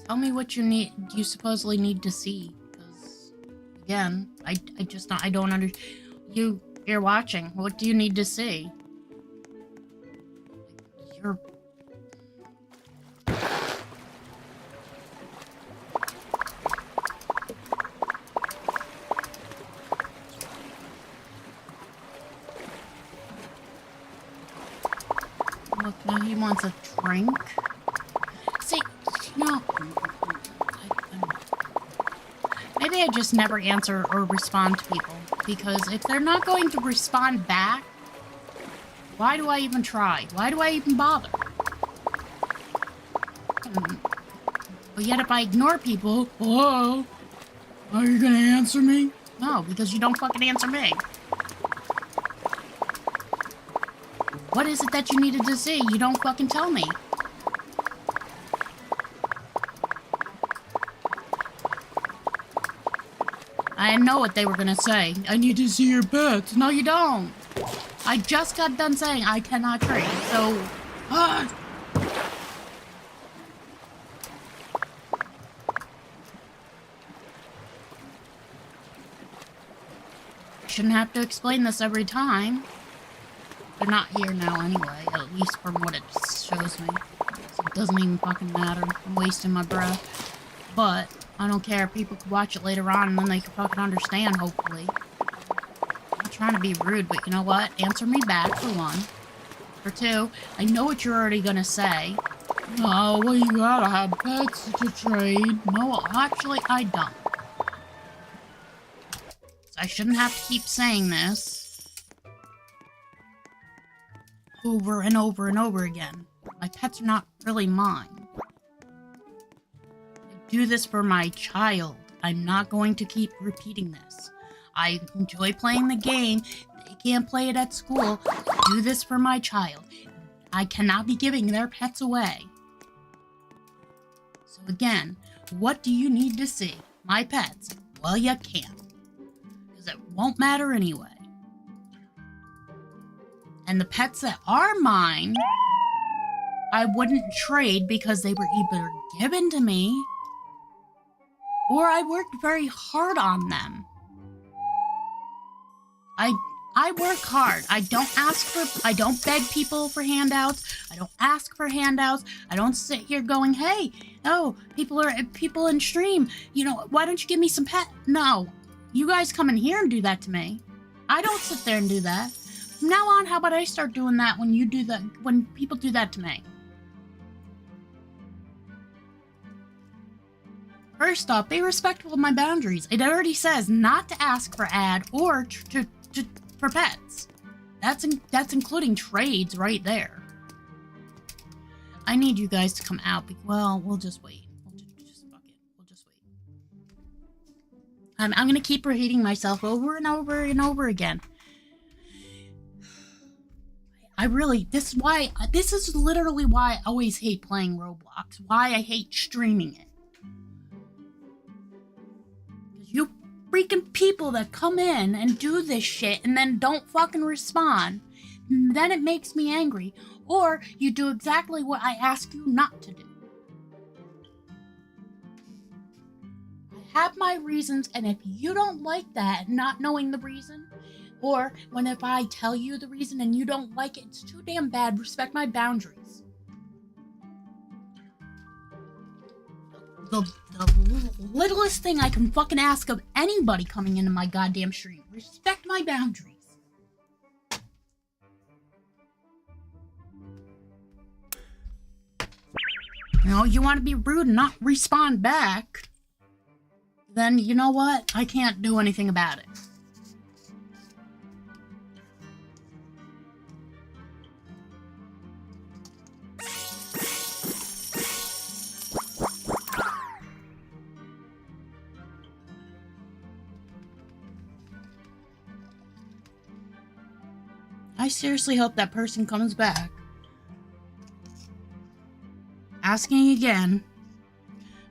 Tell me what you supposedly need to see, because again, I don't understand. You're watching. What do you need to see? You're... Look, now he wants a drink. See, no. Maybe I just never answer or respond to people. Because if they're not going to respond back, why do I even try? Why do I even bother? But yet if I ignore people, hello? Are you gonna answer me? No, because you don't fucking answer me. What is it that you needed to see? You don't fucking tell me. I know what they were gonna say. I need to see your pets. No, you don't. I just got done saying I cannot trade, so... Shouldn't have to explain this every time. They're not here now anyway, at least from what it shows me. So it doesn't even fucking matter. I'm wasting my breath. But I don't care. People could watch it later on and then they could fucking understand, hopefully. I'm not trying to be rude, but you know what? Answer me back, for one. For two, I know what you're already gonna say. Oh, well, you gotta have pets to trade. No, actually, I don't. So I shouldn't have to keep saying this over and over and over again. My pets are not really mine. I do this for my child. I'm not going to keep repeating this. I enjoy playing the game. They can't play it at school. I do this for my child. I cannot be giving their pets away. So again, what do you need to see? My pets? Well, you can't. Because it won't matter anyway. And the pets that are mine, I wouldn't trade because they were either given to me or I worked very hard on them. I work hard. I don't beg people for handouts. I don't ask for handouts. I don't sit here going, hey, oh, people in stream, you know, why don't you give me some pet? No, you guys come in here and do that to me. I don't sit there and do that. From now on, how about I start doing that when you do that, when people do that to me? First off, be respectful of my boundaries. It already says not to ask for ad or for pets. That's including trades right there. I need you guys to come out. Well, we'll just wait. Just fuck it. We'll just wait. I'm gonna keep repeating myself over and over and over again. This is literally why I always hate playing Roblox. Why I hate streaming it. You freaking people that come in and do this shit and then don't fucking respond, then it makes me angry. Or you do exactly what I ask you not to do. I have my reasons, and if you don't like that, not knowing the reason, or if I tell you the reason and you don't like it, it's too damn bad. Respect my boundaries. The littlest thing I can fucking ask of anybody coming into my goddamn stream. Respect my boundaries. You know, you want to be rude and not respond back, then you know what? I can't do anything about it. I seriously hope that person comes back. Asking again,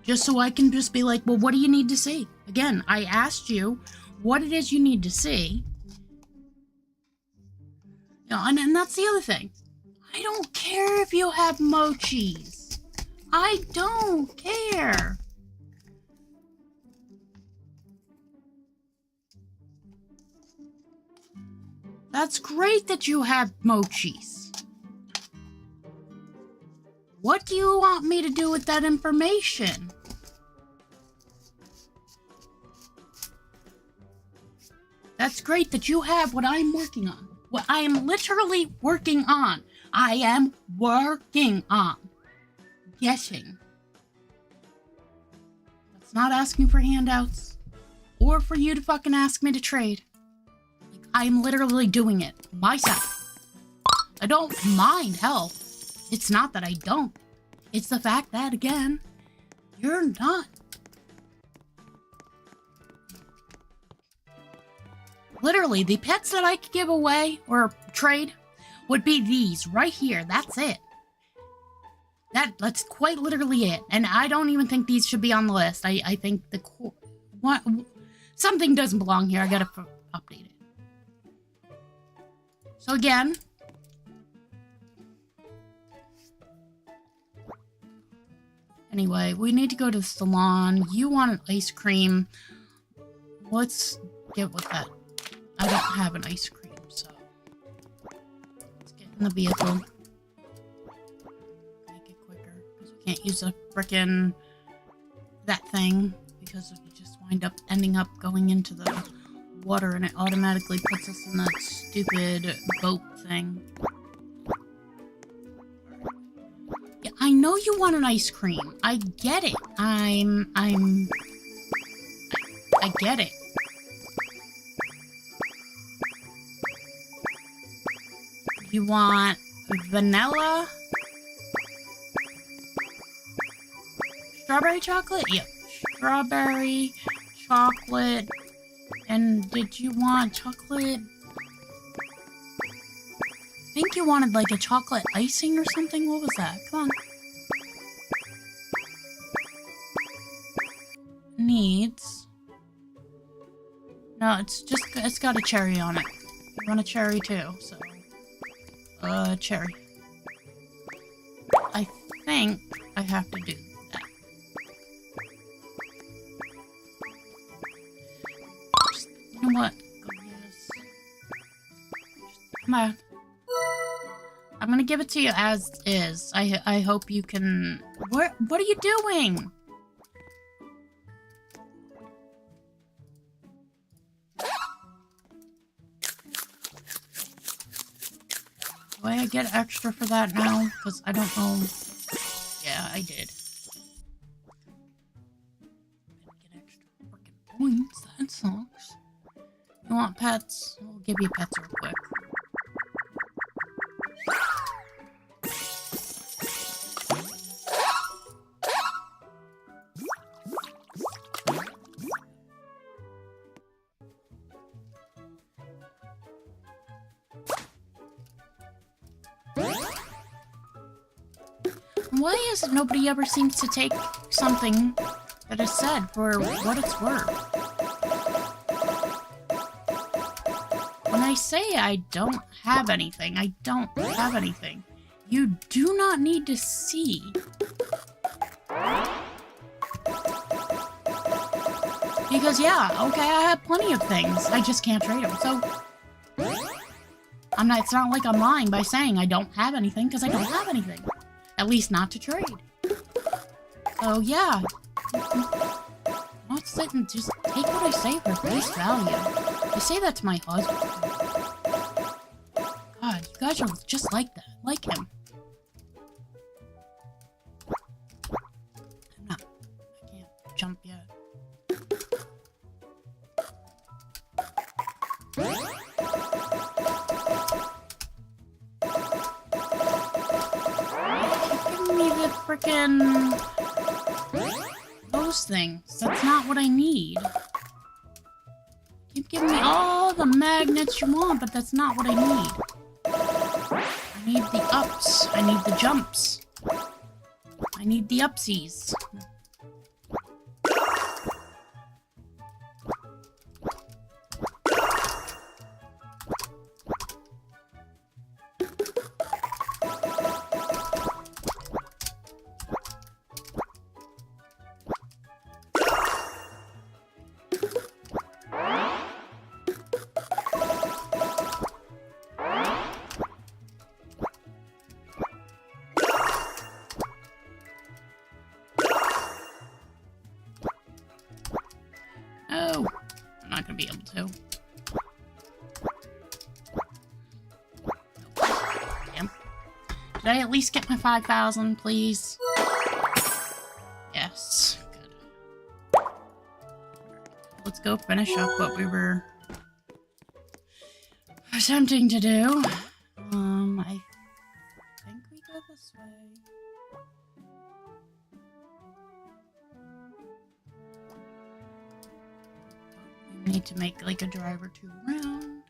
just so I can just be like, well, what do you need to see? Again, I asked you what it is you need to see. You know, and that's the other thing. I don't care if you have mochis. I don't care. That's great that you have mochis. What do you want me to do with that information? That's great that you have what I'm working on. What I am literally working on. I am working on. Guessing. That's not asking for handouts. Or for you to fucking ask me to trade. I'm literally doing it myself. I don't mind help. It's not that I don't. It's the fact that, again, you're not. Literally, the pets that I could give away or trade would be these right here. That's it. That's quite literally it. And I don't even think these should be on the list. I think Something doesn't belong here. I gotta update it. So again. Anyway, we need to go to the salon. You want an ice cream. Let's get with that. I don't have an ice cream, so. Let's get in the vehicle. Make it quicker. Because we can't use a frickin' that thing. Because you just wind up ending up going into the water and it automatically puts us in that stupid boat thing. Yeah, I know you want an ice cream. I get it. I get it. You want vanilla? Strawberry chocolate? Yep. Strawberry, chocolate, and did you want chocolate? I think you wanted like a chocolate icing or something. What was that? Come on. Needs. No, it's got a cherry on it. You want a cherry too, so. Cherry. I think I have to do that. You know what? Go yes. Come on. I'm gonna give it to you as is. I hope you can. What are you doing? Do I get extra for that now? Because I don't know. Yeah, I did. Get extra freaking points. That sucks. You want pets? We'll give you pets real quick. Why is it nobody ever seems to take something that is said for what it's worth? When I say I don't have anything, I don't have anything. You do not need to see. Because yeah, okay, I have plenty of things. I just can't trade them, so... it's not like I'm lying by saying I don't have anything, because I don't have anything. At least not to trade. So yeah. Not sit and just take what I say for face value. I say that to my husband. God, you guys are just like that. Like him. I can't jump yet. Frickin' those things. That's not what I need. Keep giving me all the magnets you want, but that's not what I need. I need the ups. I need the jumps. I need the upsies. Oh, I'm not gonna be able to. Damn. Did I at least get my 5,000, please? Yes. Good. Let's go finish up what we were attempting to do. I think we go this way. Need to make like a drive or two around.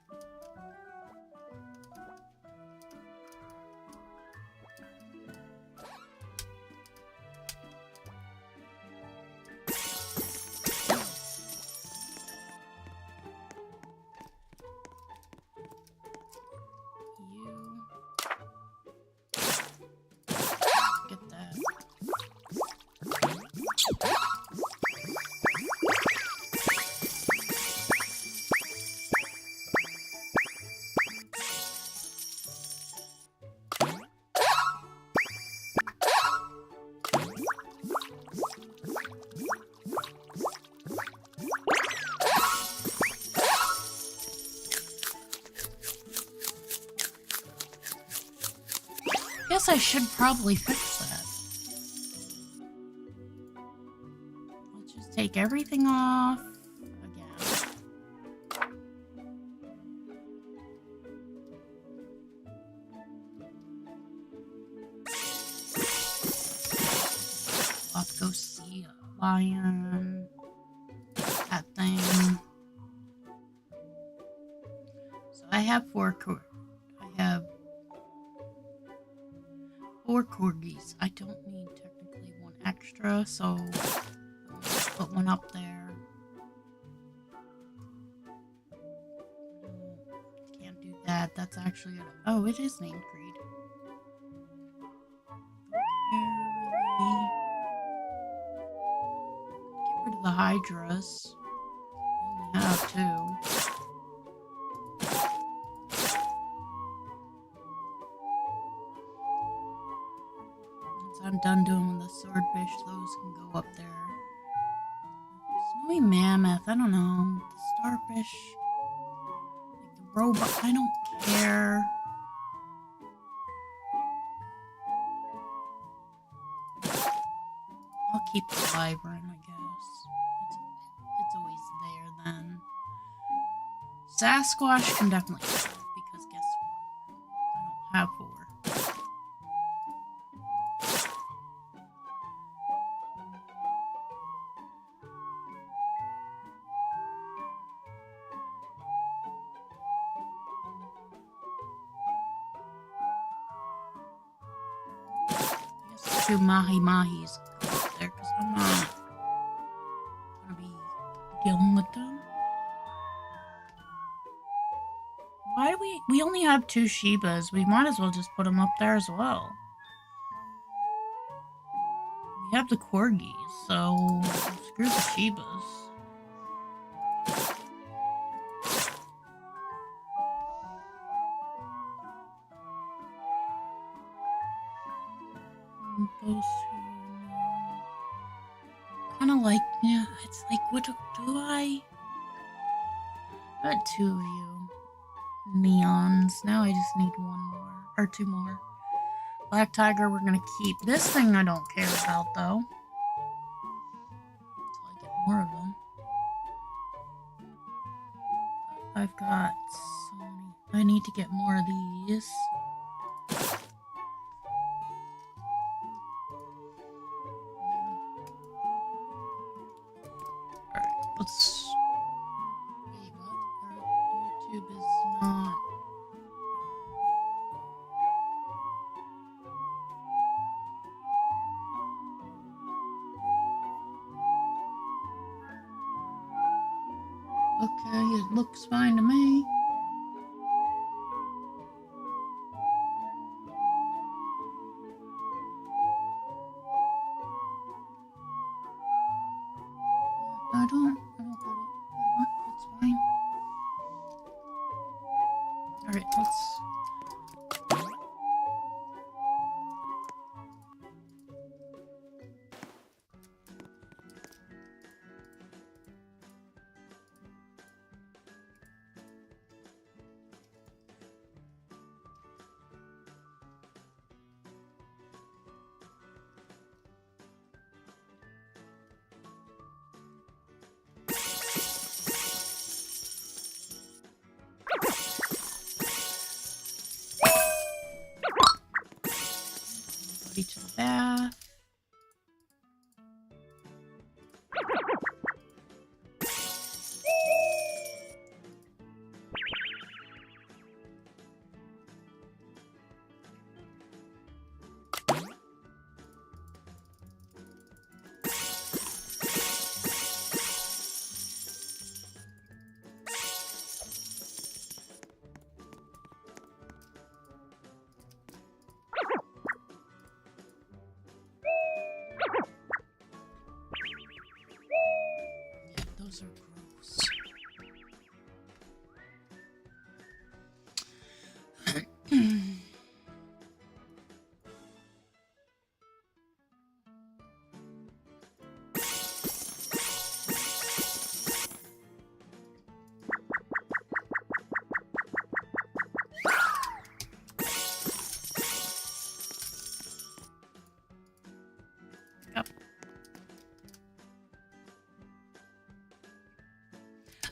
guess I should probably fix that. Let's just take everything off again. I'll have to go see a lion. That thing. So I have four corgis. I don't need technically one extra, so I'll put one up there. Can't do that. That's actually oh, it is named Creed. Get rid of the hydras. We only have two. I'm done doing the swordfish, those can go up there. Snowy mammoth, I don't know. The starfish, like the robot, I don't care. I'll keep the wyvern, I guess. It's always there then. Sasquatch can definitely go, because guess what? I don't have four. Two mahi-mahis there because I'm not gonna be dealing with them. Why do we only have two Shibas? We might as well just put them up there as well. We have the corgis, so screw the Shibas. Those two, kind of like, yeah, it's like, what do I got two of you neons. Now I just need one more, or two more. Black tiger we're gonna keep. This thing I don't care about though, until I get more of them. I've got so many. I need to get more of these. Let's... Wait, what? Our YouTube is not... Okay, it looks fine to me. I don't get it. That's fine. Alright, let's... to the bath. Those are gross.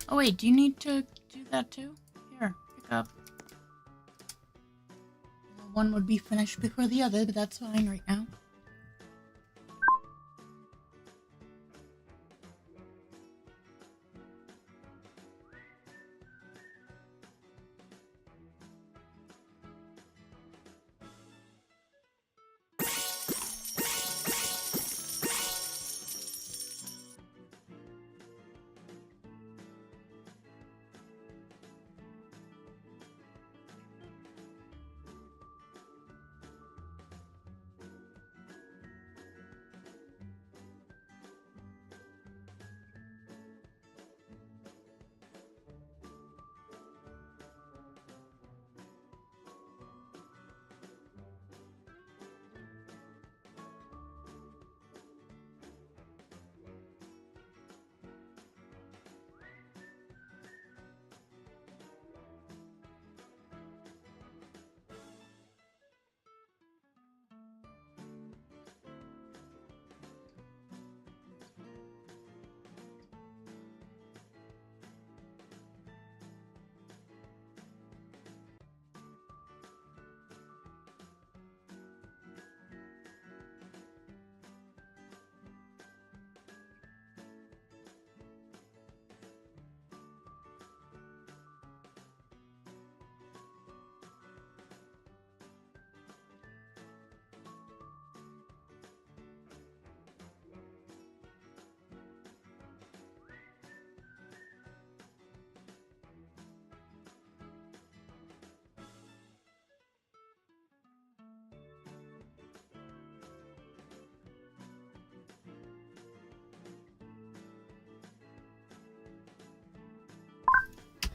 Oh wait, do you need to do that too? Here, pick up. One would be finished before the other, but that's fine right now.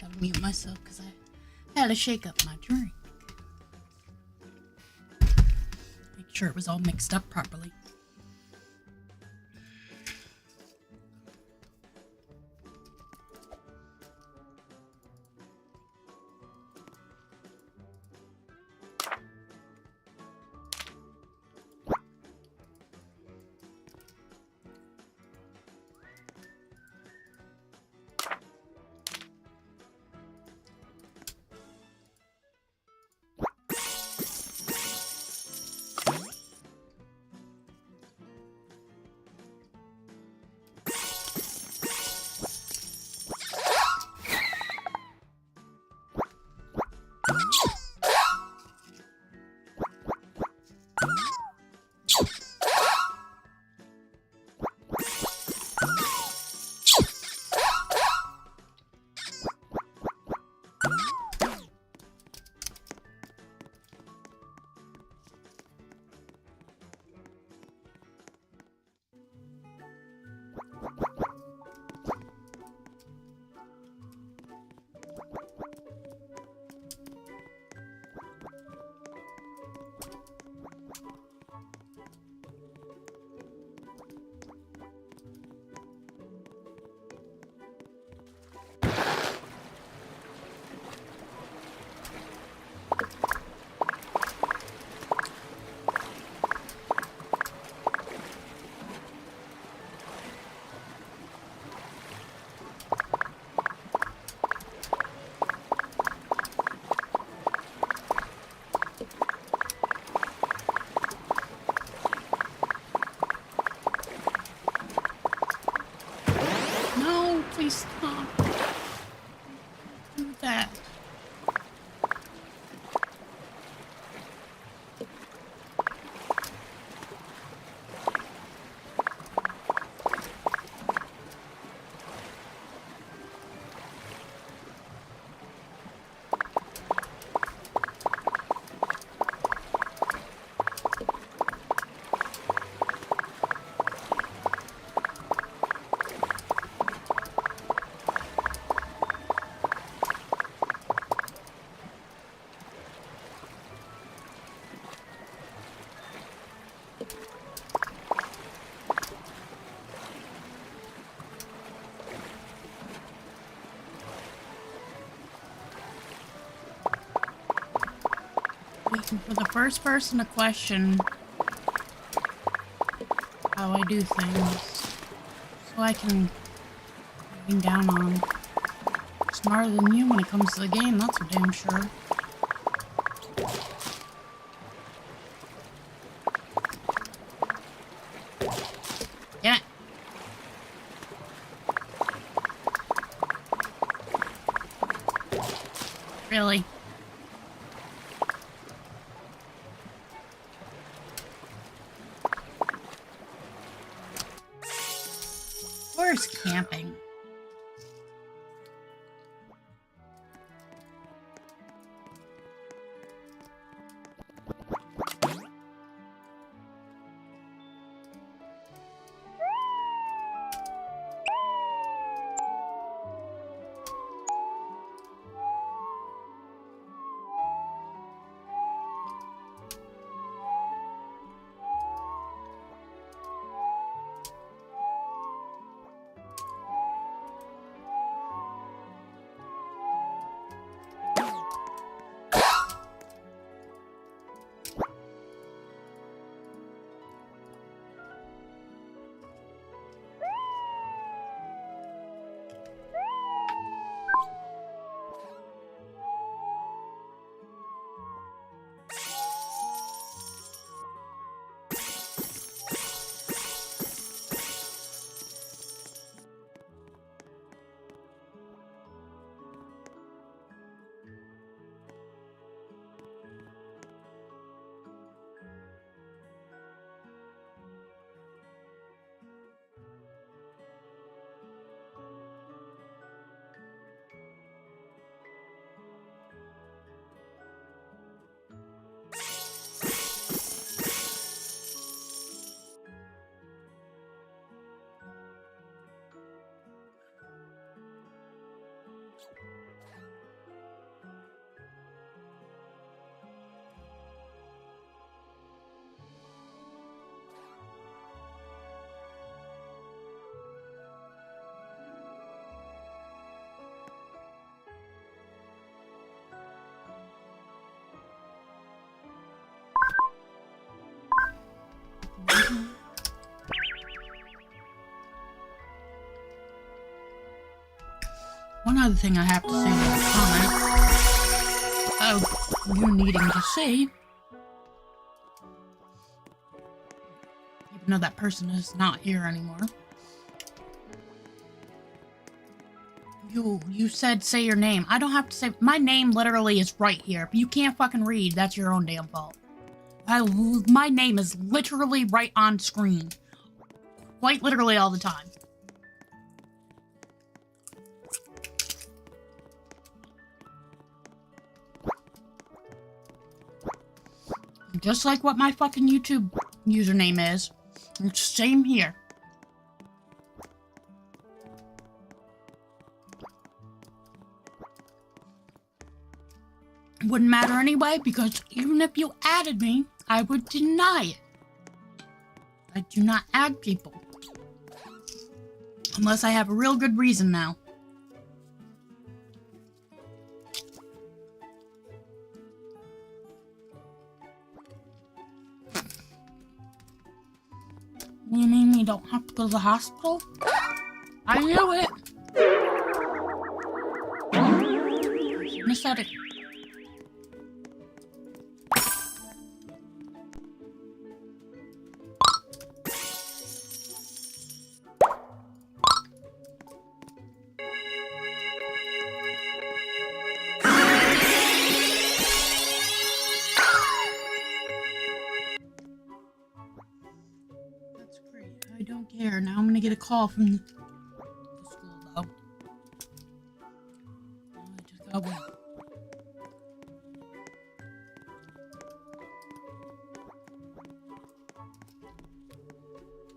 Gotta mute myself because I had to shake up my drink. Make sure it was all mixed up properly. Please stop. Do that. Waiting for the first person to question how I do things, so I can bring down on. smarter than you when it comes to the game, that's for damn sure. Damn it. Really? Where's camping? One other thing I have to say in the comment of you needing to see, even though that person is not here anymore. You said say your name. I don't have to say my name. Literally is right here. If you can't fucking read, that's your own damn fault. My name is literally right on screen, quite literally all the time. Just like what my fucking YouTube username is. It's same here. Wouldn't matter anyway, because even if you added me, I would deny it. I do not add people. Unless I have a real good reason now. You mean we don't have to go to the hospital? I knew it! I said it. Now I'm gonna get a call from the school though. I just gotta wait.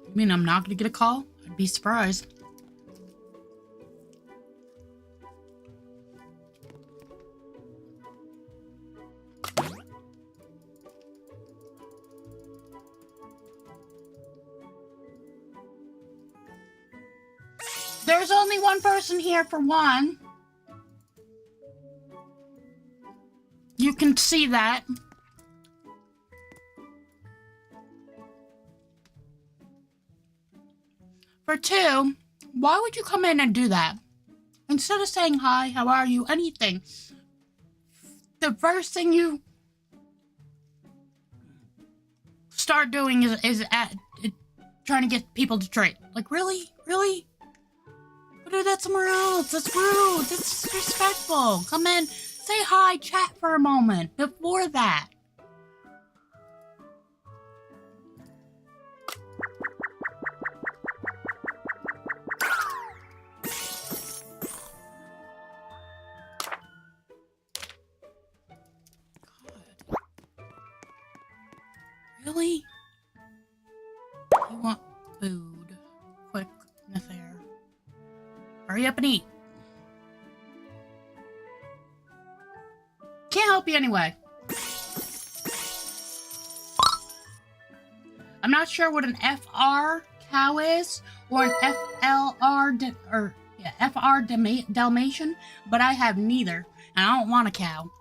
You mean I'm not gonna get a call? I'd be surprised. There's only one person here for one. You can see that. For two, why would you come in and do that? Instead of saying hi, how are you, anything, the first thing you start doing is trying to get people to trade. Like, really? Really? Go do that somewhere else. That's rude. That's disrespectful. Come in, say hi, chat for a moment before that. Really? You want food? Quick and affair. Hurry up and eat. Can't help you anyway. I'm not sure what an FR cow is or an FR Dalmatian, but I have neither, and I don't want a cow.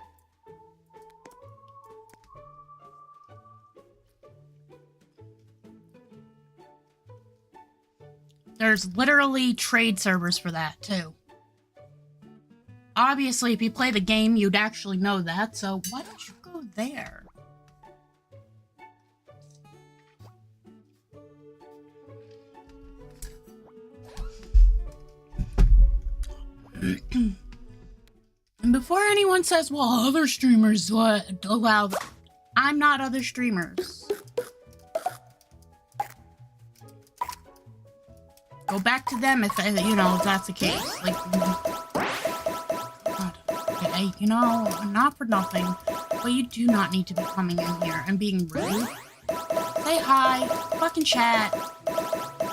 There's literally trade servers for that, too. Obviously, if you play the game, you'd actually know that, so why don't you go there? And before anyone says, well, other streamers allow... I'm not other streamers. Go back to them if, you know, if that's the case. Like, you know, not for nothing, but you do not need to be coming in here and being rude. Say hi, fucking chat.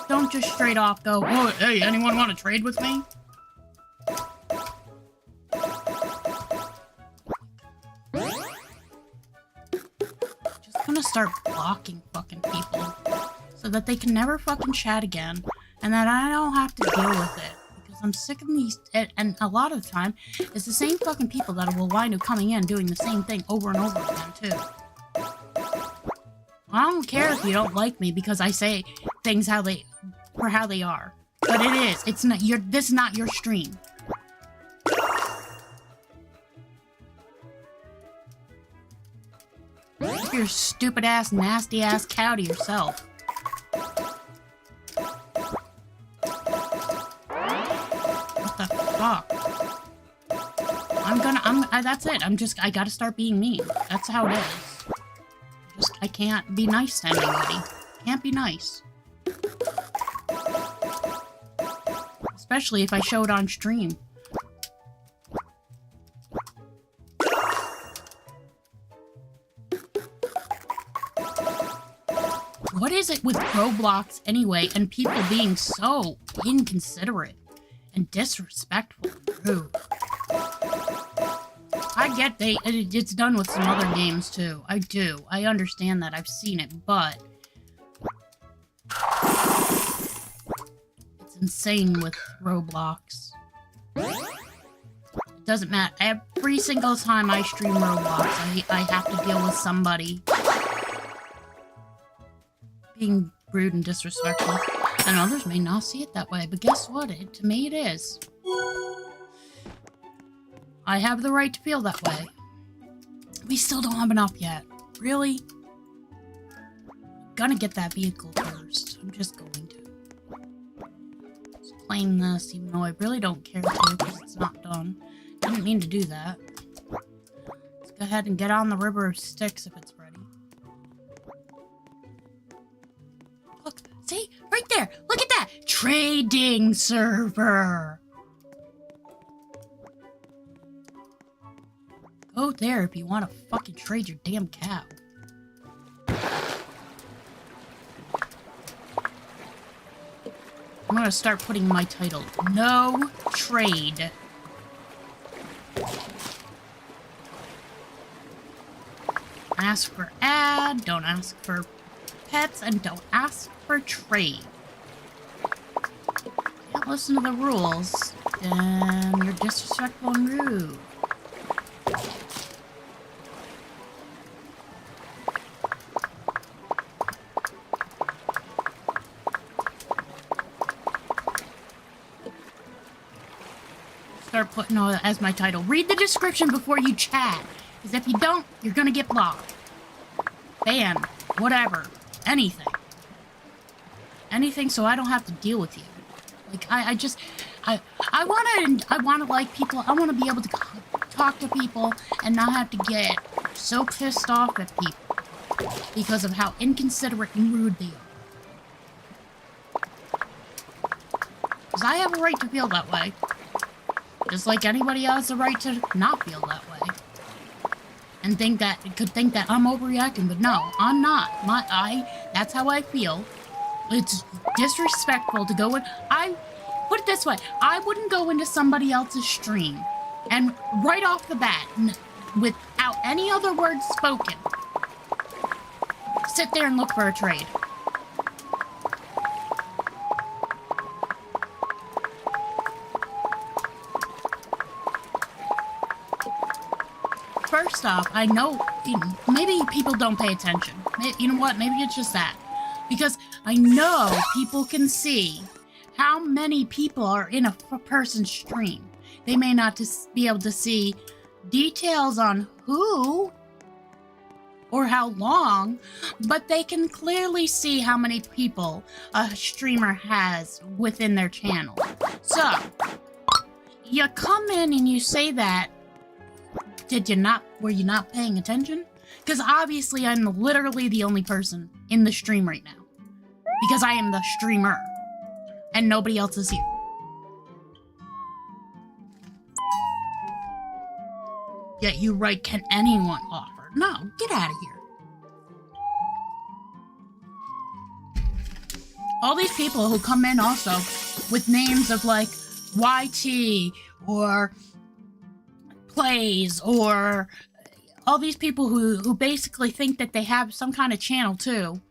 Don't just straight off go, oh, hey, anyone want to trade with me? Just gonna start blocking fucking people so that they can never fucking chat again. And that I don't have to deal with it. Because I'm sick of these, and a lot of the time, it's the same fucking people that will wind up coming in doing the same thing over and over again, too. I don't care if you don't like me because I say things how they are. But it is. It's not this is not your stream. Keep your stupid ass, nasty ass cow to yourself. Fuck. That's it. I gotta start being mean. That's how it is. I can't be nice to anybody. Can't be nice. Especially if I show it on stream. What is it with Roblox anyway, and people being so inconsiderate and disrespectful and rude? I get it's done with some other games too. I do. I understand that. I've seen it, but it's insane with Roblox. It doesn't matter. Every single time I stream Roblox, I have to deal with somebody being rude and disrespectful. And others may not see it that way, but guess what? To me, it is. I have the right to feel that way. We still don't have enough yet. Really? I'm gonna get that vehicle first. I'm just going to. Just playing this, even though I really don't care to, because it's not done. Didn't mean to do that. Let's go ahead and get on the river of sticks if it's ready. Look, see? Right there! Look at that! Trading server! Go there if you want to fucking trade your damn cow. I'm gonna start putting my title. No trade. Ask for ad, don't ask for pets, and don't ask for trade. Can't listen to the rules, then you're disrespectful and rude. start putting all as my title. Read the description before you chat. Because if you don't, you're gonna get blocked. Banned. Whatever. Anything. Anything so I don't have to deal with you. Like, I wanna like people. I wanna be able to talk to people and not have to get so pissed off at people because of how inconsiderate and rude they are. Because I have a right to feel that way. Just like anybody else has a right to not feel that way. And could think that I'm overreacting, but no, I'm not. That's how I feel. It's disrespectful to go in. Put it this way, I wouldn't go into somebody else's stream and right off the bat, without any other words spoken, sit there and look for a trade. First off, I know, maybe people don't pay attention. You know what, maybe it's just that. Because I know people can see how many people are in a person's stream. They may not be able to see details on who or how long, but they can clearly see how many people a streamer has within their channel. So, you come in and you say that, were you not paying attention? Because obviously I'm literally the only person in the stream right now. Because I am the streamer. And nobody else is here. Yet you write, can anyone offer? No, get out of here. All these people who come in also with names of like YT or Plays or all these people who basically think that they have some kind of channel too.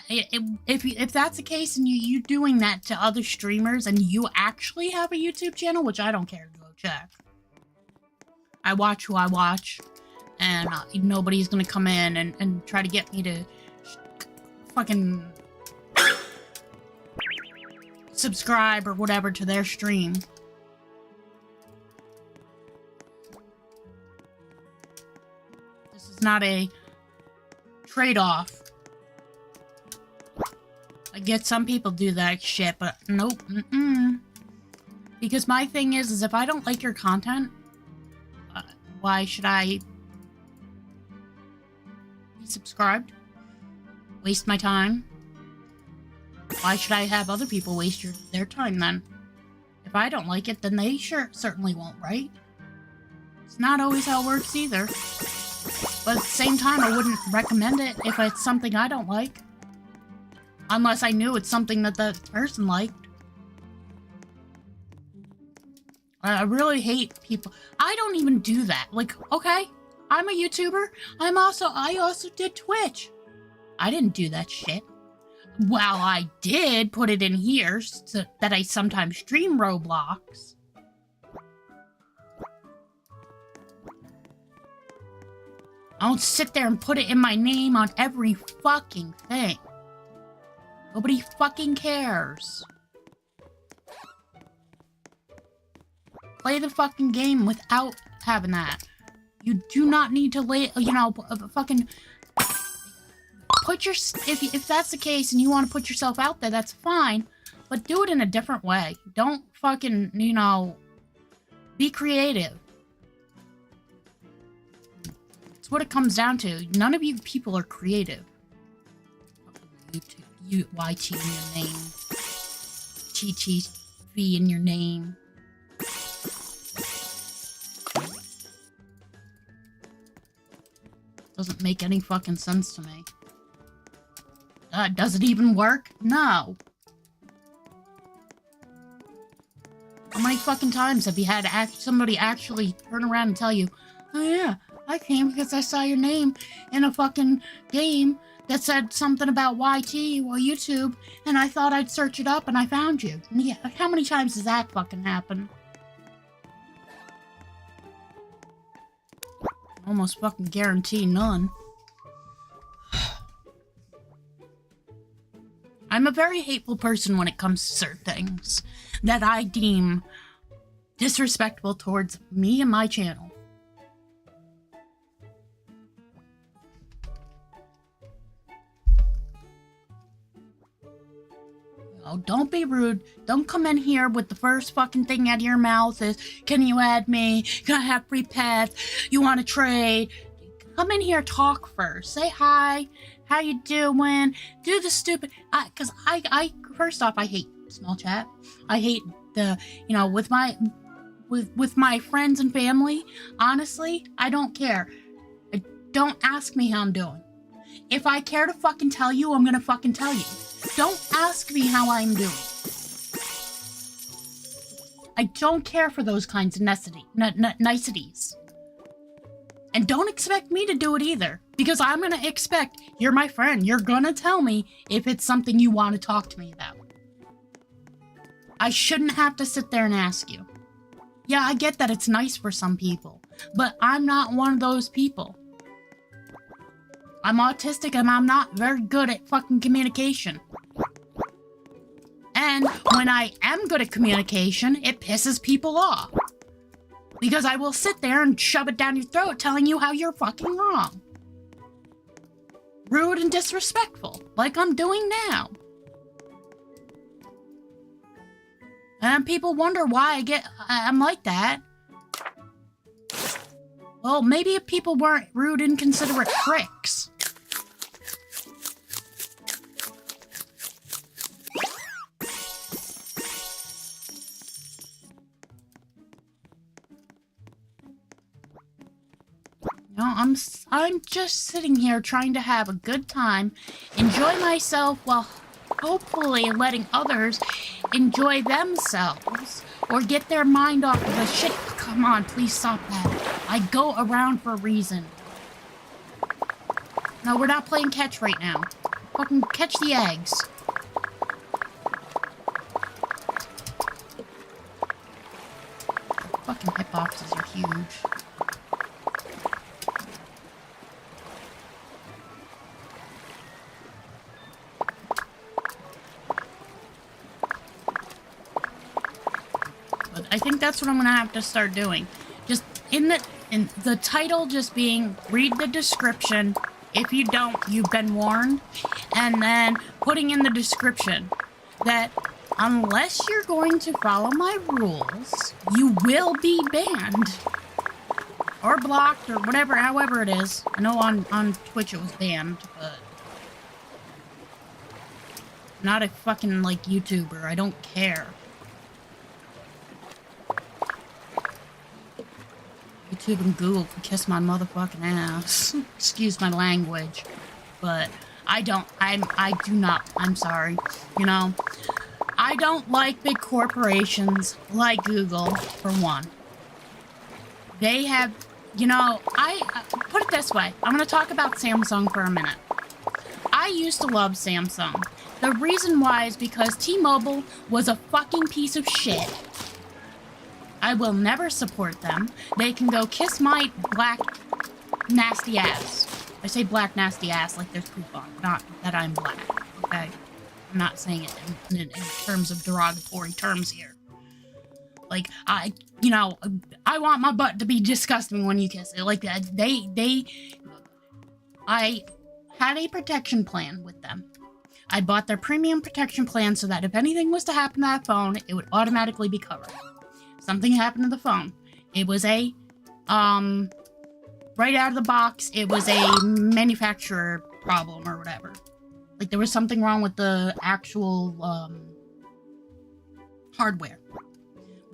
If that's the case and you doing that to other streamers and you actually have a YouTube channel, which I don't care to go check. I watch who I watch, and nobody's gonna come in and try to get me to fucking subscribe or whatever to their stream. This is not a trade-off. I get some people do that shit, but nope, Because my thing is if I don't like your content, why should I be subscribed? Waste my time? Why should I have other people waste their time then? If I don't like it, then they certainly won't, right? It's not always how it works either. But at the same time, I wouldn't recommend it if it's something I don't like. Unless I knew it's something that the person liked. I really hate people. I don't even do that. Like, okay, I'm a YouTuber. I also did Twitch. I didn't do that shit. Well, I did put it in here so that I sometimes stream Roblox. I don't sit there and put it in my name on every fucking thing. Nobody fucking cares. Play the fucking game without having that. You do not need to fucking put your, if that's the case and you want to put yourself out there, that's fine, but do it in a different way. Don't fucking, be creative. It's what it comes down to. None of you people are creative. YouTube. YT in your name. TTV in your name. Doesn't make any fucking sense to me. Does it even work? No. How many fucking times have you had somebody actually turn around and tell you, oh yeah, I came because I saw your name in a fucking game that said something about YT or YouTube, and I thought I'd search it up and I found you. Yeah, how many times does that fucking happen? Almost fucking guarantee none. I'm a very hateful person when it comes to certain things that I deem disrespectful towards me and my channel. Oh, don't be rude. Don't come in here with the first fucking thing out of your mouth is, can you add me? Can I have free pets? You want to trade? Come in here, talk first. Say hi. How you doing? Do the stupid... Because I first off, I hate small chat. I hate the, you know, with my friends and family, honestly, I don't care. Don't ask me how I'm doing. If I care to fucking tell you, I'm gonna fucking tell you. Don't ask me how I'm doing. I don't care for those kinds of niceties. And don't expect me to do it either. Because I'm gonna expect, you're my friend, you're gonna tell me if it's something you want to talk to me about. I shouldn't have to sit there and ask you. Yeah, I get that it's nice for some people, but I'm not one of those people. I'm autistic and I'm not very good at fucking communication. And when I am good at communication, it pisses people off. Because I will sit there and shove it down your throat telling you how you're fucking wrong. Rude and disrespectful, like I'm doing now. And people wonder why I'm like that. Well, maybe if people weren't rude, inconsiderate pricks. No, I'm just sitting here trying to have a good time, enjoy myself while hopefully letting others enjoy themselves or get their mind off of the shit. Come on, please stop that. I go around for a reason. No, we're not playing catch right now. Fucking catch the eggs. Fucking hitboxes are huge. I think that's what I'm gonna have to start doing. Just in the title, just being read the description. If you don't, you've been warned. And then putting in the description that unless you're going to follow my rules, you will be banned or blocked or whatever, however it is. I know on Twitch it was banned, but I'm not a fucking like YouTuber. I don't care. YouTube and Google can kiss my motherfucking ass. Excuse my language. But I'm sorry. You know, I don't like big corporations like Google, for one. They have, you know, put it this way. I'm going to talk about Samsung for a minute. I used to love Samsung. The reason why is because T-Mobile was a fucking piece of shit. I will never support them. They can go kiss my black, nasty ass. I say black, nasty ass like there's poop on it, not that I'm black, okay? I'm not saying it in terms of derogatory terms here. Like, I want my butt to be disgusting when you kiss it. Like, I had a protection plan with them. I bought their premium protection plan so that if anything was to happen to that phone, it would automatically be covered. Something happened to the phone. It was a, right out of the box, it was a manufacturer problem or whatever. Like, there was something wrong with the actual, hardware.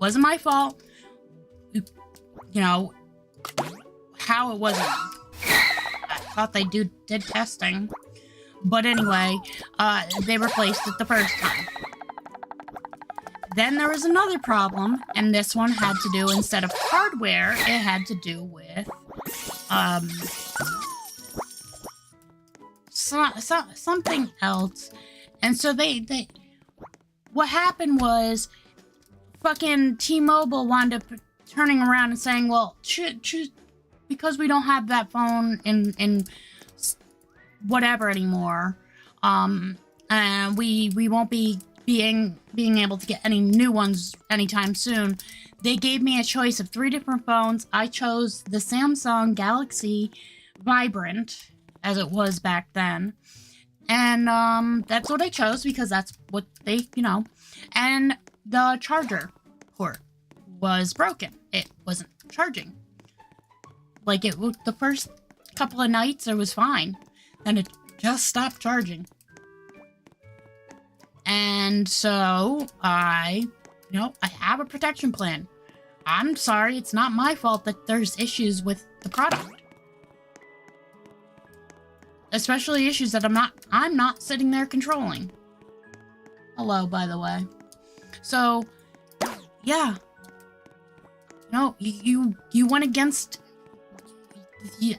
Wasn't my fault. You know, how it wasn't. I thought they did testing. But anyway, they replaced it the first time. Then there was another problem, and this one had to do, instead of hardware, it had to do with, something else. And so what happened was, fucking T-Mobile wound up turning around and saying, well, because we don't have that phone in whatever anymore, and we won't be being able to get any new ones anytime soon, they gave me a choice of 3 different phones. I chose the Samsung Galaxy Vibrant, as it was back then. And that's what I chose because that's what they, and the charger port was broken. It wasn't charging. Like, the first couple of nights, it was fine. Then it just stopped charging. And so I have a protection plan. I'm sorry, it's not my fault that there's issues with the product. Especially issues that I'm not sitting there controlling. Hello, by the way. So, yeah. You went against...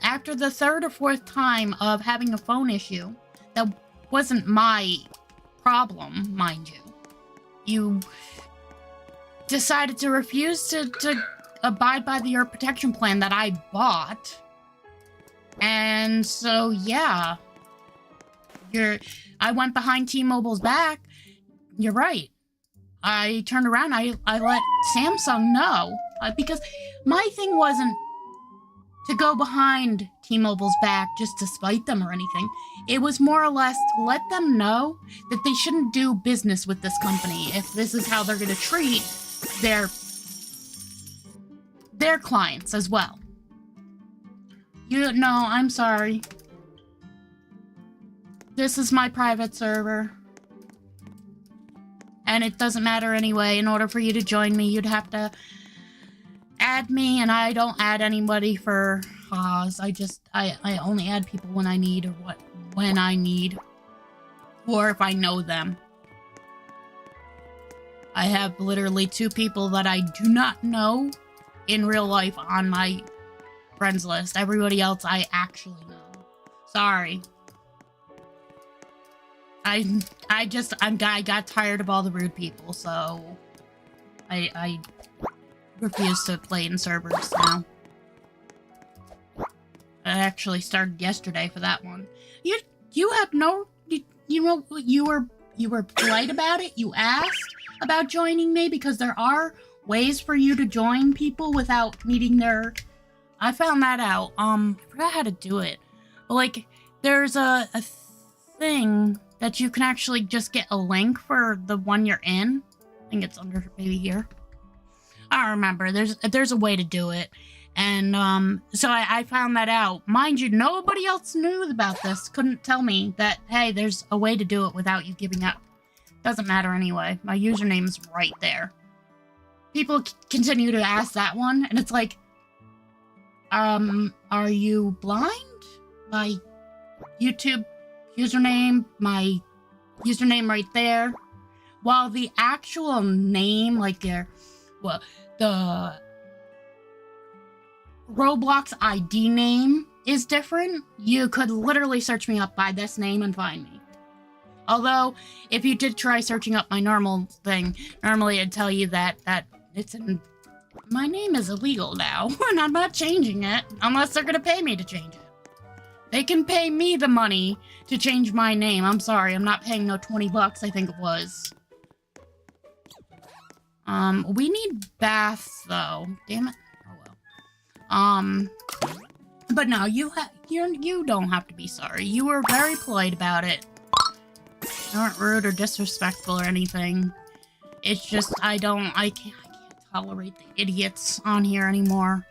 After the 3rd or 4th time of having a phone issue, that wasn't my problem, mind you. You decided to refuse to abide by your protection plan that I bought. And so, yeah. I went behind T-Mobile's back. You're right. I turned around, I let Samsung know. Because my thing wasn't to go behind T-Mobile's back just to spite them or anything. It was more or less to let them know that they shouldn't do business with this company if this is how they're going to treat their clients as well. No, I'm sorry. This is my private server. And it doesn't matter anyway. In order for you to join me, you'd have to add me, and I don't add anybody for cause. I only add people when I need, or when I need, or if I know them. I have literally 2 people that I do not know in real life on my friends list. Everybody else I actually know. Sorry. I got tired of all the rude people, so I refuse to play in servers now. I actually started yesterday for that one. You have no, you were polite about it. You asked about joining me because there are ways for you to join people without needing their... I found that out. I forgot how to do it. But, like, there's a thing that you can actually just get a link for the one you're in. I think it's under maybe here. I don't remember. There's a way to do it. And, so I found that out. Mind you, nobody else knew about this. Couldn't tell me that, hey, there's a way to do it without you giving up. Doesn't matter anyway. My username's right there. People continue to ask that one, and it's like, are you blind? My YouTube username, my username right there. While the actual name, like the Roblox ID name is different, you could literally search me up by this name and find me. Although, if you did try searching up my normal thing, normally it'd tell you that it's in... My name is illegal now, and I'm not changing it, unless they're gonna pay me to change it. They can pay me the money to change my name. I'm sorry, I'm not paying no 20 bucks, I think it was. We need baths, though. Damn it. Oh, well. But no, you don't have to be sorry. You were very polite about it. You weren't rude or disrespectful or anything. It's just, I can't tolerate the idiots on here anymore.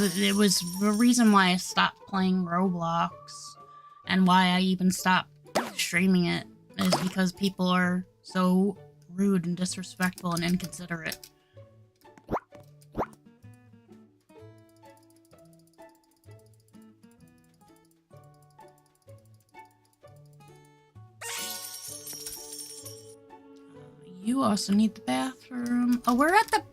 It was the reason why I stopped playing Roblox and why I even stopped streaming it is because people are so rude and disrespectful and inconsiderate. You also need the bathroom. Oh, we're at the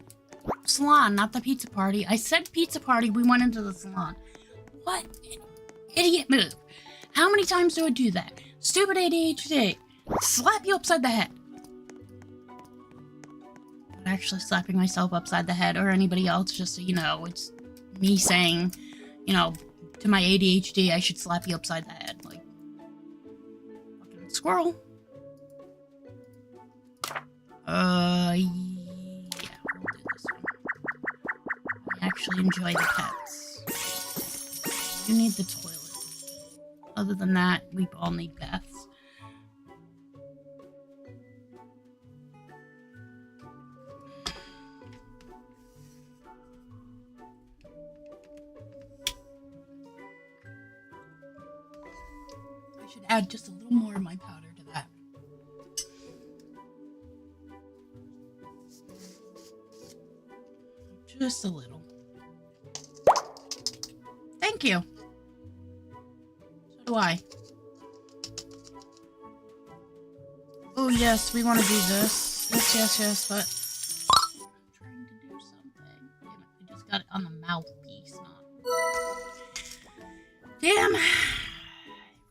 salon, not the pizza party. I said pizza party, we went into the salon. What an idiot move. How many times do I do that? Stupid ADHD. Slap you upside the head. I'm actually slapping myself upside the head, or anybody else, just so you know. It's me saying, you know, to my ADHD, I should slap you upside the head. Like, fucking squirrel. Yeah, we'll do this one. I actually enjoy the pets. You need the toilet. Other than that, we all need baths. I should add just a little more of my powder to that. Just a little. Thank you. So do I. Oh yes, we want to do this. Yes, but I'm trying to do something. Damn it, I just got it on the mouthpiece, not. Damn.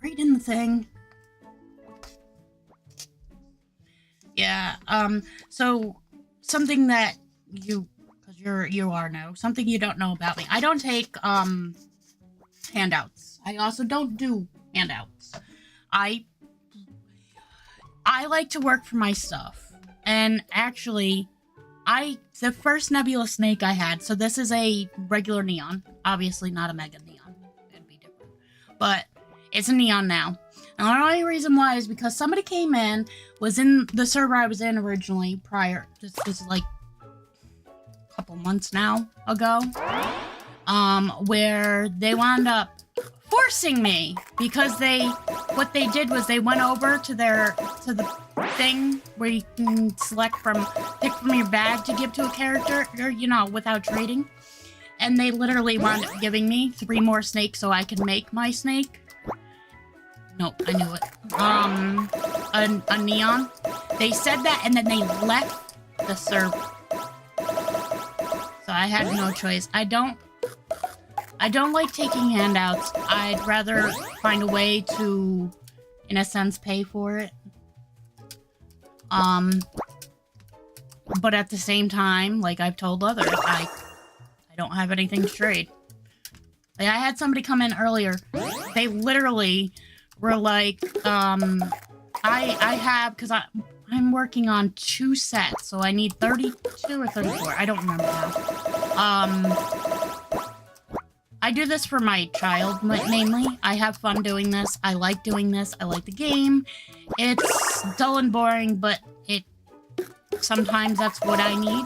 Right in the thing. Yeah, so something that you something you don't know about me. I don't take handouts. I also don't do handouts. I like to work for my stuff. And actually, the first nebula snake I had, so this is a regular neon, obviously not a mega neon. It'd be different. But it's a neon now. And the only reason why is because somebody came in, was in the server I was in originally prior. This was like a couple months now ago. Where they wound up forcing me because what they did was they went over to the thing where you can pick from your bag to give to a character, or, you know, without trading. And they literally wound up giving me 3 more snakes so I could make my snake. Nope, I knew it. A neon. They said that and then they left the server. So I had no choice. I don't like taking handouts. I'd rather find a way to, in a sense, pay for it. But at the same time, like I've told others, I don't have anything to trade. Like, I had somebody come in earlier. They literally were like, I have, because I'm working on 2 sets, so I need 32 or 34. I don't remember now. I do this for my child, mainly. I have fun doing this. I like doing this. I like the game. It's dull and boring, but sometimes that's what I need.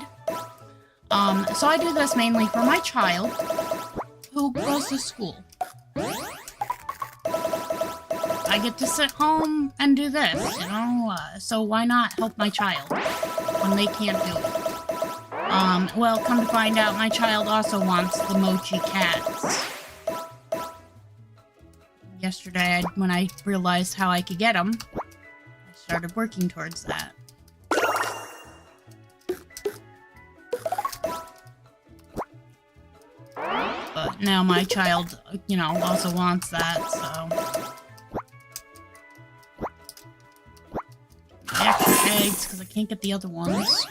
So I do this mainly for my child, who goes to school. I get to sit home and do this, you know? So why not help my child when they can't do it? Well, come to find out, my child also wants the Mochi Cats. Yesterday, when I realized how I could get them, I started working towards that. But now my child, you know, also wants that, so... Extra eggs, because I can't get the other ones.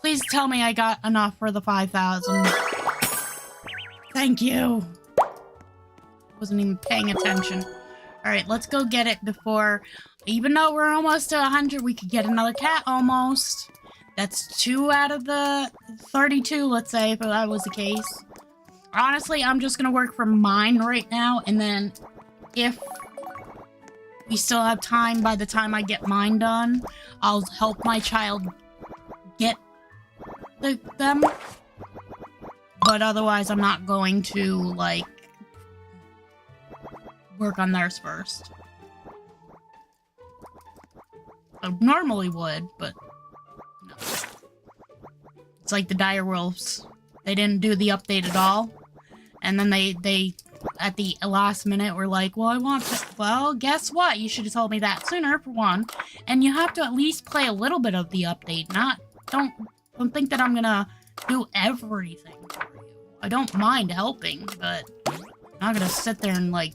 Please tell me I got enough for the 5,000. Thank you. Wasn't even paying attention. Alright, let's go get it before... Even though we're almost to 100, we could get another cat almost. That's 2 out of the 32, let's say, if that was the case. Honestly, I'm just gonna work for mine right now, and then if we still have time by the time I get mine done, I'll help my child get them. But otherwise, I'm not going to, like, work on theirs first. I normally would, but no. It's like the dire wolves. They didn't do the update at all. And then they at the last minute were like, well, I want to... Well, guess what? You should have told me that sooner, for one. And you have to at least play a little bit of the update. Don't think that I'm gonna do everything for you. I don't mind helping, but I'm not gonna sit there and, like...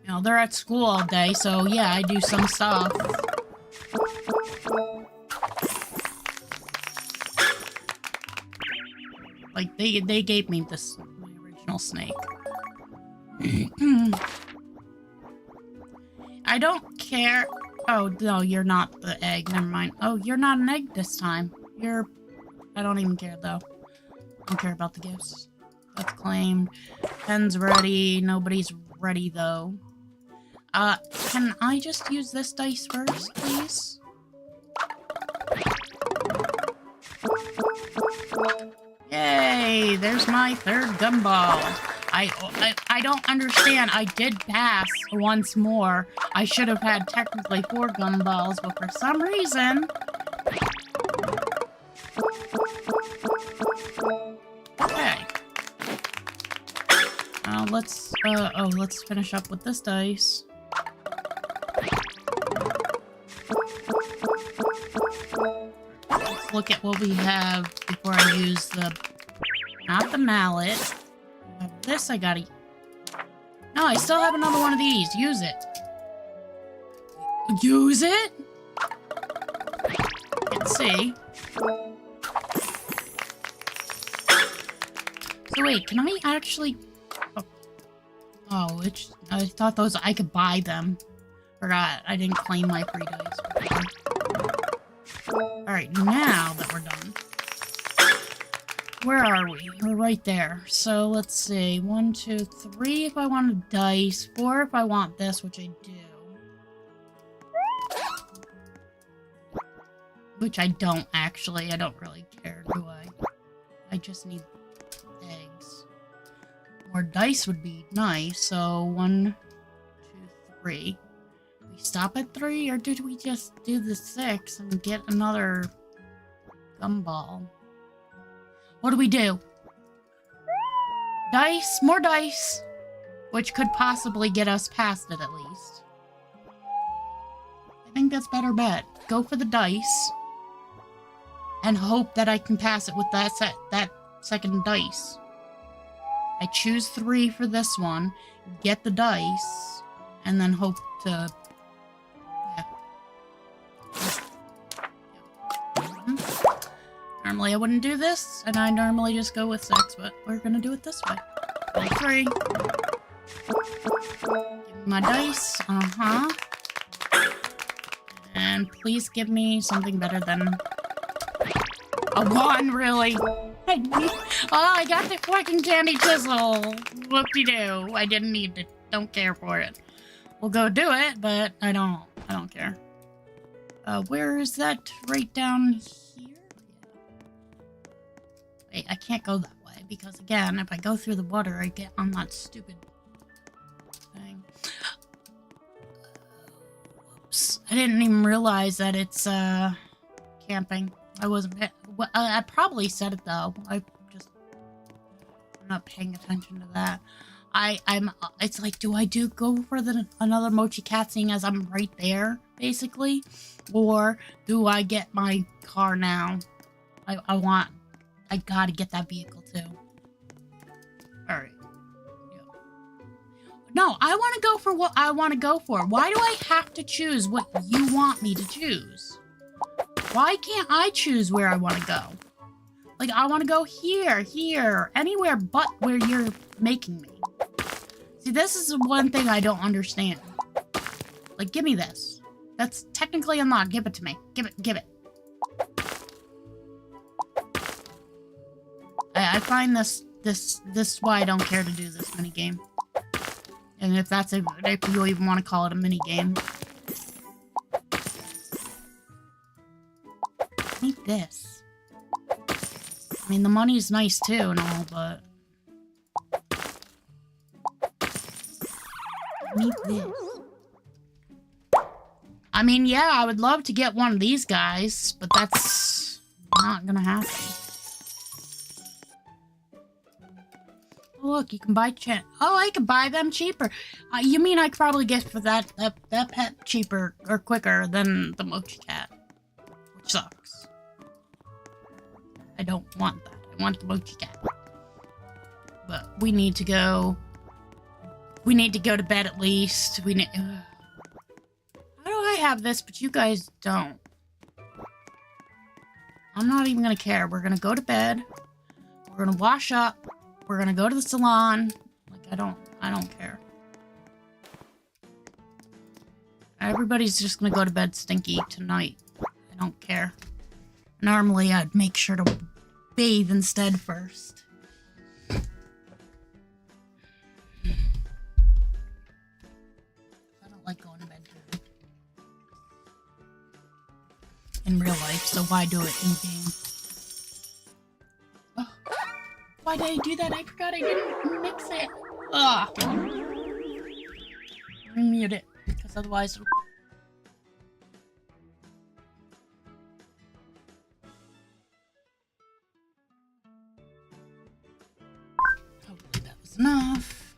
You know, they're at school all day, so yeah, I do some stuff. Like, they gave me this the original snake. I don't care. Oh, no, you're not the egg. Never mind. Oh, you're not an egg this time. You're... I don't even care, though. I don't care about the gifts. That's claimed. Pen's ready. Nobody's ready, though. Can I just use this dice first, please? Yay! There's my third gumball. I don't understand. I did pass once more. I should have had technically 4 gumballs, but for some reason... Okay. Let's finish up with this dice. Let's look at what we have before I use the... Not the mallet. I have this I gotta... No, I still have another one of these. Use it. Use it? Let's see. So wait, can I actually... Oh, it's... I thought those... I could buy them. Forgot. I didn't claim my free dice before. Alright, now that we're done. Where are we? We're right there. So, let's see. 1, 2, 3 if I want a dice. 4 if I want this, which I do. Which I don't, actually. I don't really care, do I? I just need eggs. More dice would be nice. So, 1, 2, 3. We stop at 3, or did we just do the 6 and get another gumball? What do we do? Dice, more dice, which could possibly get us past it at least. I think that's better bet. Go for the dice and hope that I can pass it with that second dice. I choose 3 for this one, get the dice, and then hope to... Normally I wouldn't do this, and I normally just go with 6, but we're gonna do it this way. Roll 3. Give me my dice. And please give me something better than a 1, really. I got the fucking candy chisel. Whoop-de-doo. I didn't need it. Don't care for it. We'll go do it, but I don't care. Where is that? Right down here? Wait, I can't go that way, because again, if I go through the water, I get on that stupid thing. Whoops. I didn't even realize that it's, camping. I wasn't... I probably said it, though. I'm not paying attention to that. It's like, do I go for another Mochi Cat, seeing as I'm right there, basically? Or do I get my car now? I gotta get that vehicle too. Alright. Yep. No, I want to go for what I want to go for. Why do I have to choose what you want me to choose? Why can't I choose where I want to go? Like, I want to go here, anywhere but where you're making me. See, this is one thing I don't understand. Like, give me this. That's technically unlocked. Give it to me. Give it. I find this why I don't care to do this minigame. And if you even want to call it a minigame. I need this. I mean, the money's nice too and all, but... I need this. I mean, yeah, I would love to get one of these guys, but that's not gonna happen. Look, you can buy Oh, I could buy them cheaper. You mean I could probably get for that pet cheaper or quicker than the Mochi Cat, which sucks. I don't want that. I want the Mochi Cat. But we need to go. We need to go to bed at least. How do I have this, but you guys don't? I'm not even gonna care. We're gonna go to bed. We're gonna wash up. We're gonna go to the salon. Like, I don't care. Everybody's just gonna go to bed stinky tonight. I don't care. Normally, I'd make sure to bathe instead first. I don't like going to bed dirty. In real life, so why do it in game? Oh, why did I do that? I forgot I didn't mix it. Ugh. Mute it, because otherwise it'll... Hopefully that was enough.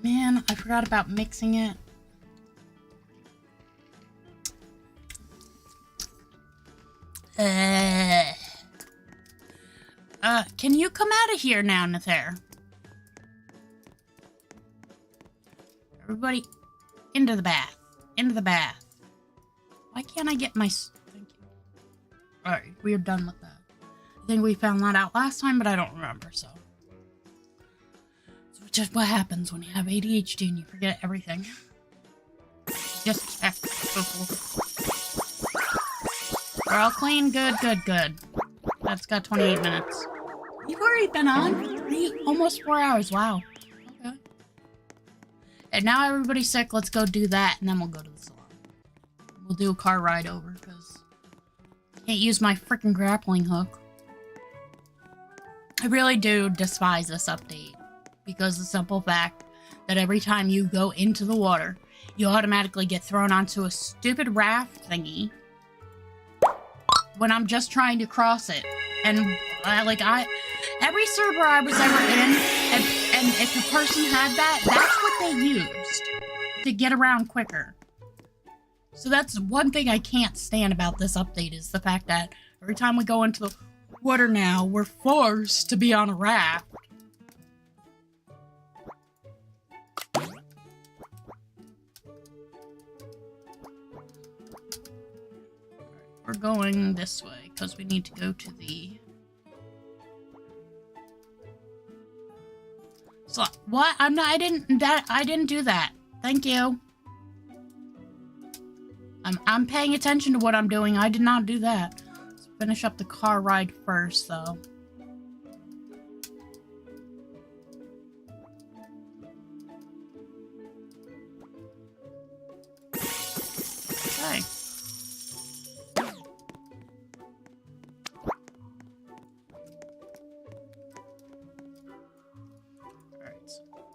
Man, I forgot about mixing it. Can you come out of here now, Nathair? Everybody, into the bath. Into the bath. Why can't I get my... Thank you. Alright, we're done with that. I think we found that out last time, but I don't remember, so... It's just what happens when you have ADHD and you forget everything. Just check. We're all clean. Good, good, good. That's got 28 minutes. We've already been on for almost 4 hours. Wow. Okay. And now everybody's sick. Let's go do that, and then we'll go to the salon. We'll do a car ride over, because I can't use my freaking grappling hook. I really do despise this update, because the simple fact that every time you go into the water, you automatically get thrown onto a stupid raft thingy when I'm just trying to cross it. And every server I was ever in, and if a person had that, that's what they used to get around quicker. So that's one thing I can't stand about this update, is the fact that every time we go into the water now, we're forced to be on a raft. We're going this way because we need to go to the... So what? I didn't do that. Thank you. I'm paying attention to what I'm doing. I did not do that. Let's finish up the car ride first, though. Okay.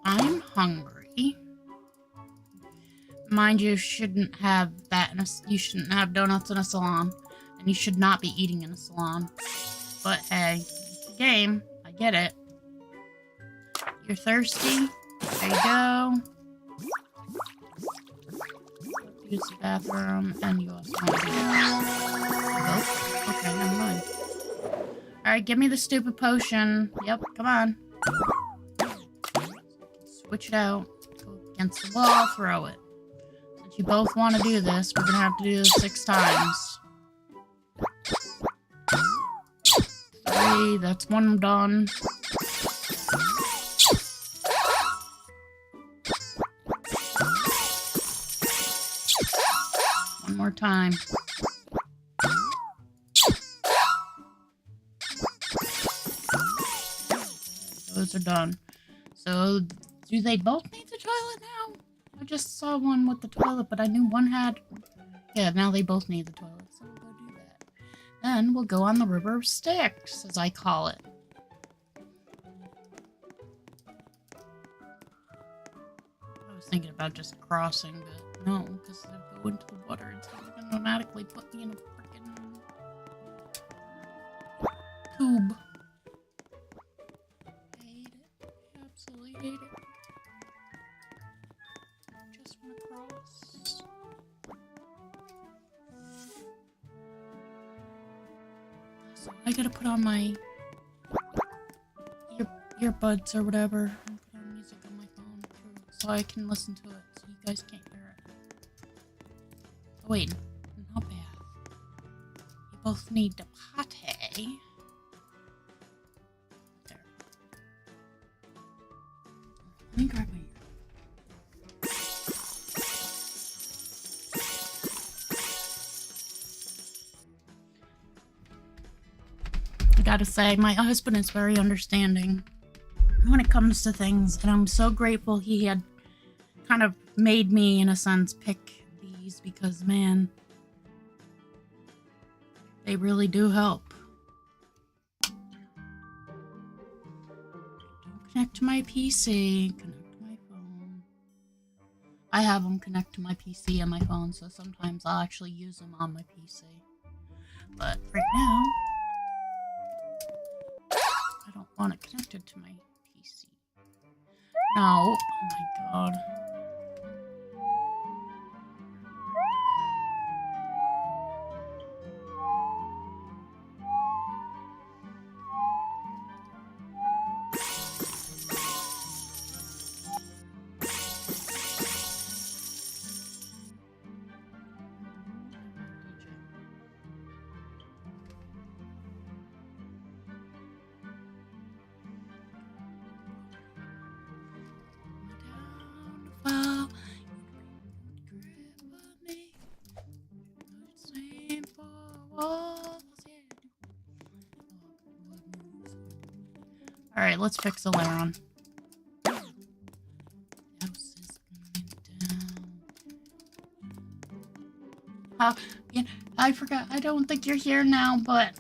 I'm hungry. Mind you, shouldn't have that you shouldn't have donuts in a salon, and you should not be eating in a salon. But hey, it's a game. I get it. You're thirsty? There you go. Use the bathroom, and you also want to do that. Oh, okay, never mind. Alright, give me the stupid potion. Yep, come on. Switch it out, go against the wall, throw it. Since you both want to do this, we're gonna have to do this 6 times. 3, that's 1 done. One more time. Those are done. So... do they both need the toilet now? I just saw one with the toilet, but I knew one had... Yeah, now they both need the toilet, so we'll go do that. Then we'll go on the River of Styx, as I call it. I was thinking about just crossing, but no, because if I go into the water, it's going to automatically put me in a freaking tube. I hate it. I absolutely hate it. Cross. So I gotta put on my earbuds or whatever and put on music on my phone so I can listen to it so you guys can't hear it. Oh wait, not bad. You both need to potty. Let me grab my... I gotta say, my husband is very understanding when it comes to things, and I'm so grateful he had kind of made me, in a sense, pick these because, man, they really do help. Don't connect to my PC, connect to my phone. I have them connect to my PC and my phone, so sometimes I'll actually use them on my PC. But right now, I don't want it connected to my PC. No, oh my god. Alright, let's fix the layer on. House is down. Yeah, I forgot. I don't think you're here now, but,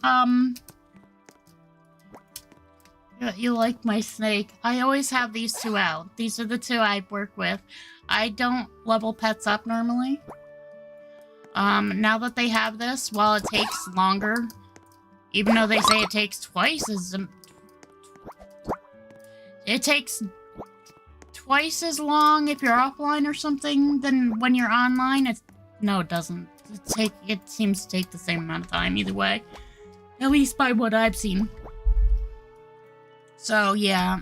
you like my snake. I always have these two out. These are the two I work with. I don't level pets up normally. Now that they have this, while it takes longer, even though they say it takes twice as... It takes twice as long if you're offline or something than when you're online. No, it doesn't. It seems to take the same amount of time either way. At least by what I've seen. So, yeah,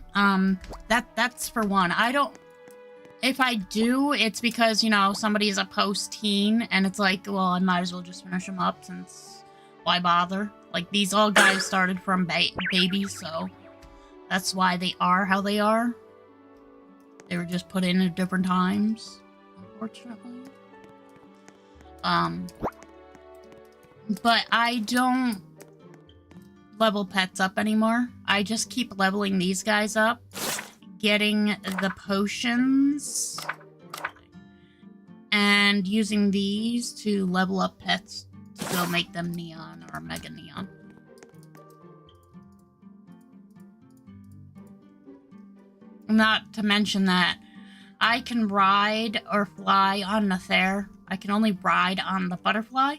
that's for one. If I do, it's because, you know, somebody is a post-teen, and it's like, well, I might as well just finish them up, since why bother? Like, these all guys started from babies, so that's why they are how they are. They were just put in at different times, unfortunately. But I don't level pets up anymore. I just keep leveling these guys up, getting the potions, and using these to level up pets to go make them neon or mega neon. Not to mention that I can ride or fly on Nether. I can only ride on the butterfly.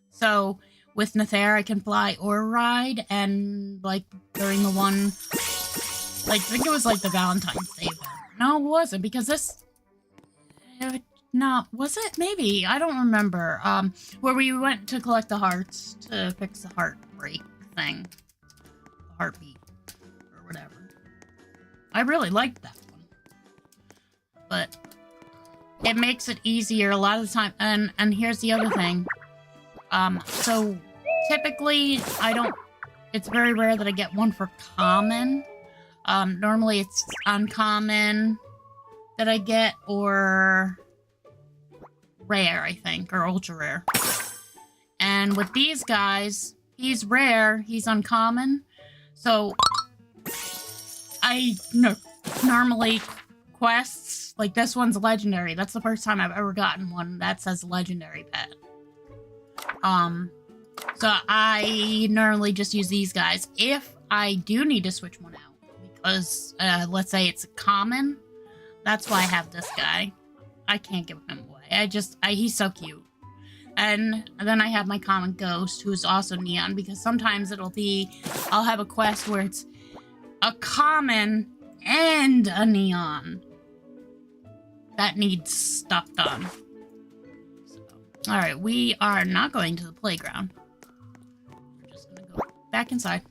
So with Nether, I can fly or ride, and like during the one, like I think it was like the Valentine's Day one. No, it wasn't, because this, no, was it? Maybe, I don't remember. Where we went to collect the hearts to fix the heartbreak thing, the heartbeat, or whatever. I really liked that one, but it makes it easier a lot of the time. And here's the other thing. So typically it's very rare that I get one for common. Normally it's uncommon that I get, or rare, I think, or ultra rare. And with these guys, he's rare, he's uncommon. So I normally quests, like this one's legendary. That's the first time I've ever gotten one that says legendary pet. So I normally just use these guys. If I do need to switch one out, because, let's say it's a common, that's why I have this guy. I can't give him away. He's so cute. And then I have my common ghost, who's also neon, because sometimes I'll have a quest where it's a common and a neon that needs stuff done. Alright, we are not going to the playground. We're just gonna go back inside.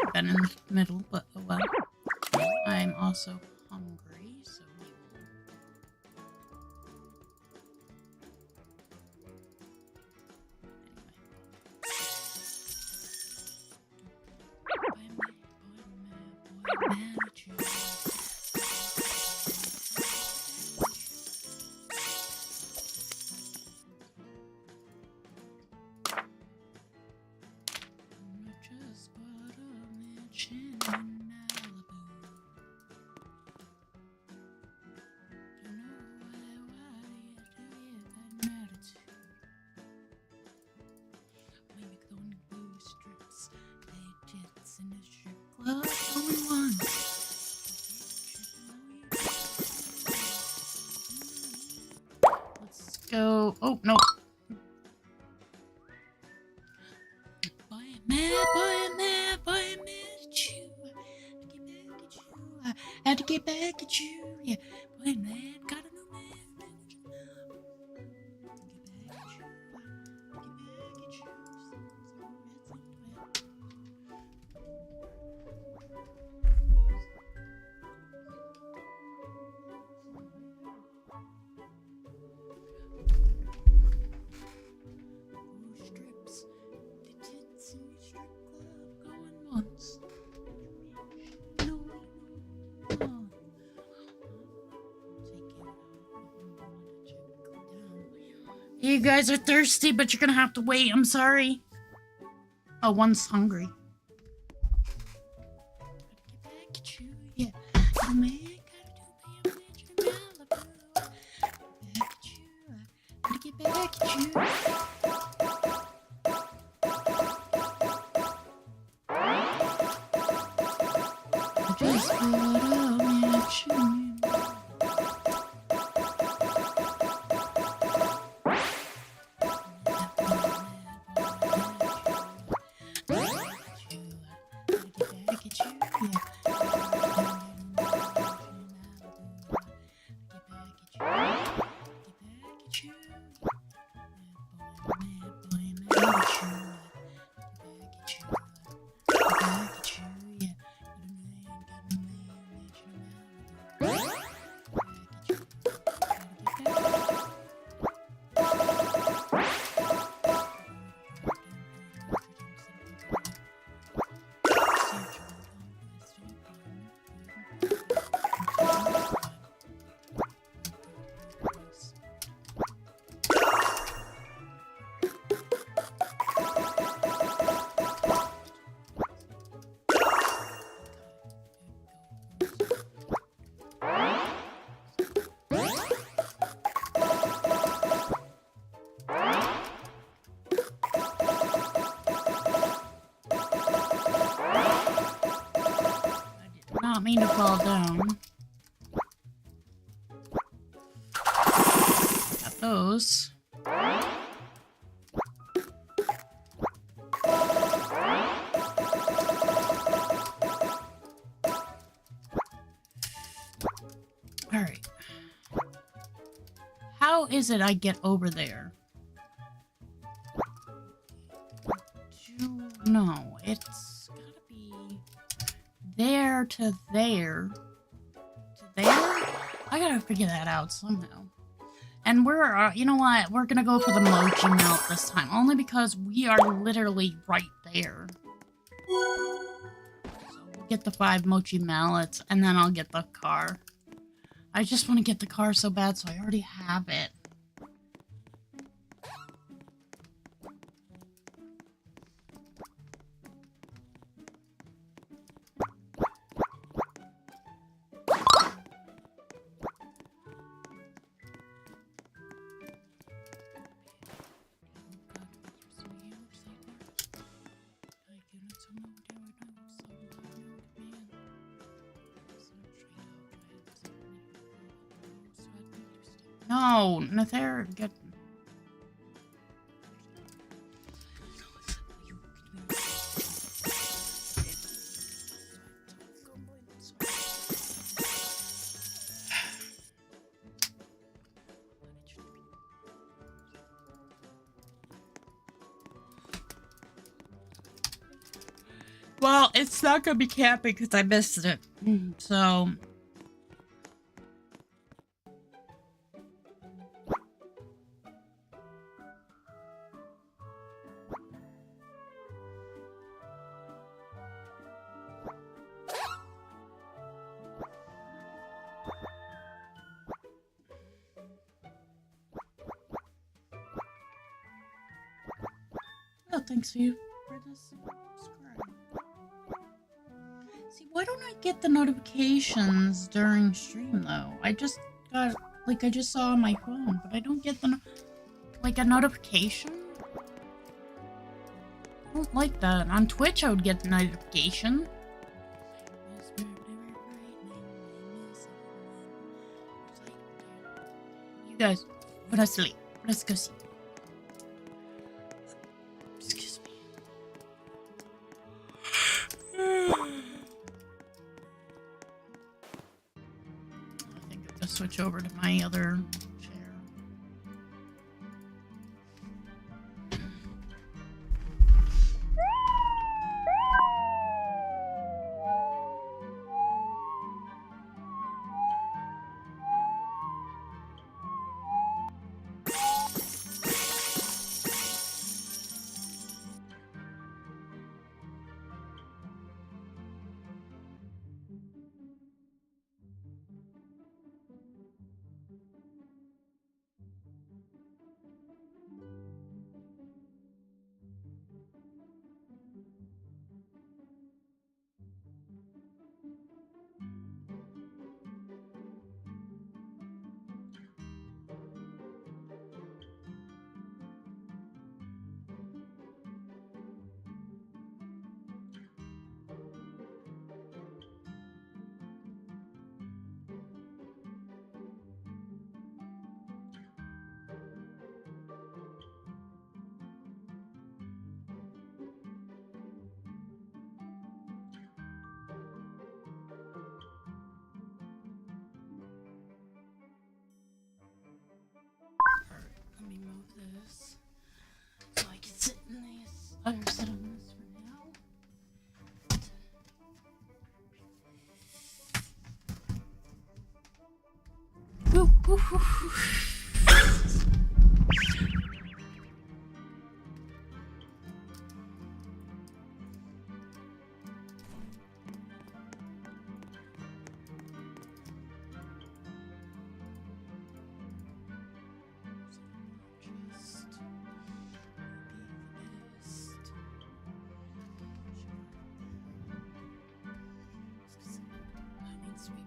I've been in the middle, but oh well. I'm also hungry, so we will... Tits in a strip club going once. Let's go. Oh, no. Boy, man, chew. I had to get back at you. Yeah, boy, man, got a new man. Strips, the tits in the strip club going once. No. You guys are thirsty, but you're gonna have to wait. I'm sorry. Oh, one's hungry. Yeah. Gotta get back at you. Just put on your shoes. Not mean to fall down. Got those. Alright. How is it I get over there? No, it's gotta be there to there. To there? I gotta figure that out somehow. And we're, you know what? We're gonna go for the mochi melt this time. Only because we are literally right there. So we'll get the 5 mochi mallets, and then I'll get the car. I just want to get the car so bad, so I already have it. No, Nether, get. Well, it's not gonna be camping because I missed it. So. Oh, thanks for you for this subscribe. See, why don't I get the notifications during stream though? I just got, like, I just saw on my phone, but I don't get the, like, a notification? don't like that. On Twitch, I would get a notification. You guys, put us sleep. Let's go see. Excuse me. I think I'm gonna switch over to my other chair. Let me move this so I can sit in this. Or sit on this for now. Woo, woo, woo, woo.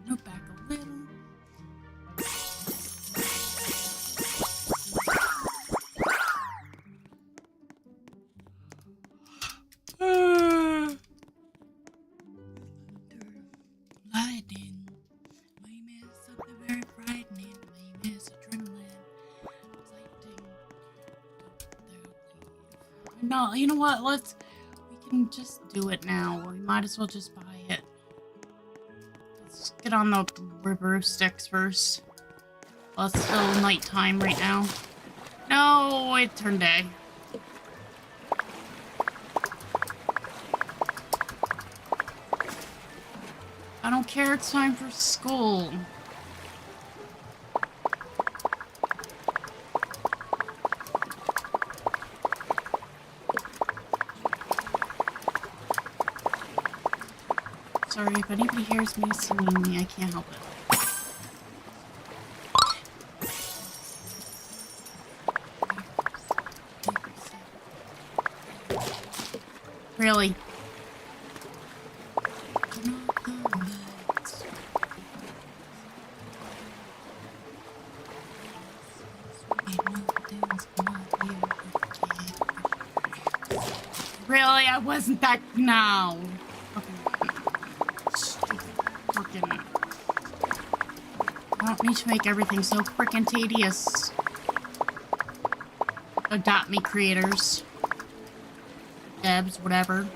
Move back a little. Lightning. We miss something very frightening. We miss adrenaline. Exciting. No, you know what? We can just do it now. We might as well just buy it. Let's get on the river sticks first. Well, it's still nighttime right now. No, it turned day. I don't care, it's time for school. Sorry, if anybody hears me singing, I can't help it. Really? Really? I wasn't that... No. Freaking... I don't need to make everything so freaking tedious. Adopt me, creators. Debs, whatever.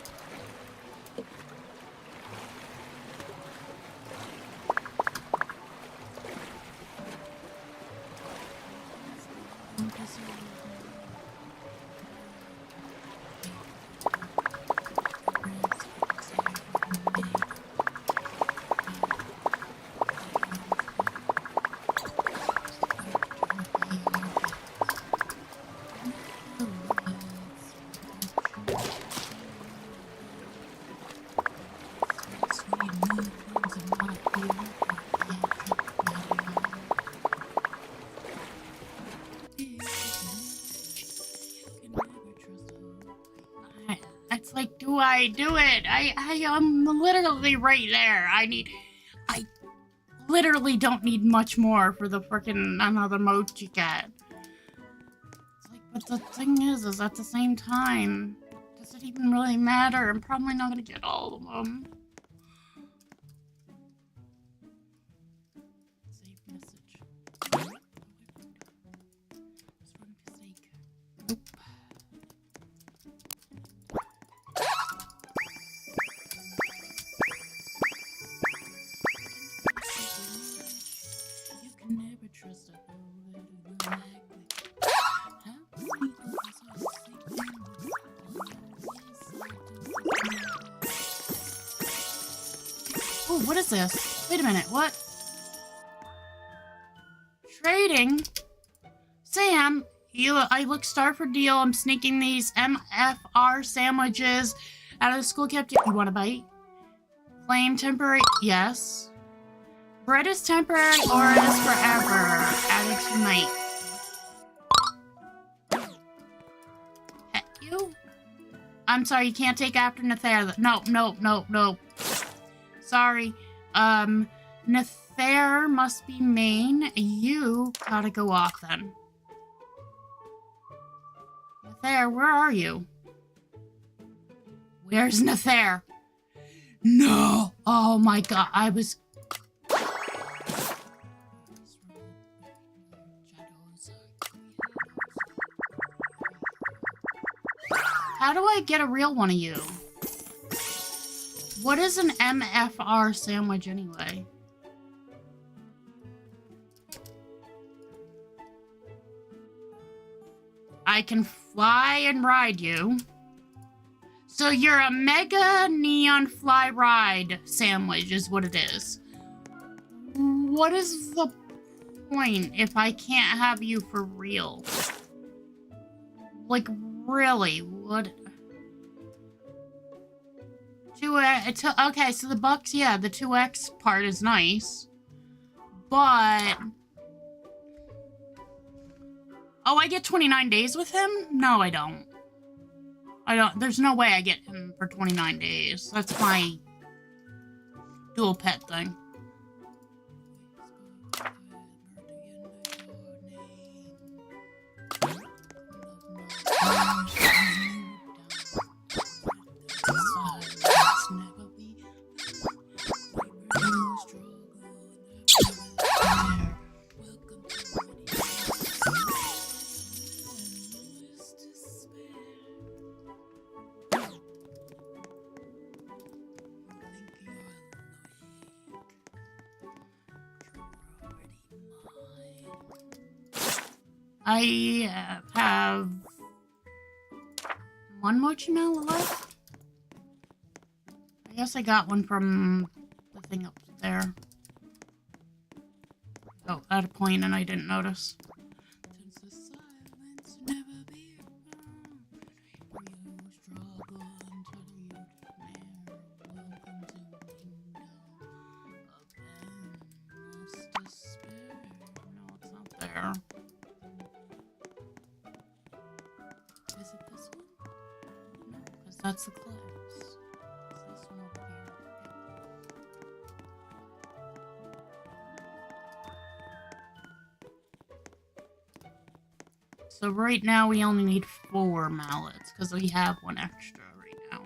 It's like, do I do it? I am literally right there. I literally don't need much more for the frickin' another Mochi Cat. It's like, but the thing is at the same time, does Does it even really matter? I'm probably not gonna get all of them. Save message. Nope. You can never trust a oh, what is this? Wait a minute, what? Trading? Sam, I look star for deal. I'm sneaking these MFR sandwiches out of the school cafeteria. You want a bite? Claim temporary? Yes. Bread is temporary or it is forever. Added tonight. Pet you? I'm sorry, you can't take after Nether. No. Sorry. Nether must be main. You gotta go off then. Nether, where are you? Where's Nether? No! Oh my god, I was... How do I get a real one of you? What is an MFR sandwich anyway? I can fly and ride you. So you're a mega neon fly ride sandwich is what it is. What is the point if I can't have you for real? Like, really? What? Okay, so the bucks, yeah, the 2x part is nice. But... Oh, I get 29 days with him? No, I don't. There's no way I get him for 29 days. That's my dual pet thing. I have one Mochi Mallet left. I guess I got one from the thing up there. Oh, at a point and I didn't notice. No, it's not there. Is it this one? No, because that's the clothes. It's this one over here. So right now we only need 4 mallets because we have one extra right now.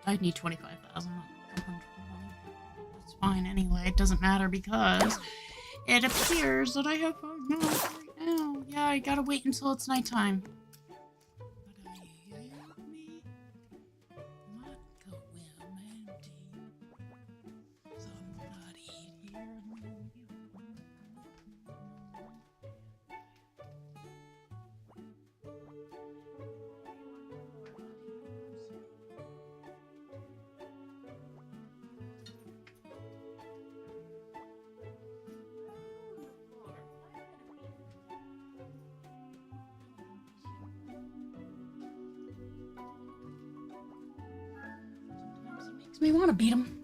I need 25,000. It's fine anyway. It doesn't matter because it appears that I have 5 mallets right now. Yeah, I gotta wait until it's nighttime. Makes me want to beat him.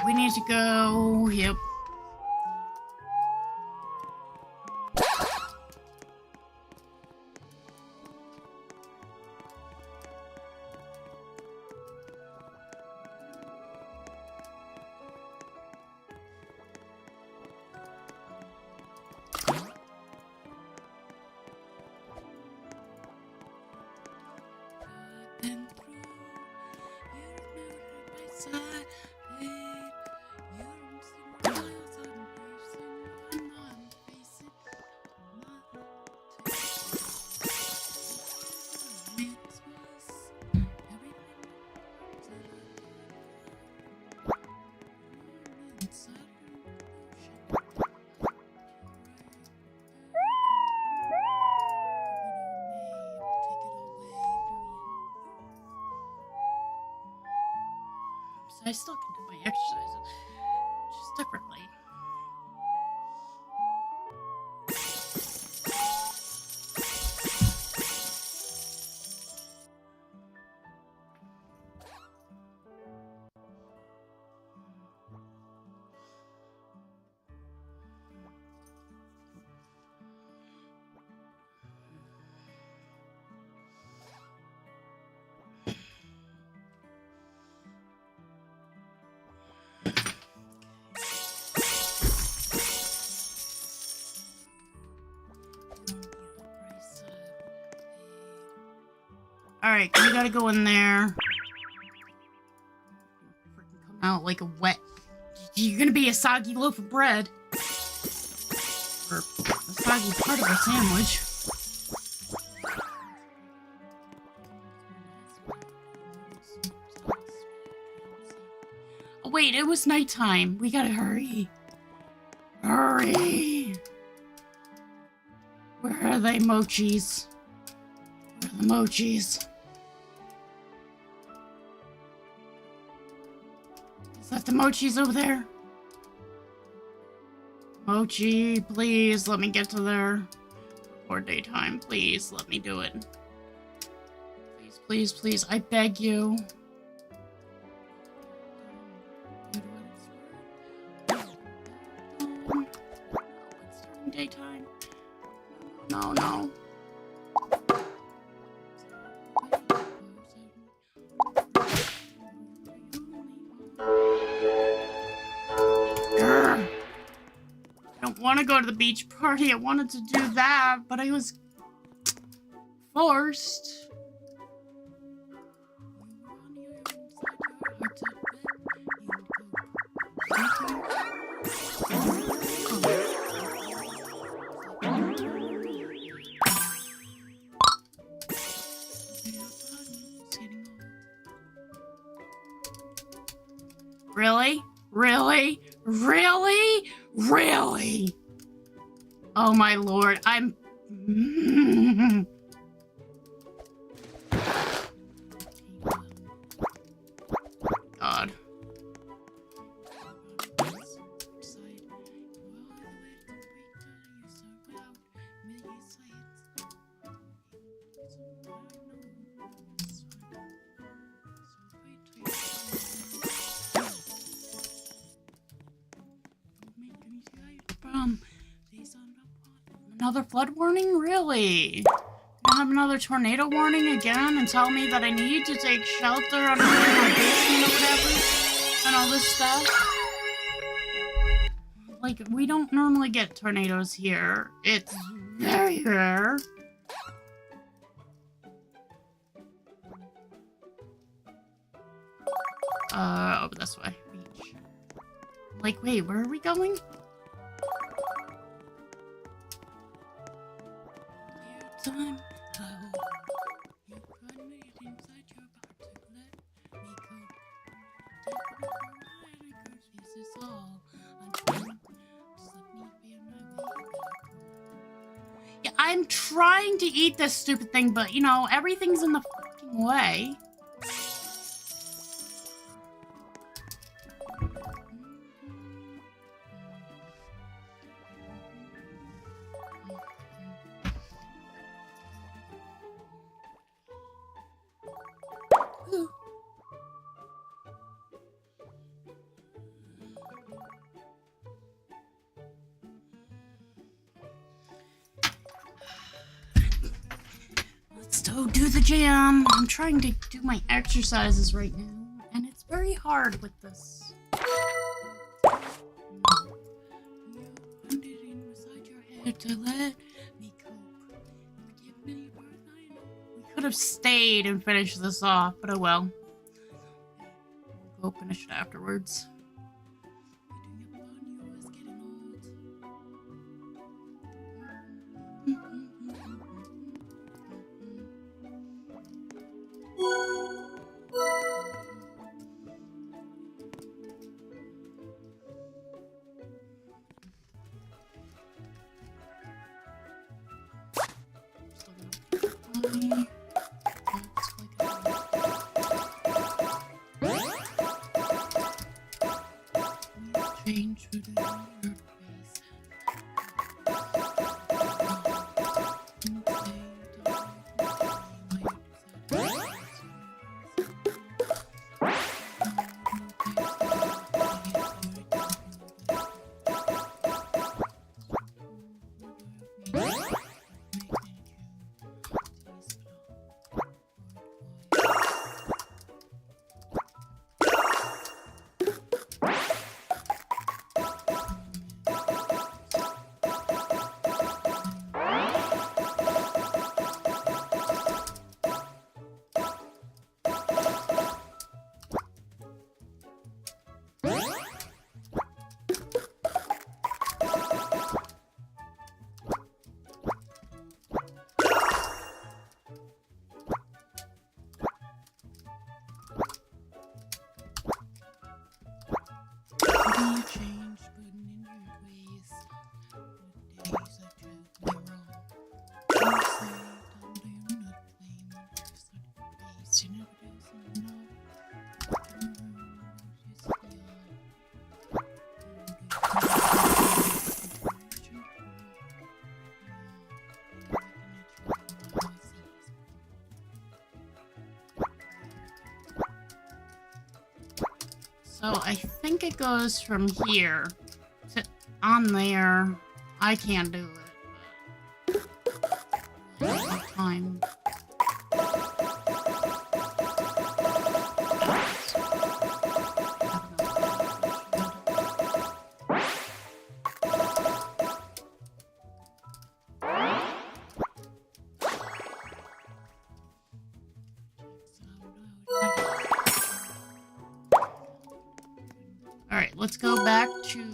we need to go. Yep. I still can do my exercises, just differently. Alright, we gotta go in there. Freaking come out like a wet... You're gonna be a soggy loaf of bread. Or a soggy part of a sandwich. Oh wait, it was nighttime. We gotta hurry. Hurry! Where are they, Mochis? Where are the Mochis? Is that the Mochis over there? Mochi, please let me get to there before daytime. Please let me do it. Please, please, please. I beg you. No, it's starting daytime. No, no. I don't want to go to the beach party. I wanted to do that, but I was forced. Really? Really? Really? Really? Oh my lord, I'm... God. Another flood warning? Really? Gonna have another tornado warning again and tell me that I need to take shelter under my basement or whatever and all this stuff? Like, we don't normally get tornadoes here. It's very rare. Over this way. Beach. Like, wait, where are we going? Time. You cried me inside your heart to let me go. This is all I'm doing. Just let me be on my way back. Yeah, I'm trying to eat this stupid thing, but you know, everything's in the fucking way. So do the jam. I'm trying to do my exercises right now, and it's very hard with this. You put it inside your head to let me cope. Give me what I know. We could have stayed and finished this off, but oh well. We'll go finish it afterwards. Change with your face. So I think it goes from here to on there. I can't do it. I don't have time. Alright, let's go back to...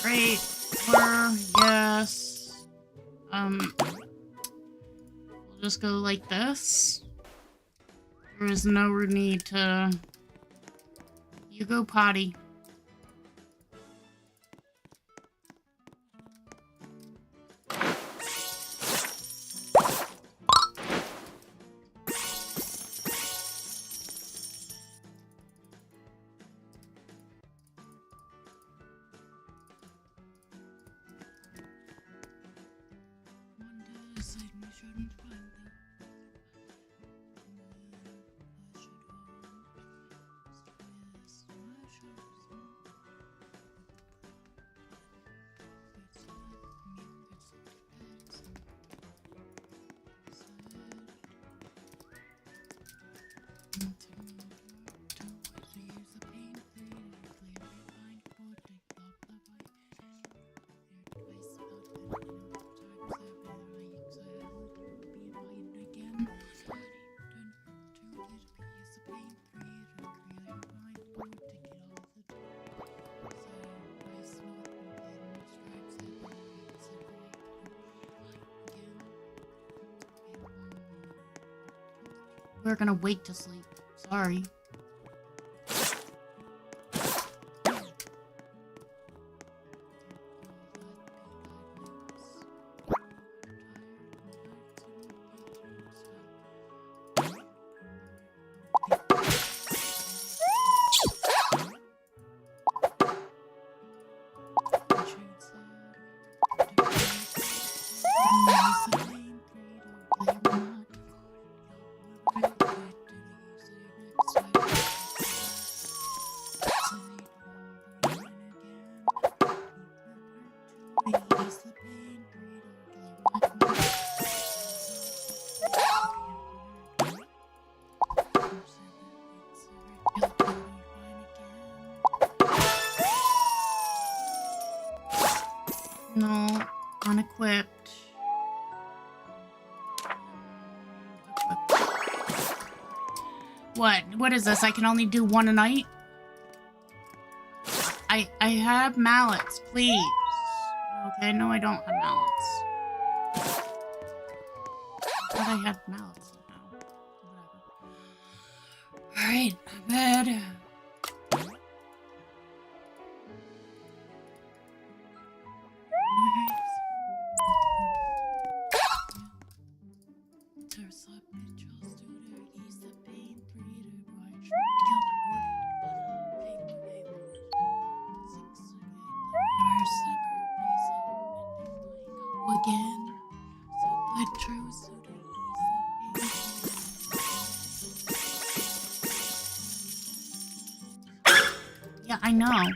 Great. Yes. We'll just go like this. There is no need to... You go potty. We're gonna wait to sleep. Sorry. No, unequipped. What is this? I can only do one a night? I have mallets, please. Okay, no, I don't have mallets. I thought I had mallets. No, whatever. Alright, I'm bed. Again, so the truth yeah, I know,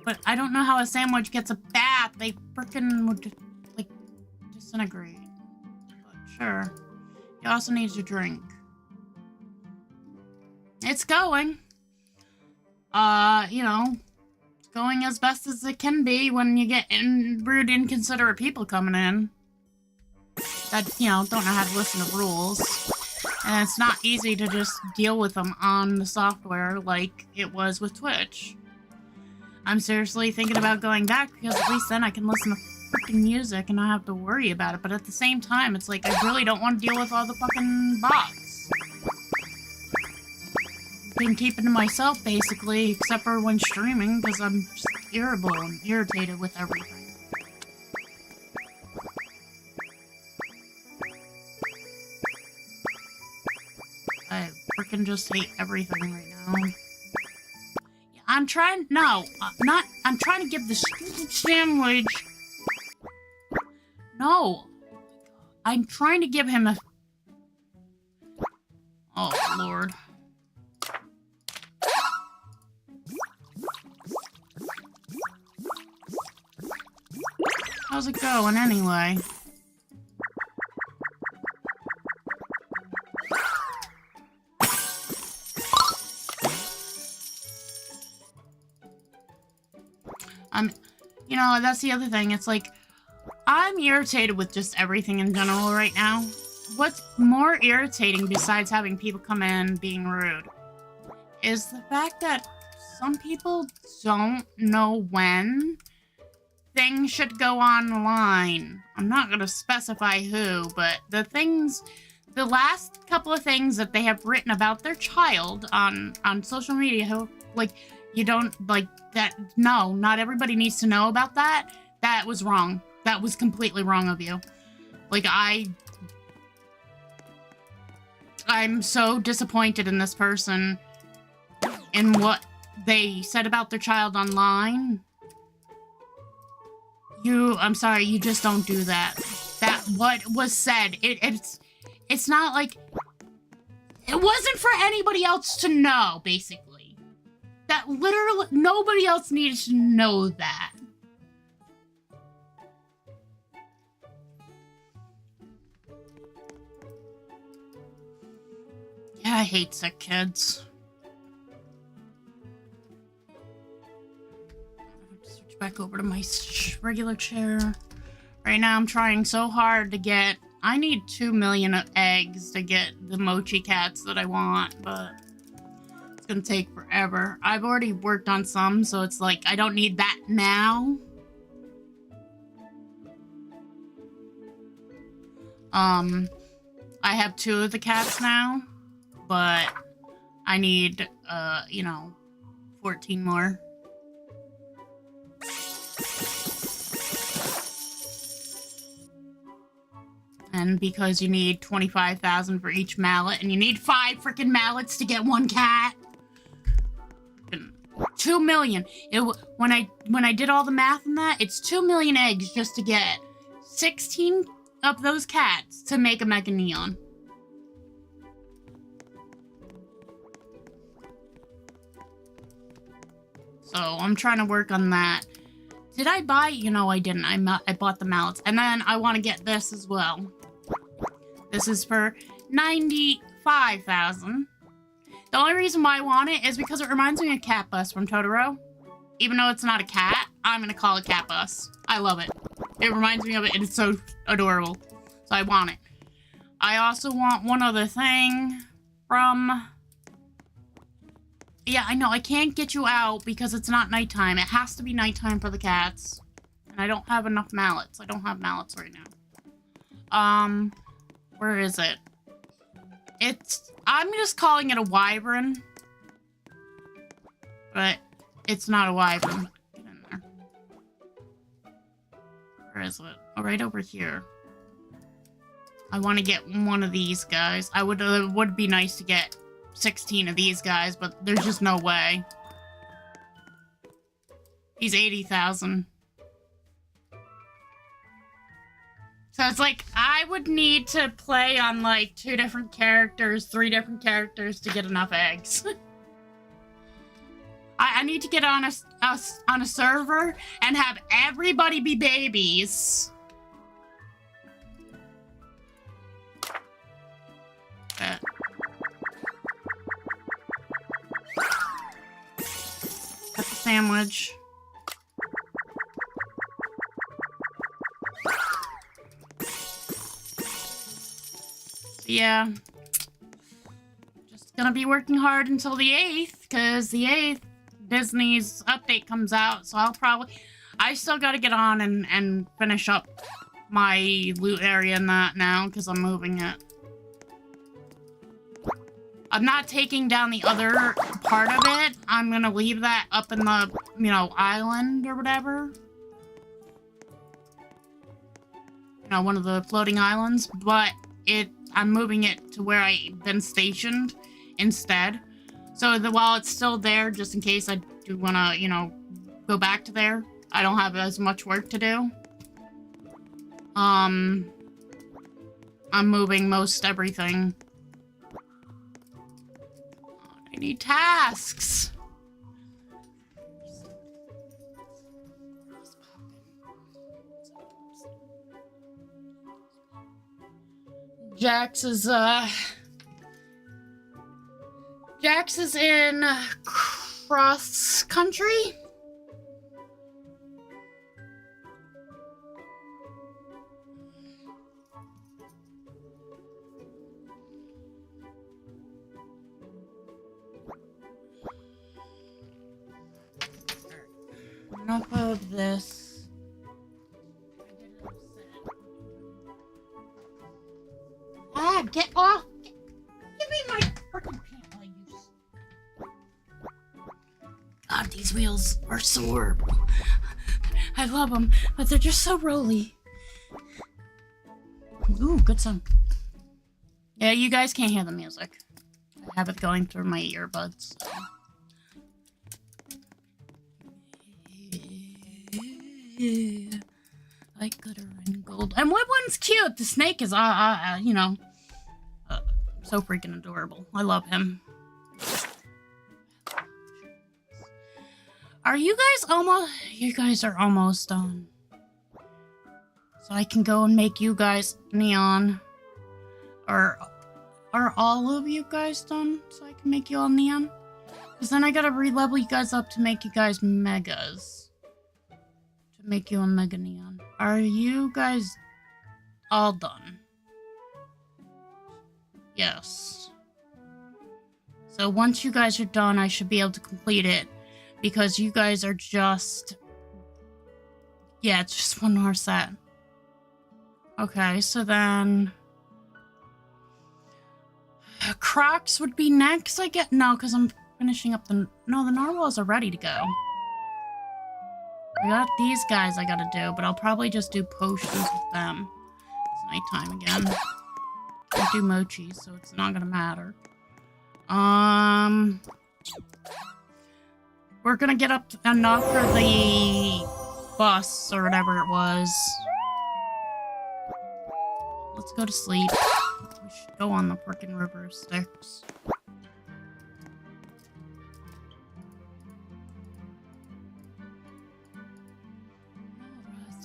but I don't know how a sandwich gets a bath. They frickin' would like disintegrate. But sure, he also needs a drink. It's going. You know, going as best as it can be when you get rude, inconsiderate people coming in that, you know, don't know how to listen to rules. And it's not easy to just deal with them on the software like it was with Twitch. I'm seriously thinking about going back because at least then I can listen to freaking music and not have to worry about it. But at the same time, it's like I really don't want to deal with all the fucking bots. Been keeping to myself basically, except for when streaming, because I'm just irritable and irritated with everything. I freaking just hate everything right now. Yeah, I'm trying. No, I'm trying to give the stupid sandwich. No, I'm trying to give him a. Oh Lord. How's it going anyway? You know, that's the other thing. It's like, I'm irritated with just everything in general right now. What's more irritating besides having people come in being rude is the fact that some people don't know when things should go online. I'm not going to specify who, but the last couple of things that they have written about their child on social media, like, you don't, like, that, no, not everybody needs to know about that. That was wrong. That was completely wrong of you. Like, I'm so disappointed in this person and what they said about their child online. I'm sorry, you just don't do that. What was said, it's not like, it wasn't for anybody else to know, basically. That literally, nobody else needed to know that. Yeah, I hate sick kids. Switch back over to my regular chair. Right now I'm trying so hard to get... I need 2 million eggs to get the Mochi Cats that I want, but it's gonna take forever. I've already worked on some, so it's like, I don't need that now. I have 2 of the cats now, but I need, you know, 14 more. And because you need 25,000 for each mallet, and you need 5 freaking mallets to get 1 cat. 2 million. When I did all the math on that, it's 2 million eggs just to get 16 up those cats to make a Mega Neon. So I'm trying to work on that. Did I buy? You know, I didn't. I bought the mallets. And then I want to get this as well. This is for 95,000. The only reason why I want it is because it reminds me of Cat Bus from Totoro. Even though it's not a cat, I'm going to call it Cat Bus. I love it. It reminds me of it, and it's so adorable. So I want it. I also want one other thing from... Yeah, I know, I can't get you out because it's not nighttime. It has to be nighttime for the cats. And I don't have enough mallets. I don't have mallets right now. Where is it? I'm just calling it a wyvern. But it's not a wyvern. Get in there. Where is it? Oh, right over here. I want to get one of these guys. It would be nice to get 16 of these guys, but there's just no way. He's 80,000. So it's like, I would need to play on like 2 different characters, 3 different characters to get enough eggs. I need to get on a server and have everybody be babies. Got the sandwich. Yeah. Just gonna be working hard until the 8th, because the 8th, Disney's update comes out, so I still gotta get on and finish up my loot area and that now, because I'm moving it. I'm not taking down the other part of it. I'm gonna leave that up in the, you know, island or whatever. You know, one of the floating islands, but I'm moving it to where I've been stationed instead. So while it's still there, just in case I do wanna, you know, go back to there, I don't have as much work to do. I'm moving most everything. I need tasks. Jax is in cross country. Enough of this. Ah, get off! Give me my freaking pant legs. God, these wheels are so horrible. I love them, but they're just so rolly. Ooh, good song. Yeah, you guys can't hear the music. I have it going through my earbuds. So. Yeah, like glitter and gold. And what one's cute? The snake is, you know, so freaking adorable. I love him. Are you guys almost? You guys are almost done. So I can go and make you guys neon. Or are all of you guys done? So I can make you all neon? Because then I gotta re-level you guys up to make you guys megas. Make you a mega neon. Are you guys all done? Yes. So once you guys are done, I should be able to complete it because you guys are just... Yeah, it's just one more set. Okay, so then... Crocs would be next, I get. No, because I'm finishing up the... No, the narwhals are ready to go. I got these guys I gotta do, but I'll probably just do potions with them. It's nighttime again. I do mochi, so it's not gonna matter. We're gonna get up enough for the bus, or whatever it was. let's go to sleep. We should go on the frickin' river of sticks.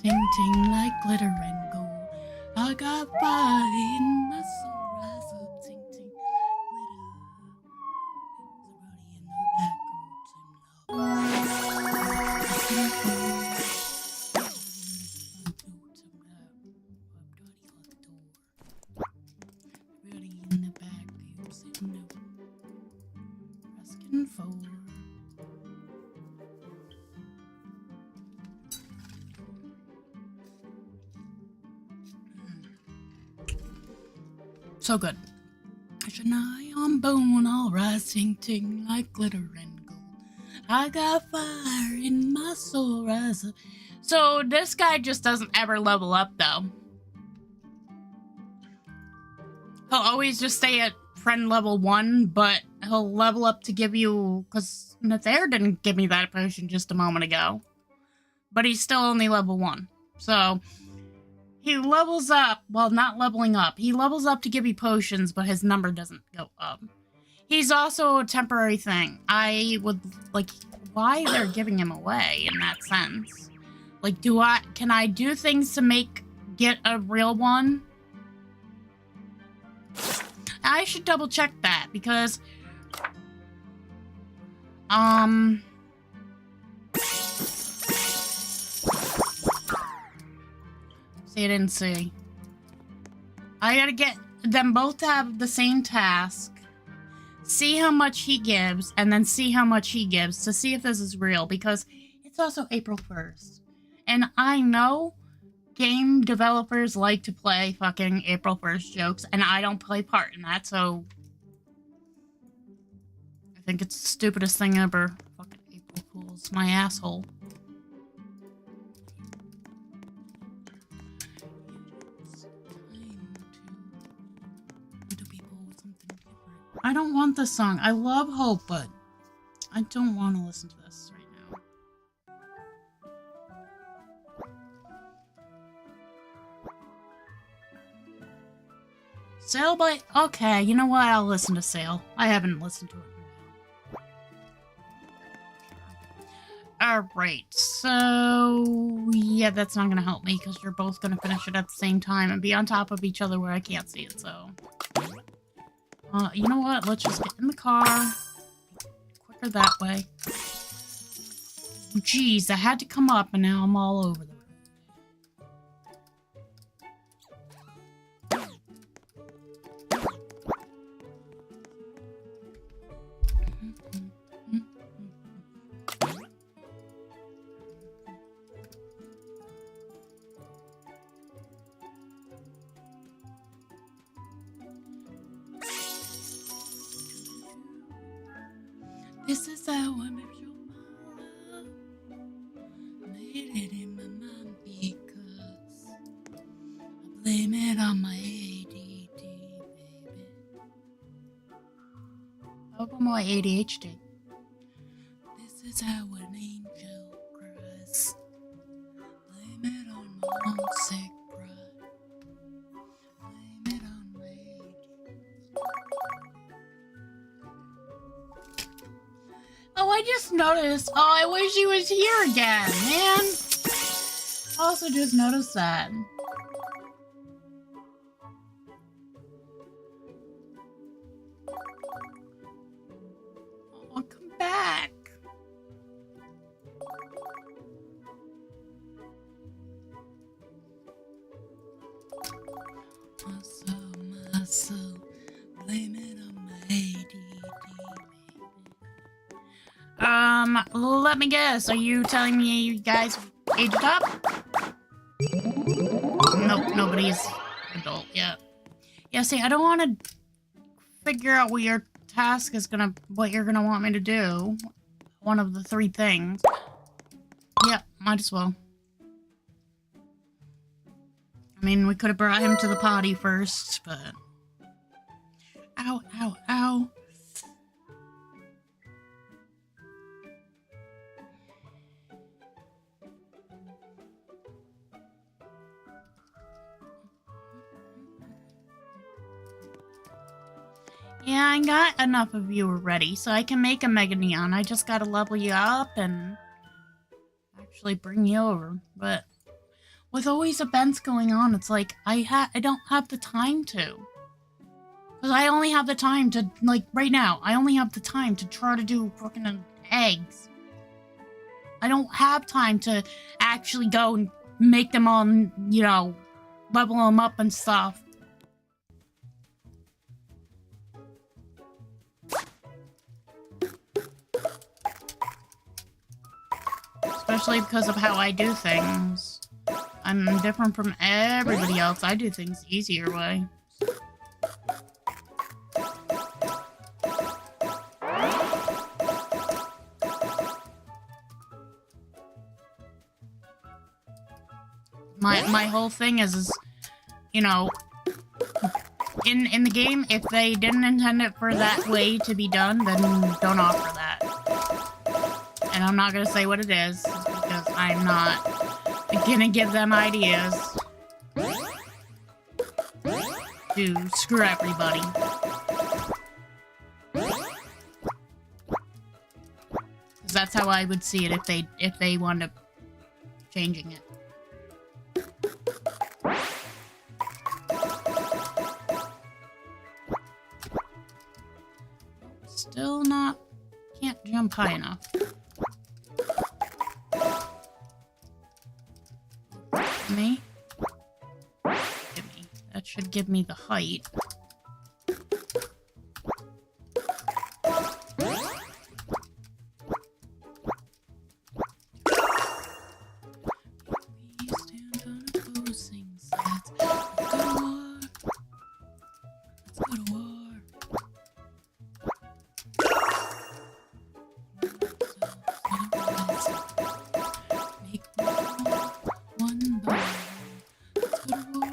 Ting ting like glitter and gold. I got fire in my soul. Rise up, ting ting in the back, asking for. So good. An eye on bone, all rising ting like glitter and gold. I got fire in my soul, rise up. So this guy just doesn't ever level up, though. He'll always just stay at friend level 1, but he'll level up to give you... Because Nathair didn't give me that potion just a moment ago. But he's still only level 1. So... he levels up, well, not leveling up. He levels up to give you potions, but his number doesn't go up. He's also a temporary thing. I would, like, why they're giving him away in that sense? Like, can I do things to get a real one? I should double check that, because, see, I didn't see. I gotta get them both to have the same task. See how much he gives, and then see how much he gives to see if this is real, because it's also April 1st. And I know game developers like to play fucking April 1st jokes, and I don't play part in that, so... I think it's the stupidest thing ever. Fucking April Fools, my asshole. I don't want this song. I love Hope, but I don't want to listen to this right now. Sail by... Okay, you know what? I'll listen to Sail. I haven't listened to it in a while. Alright, so... yeah, that's not gonna help me, because you're both gonna finish it at the same time and be on top of each other where I can't see it, so... you know what? Let's just get in the car. Quicker that way. Jeez, I had to come up and now I'm all over the road. This is how I make sure my love made it in my mind, because I blame it on my ADD, baby. How about my ADHD? This is how an angel cries. Blame it on my homesick pride. Blame it on my ADD. Oh, I just noticed. Oh, I wish he was here again, man. I also just noticed that. Oh, come back. My soul, blame it on my ADD. Let me guess. Are you telling me you guys aged up? Nope, nobody's adult yet. Yeah, see, I don't want to figure out what your task is what you're gonna want me to do. One of the 3 things. Yep, might as well. I mean, we could have brought him to the potty first, but... Ow, ow, ow. Yeah, I got enough of you already, so I can make a Mega Neon. I just gotta level you up and actually bring you over. But with always events going on, it's like I don't have the time to. Because I only have the time to, like, right now, I only have the time to try to do freaking eggs. I don't have time to actually go and make them all, you know, level them up and stuff. Especially because of how I do things. I'm different from everybody else. I do things the easier way. My whole thing is, you know, in the game, if they didn't intend it for that way to be done, then don't offer that. And I'm not gonna say what it is, because I'm not gonna give them ideas to screw everybody. Because that's how I would see it if they wound up changing it. Still not, can't jump high enough. Me? Give me. That should give me the height. We stand on opposing sides. Let's go to war. Let's go to war.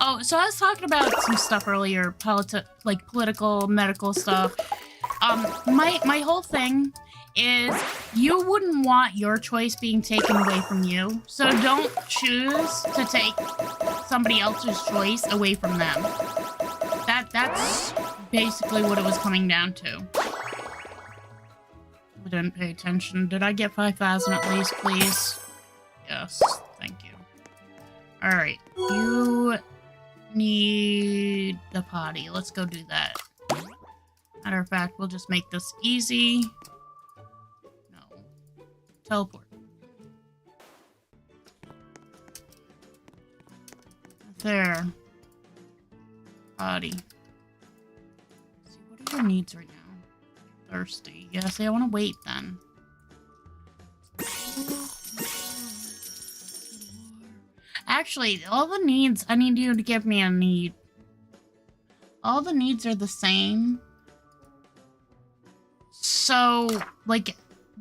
Oh, so I was talking about some stuff earlier, political, medical stuff. My whole thing is you wouldn't want your choice being taken away from you, so don't choose to take somebody else's choice away from them. That's basically what it was coming down to. I didn't pay attention. Did I get 5,000 at least, please? Yes, thank you. Alright, you need the potty. Let's go do that. Matter of fact, we'll just make this easy. No. Teleport. There. Potty. Let's see, what are your needs right now? Thirsty. Yeah, see, I want to wait then. Actually, all the needs, I need you to give me a need. All the needs are the same. So, like,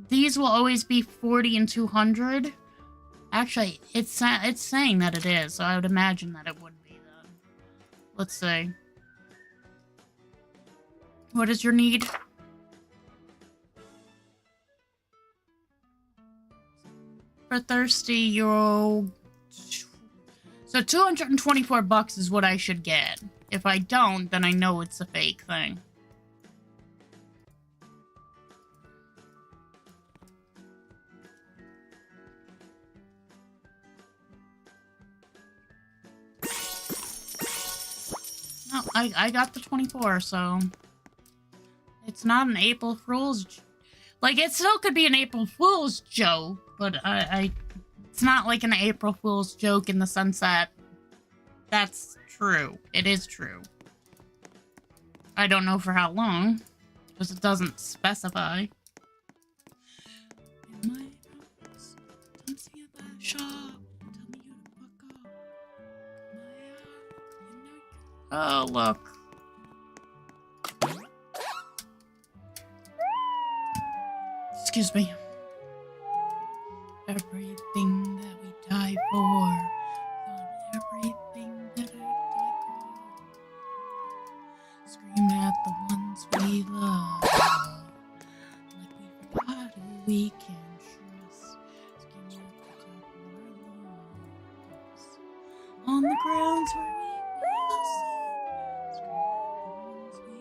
these will always be 40 and 200. Actually, it's saying that it is, so I would imagine that it would be then. Let's see. What is your need? For thirsty, you're... So 224 bucks is what I should get. If I don't, then I know it's a fake thing. No, I got the 24, so... It's not an April Fool's... Like, it still could be an April Fool's joke, but it's not like an April Fool's joke in the sense that that's true. It is true. I don't know for how long, because it doesn't specify. In my house, don't see a bad shop. Tell me you to fuck up. Oh, look. Excuse me. Everything that we die for. Everything that I die for. Screamed at the ones we love. Like we forgot who we can trust. Skin up the top of our lungs. On the grounds where we will sit. Screamed at the ones we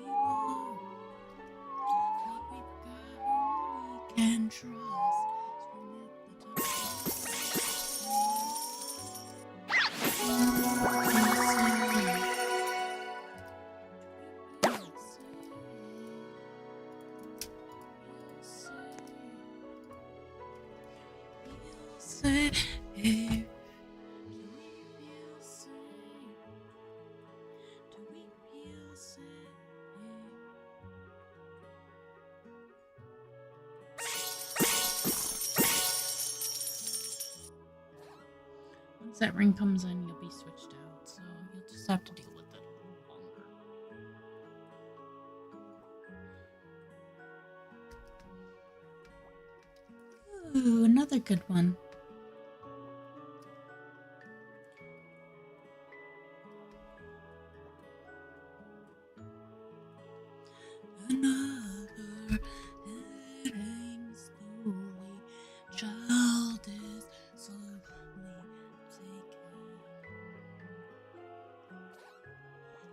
Once that ring comes in, you'll be switched out, so you'll just have to deal with it a little longer. Ooh, another good one. Another heading slowly, child is slowly taken,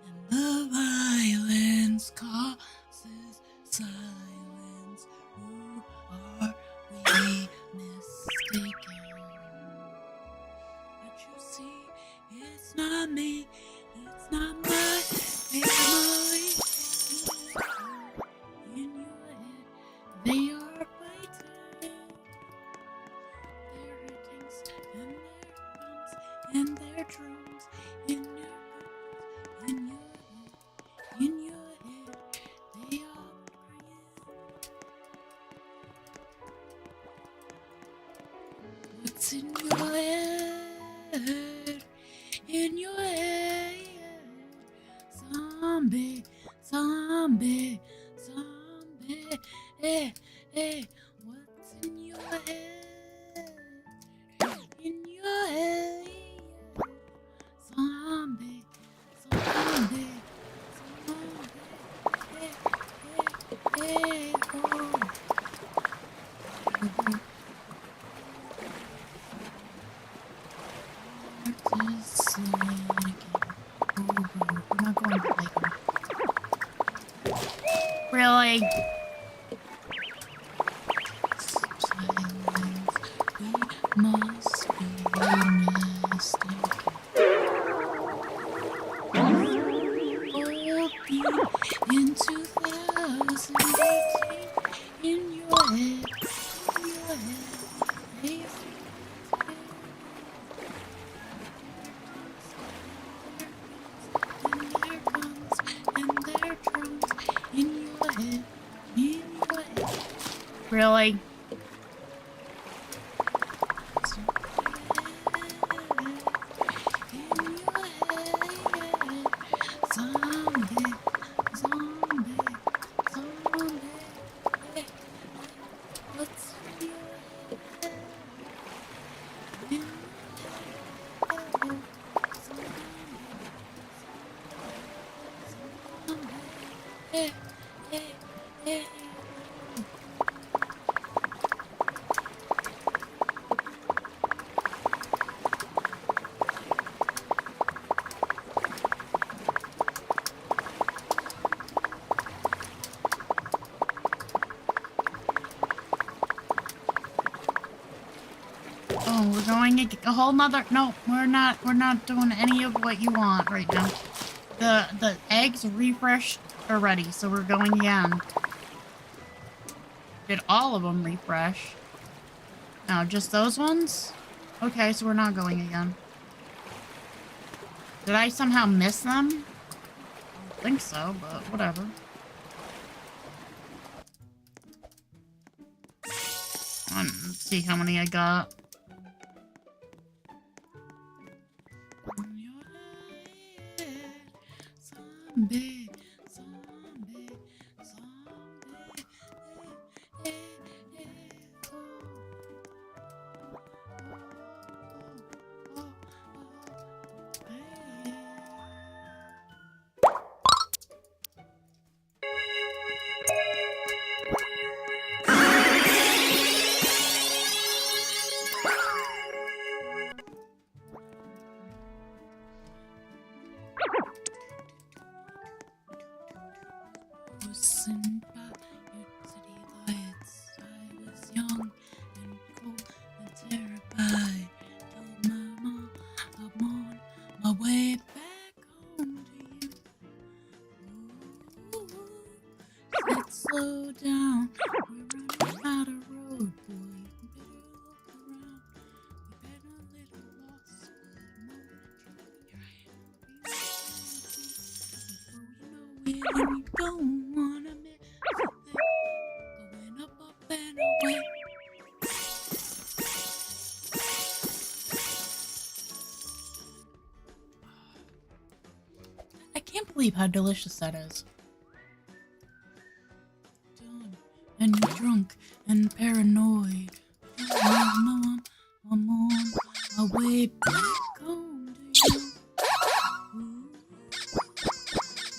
and the violence causes silence. Who are we mistaken? But you see, it's not me, it's not my family. In your head, they are fighting their ratings and their guns and their drones in your guns, in your head, they are crying. What's in your head? In your head, zombie, zombie, zombie, what's in your head? In your head, zombie, zombie, zombie, oh. I'm not going to like her. Really? Silence, we must be mistaken. All be in 2018 in your head, they really? Zombie, zombie, zombie. What's your head? Oh, we're going a whole nother. No, we're not. We're not doing any of what you want right now. The eggs refreshed already, so we're going again. Did all of them refresh? No, just those ones? Okay, so we're not going again. Did I somehow miss them? I don't think so, but whatever. Let's see how many I got. Zombie, zombie, zombie, Listen by your city lights. I was young and cold and terrified. Told my mom I'm on when you don't wanna miss a thing. Going up and away. I can't believe how delicious that is. Done. And you're drunk and paranoid. I'm on my way back home to you.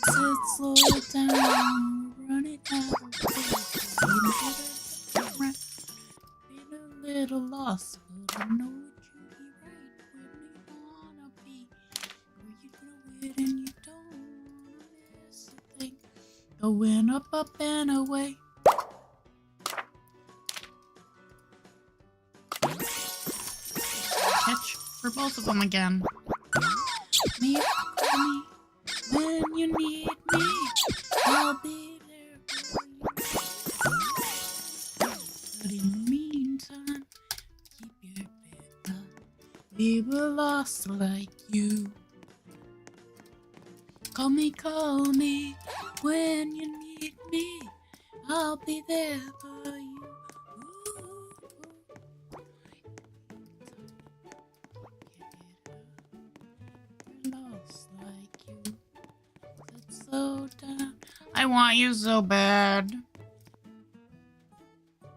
Said slow down, run it out. Been a little lost, but I know what you be right when you wanna be. Where you know it and you don't wanna miss a thing. Going up and away. Catch for both of them again. Me, call me when you need me. I'll be there for you. But in the meantime, keep your head up. We were lost like you. Call me when you need me. I'll be there for you. Slow down. I want you so bad. I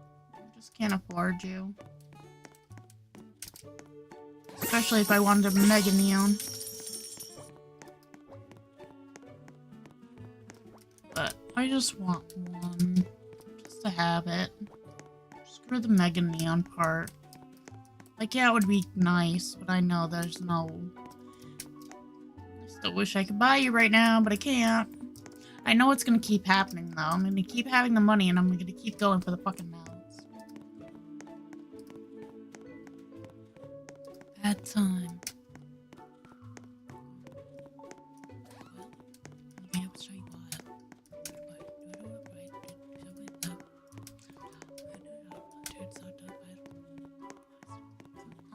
just can't afford you. Especially if I wanted a Mega Neon. But I just want one. Just to have it. Screw the Mega Neon part. Like, yeah, it would be nice, but I know there's no... I wish I could buy you right now, but I can't. I know it's gonna keep happening though. I'm gonna keep having the money and I'm gonna keep going for the fucking mounts. Bad time.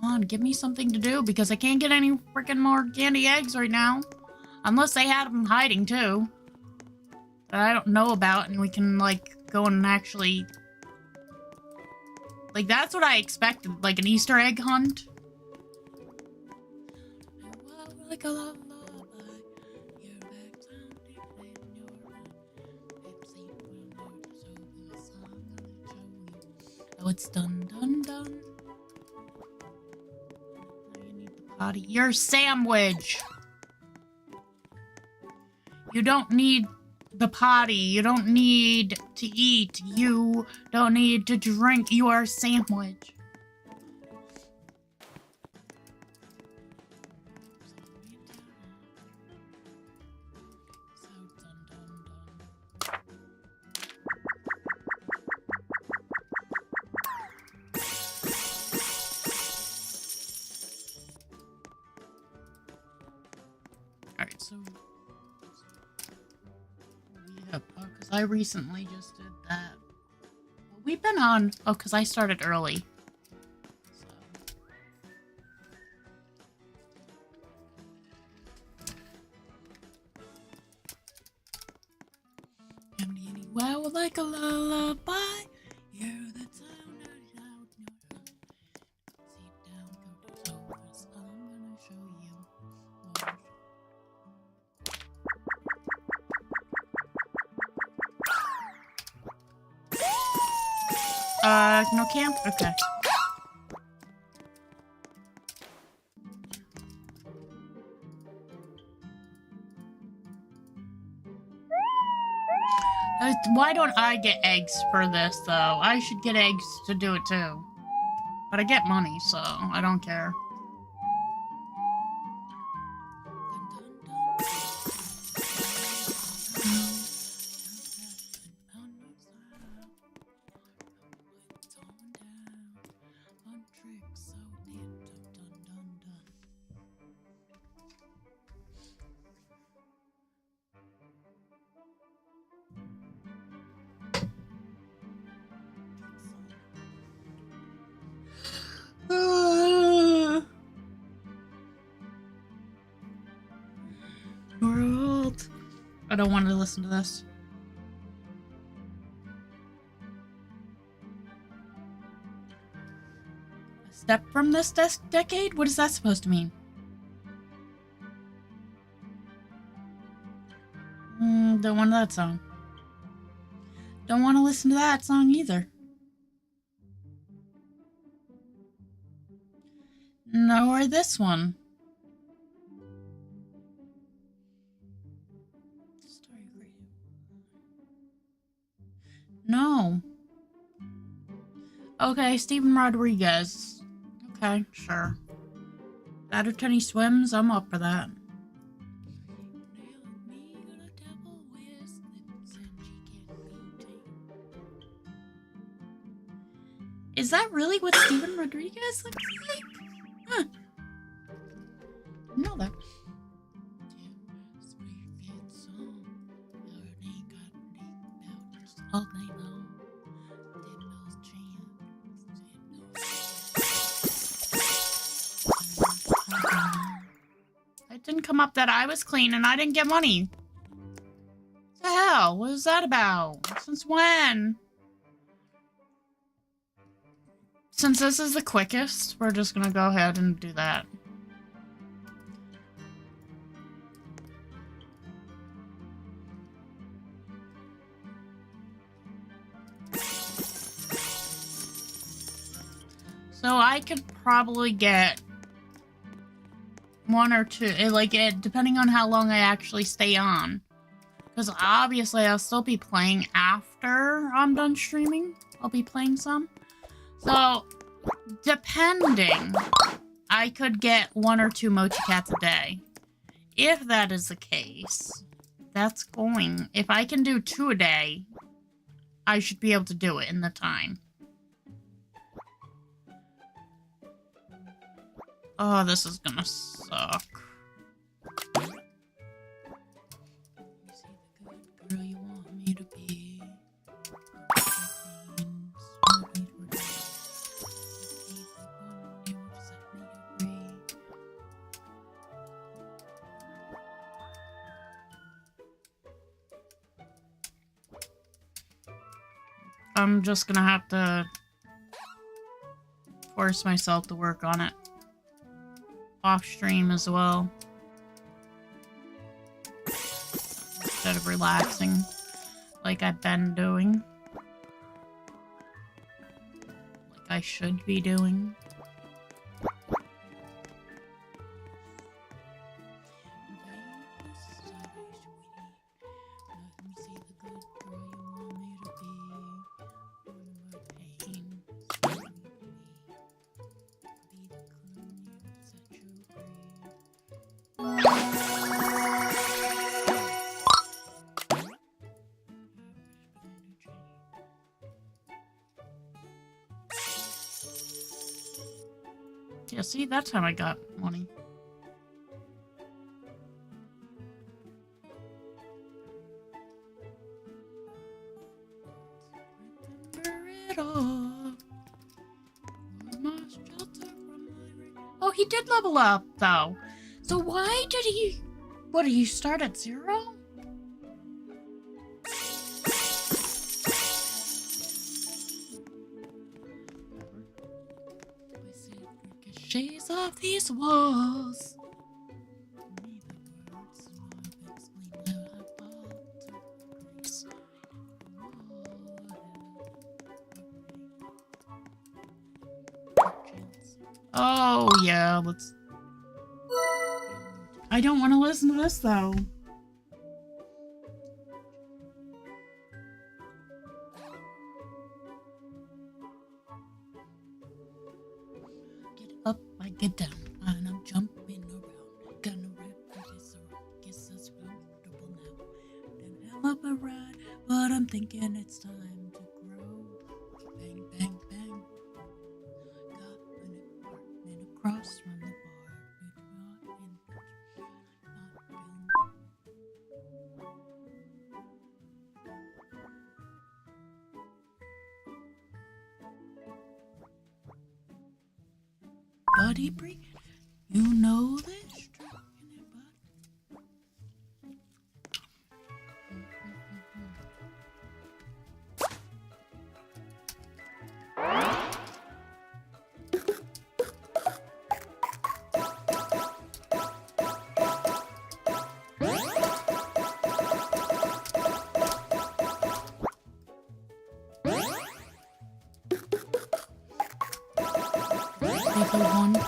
Come on, give me something to do because I can't get any freaking more candy eggs right now. Unless they had them hiding, too. That I don't know about, and we can, like, go and actually... Like, that's what I expected. Like, an Easter egg hunt. Oh, it's done. Now you need the potty. Your sandwich! You don't need the potty. You don't need to eat. You don't need to drink. You are a sandwich. Alright, so... because I recently just did that. We've been on... Oh, because I started early. So. Wow, like a lullaby. Hear the sound out. Sit down, go to toes. I'm gonna show you. No camp? Okay. Why don't I get eggs for this, though? I should get eggs to do it, too. But I get money, so I don't care. I don't want to listen to this. A step from this decade? What is that supposed to mean? Don't want that song. Don't want to listen to that song either. Nor this one. No. Okay, Steven Rodriguez. Okay, sure. Battertenny Swims, I'm up for that. Is that really what Steven Rodriguez looks like? Huh. No, that. It didn't come up that I was clean and I didn't get money. What the hell? What is that about? Since when? Since this is the quickest, we're just gonna go ahead and do that. So I could probably get one or two, depending on how long I actually stay on. Because obviously I'll still be playing after I'm done streaming. I'll be playing some. So, depending, I could get 1 or 2 Mochi Cats a day. If that is the case, that's going. If I can do 2 a day, I should be able to do it in the time. Oh, this is gonna suck. Girl, you want me to be. I'm just gonna have to force myself to work on it. Off stream as well. Instead of relaxing like I've been doing. Like I should be doing. Yeah, see, that's how I got money. Oh, he did level up, though. So why did he... What, did he start at 0? Shades of these walls. Oh, yeah, let's... I don't want to listen to this, though. Get up, I get down, and I'm jumping around. Gonna rip this around. Guess that's comfortable now. Then I'm up a ride, but I'm thinking it's time to grow. Bang, bang, bang. Got an apartment across from the bar. Buddy, bring it. You know this.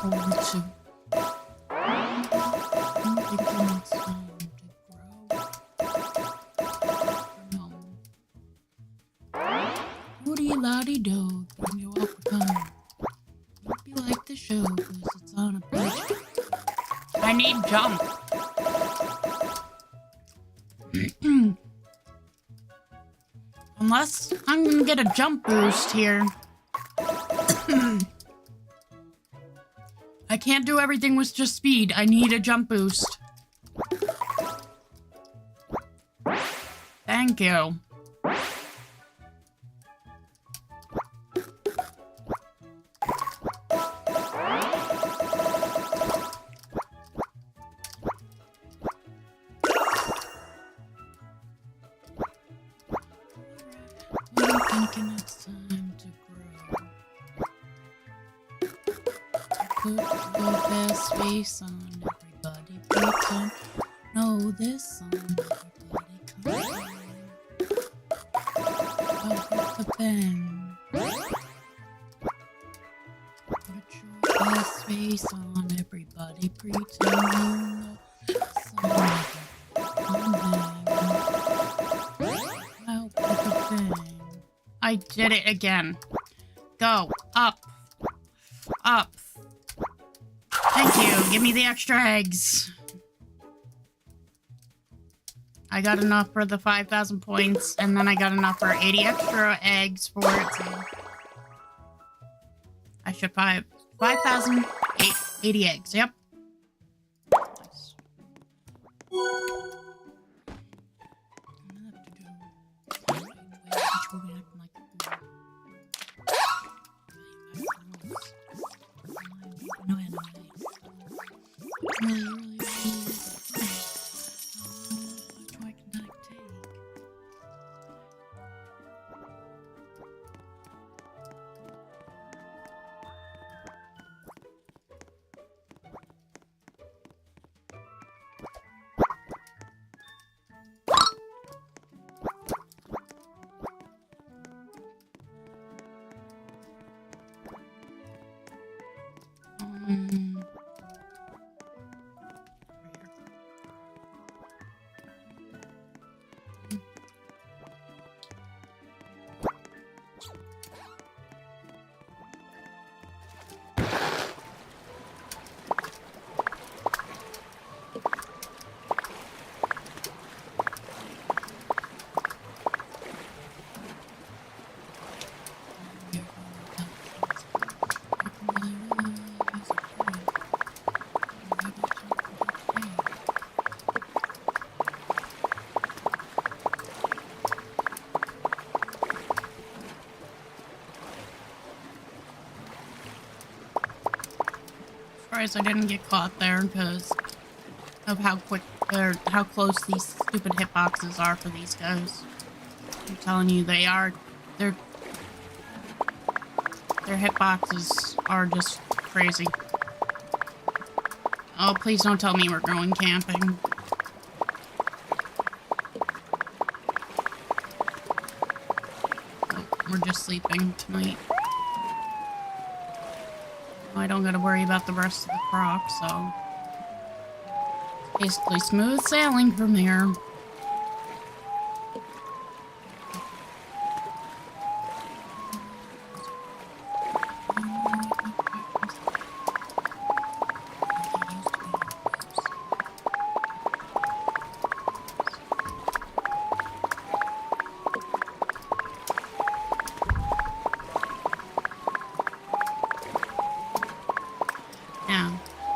forward to. I'm thinking it's time to grow. No. Woody-la-dee-do, bring your welcome. Hope you like the show, cause it's on a budget. I need jump. Unless I'm gonna get a jump boost here. I can't do everything with just speed. I need a jump boost. Thank you. I'm thinking it's time to grow. Put your best face on everybody. Pretend know this song. Everybody come on. Out with the bang. Put your best face on everybody. Pretend you know this song. Come bang. Out with the bang. I did it again. Go. Up. Up. Thank you. Give me the extra eggs. I got enough for the 5,000 points, and then I got enough for 80 extra eggs for it, so... I should buy 5,080 eggs, yep. Nice. Surprised I didn't get caught there because of how quick or how close these stupid hitboxes are for these guys. I'm telling you, their hitboxes are just crazy. Oh, please don't tell me we're going camping. Oh, we're just sleeping tonight. I don't gotta worry about the rest of the croc, so... basically smooth sailing from here.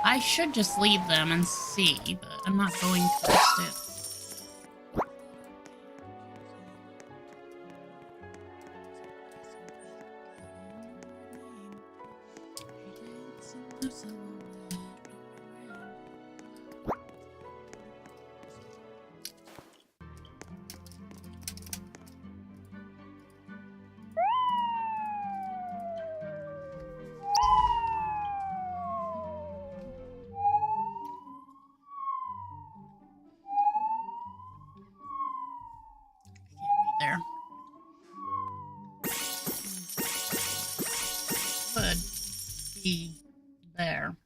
I should just leave them and see, but I'm not going to risk it. There. Could be there.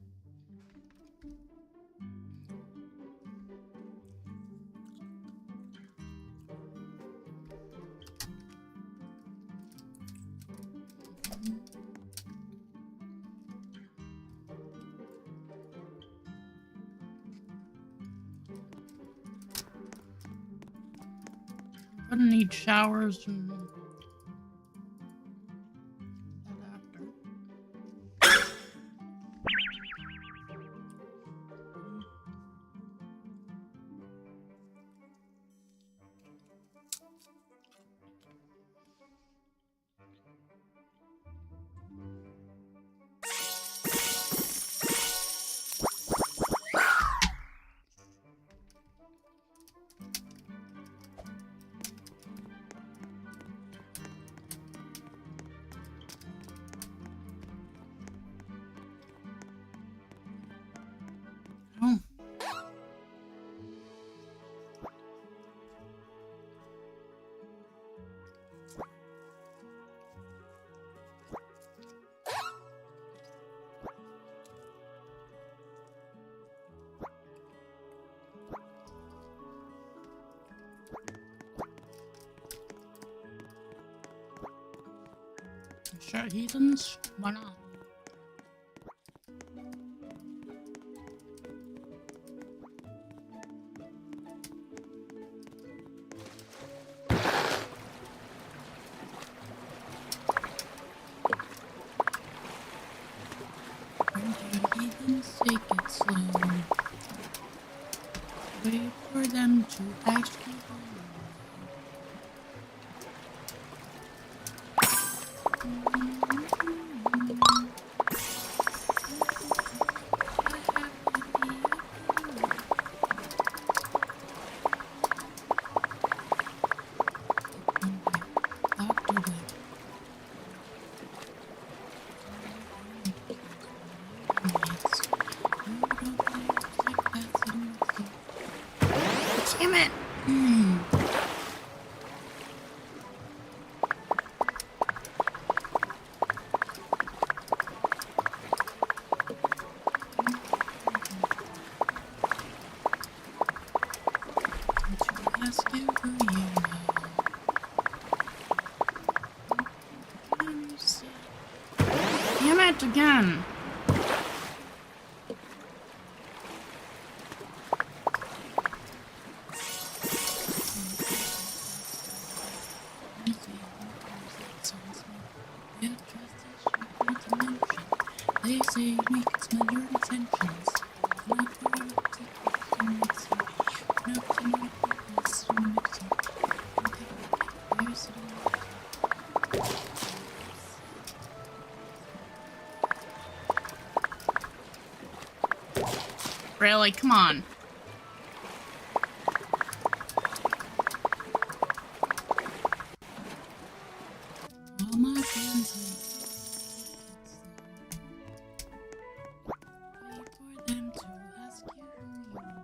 gonna need showers and after. Oh. Sure, heathens? Why not? Heathens, take it slow. Wait for them to actually go. Damn it! Damn it again! They say we can smell your intentions. Really? Come on. All my friends wait for them to ask you who you know.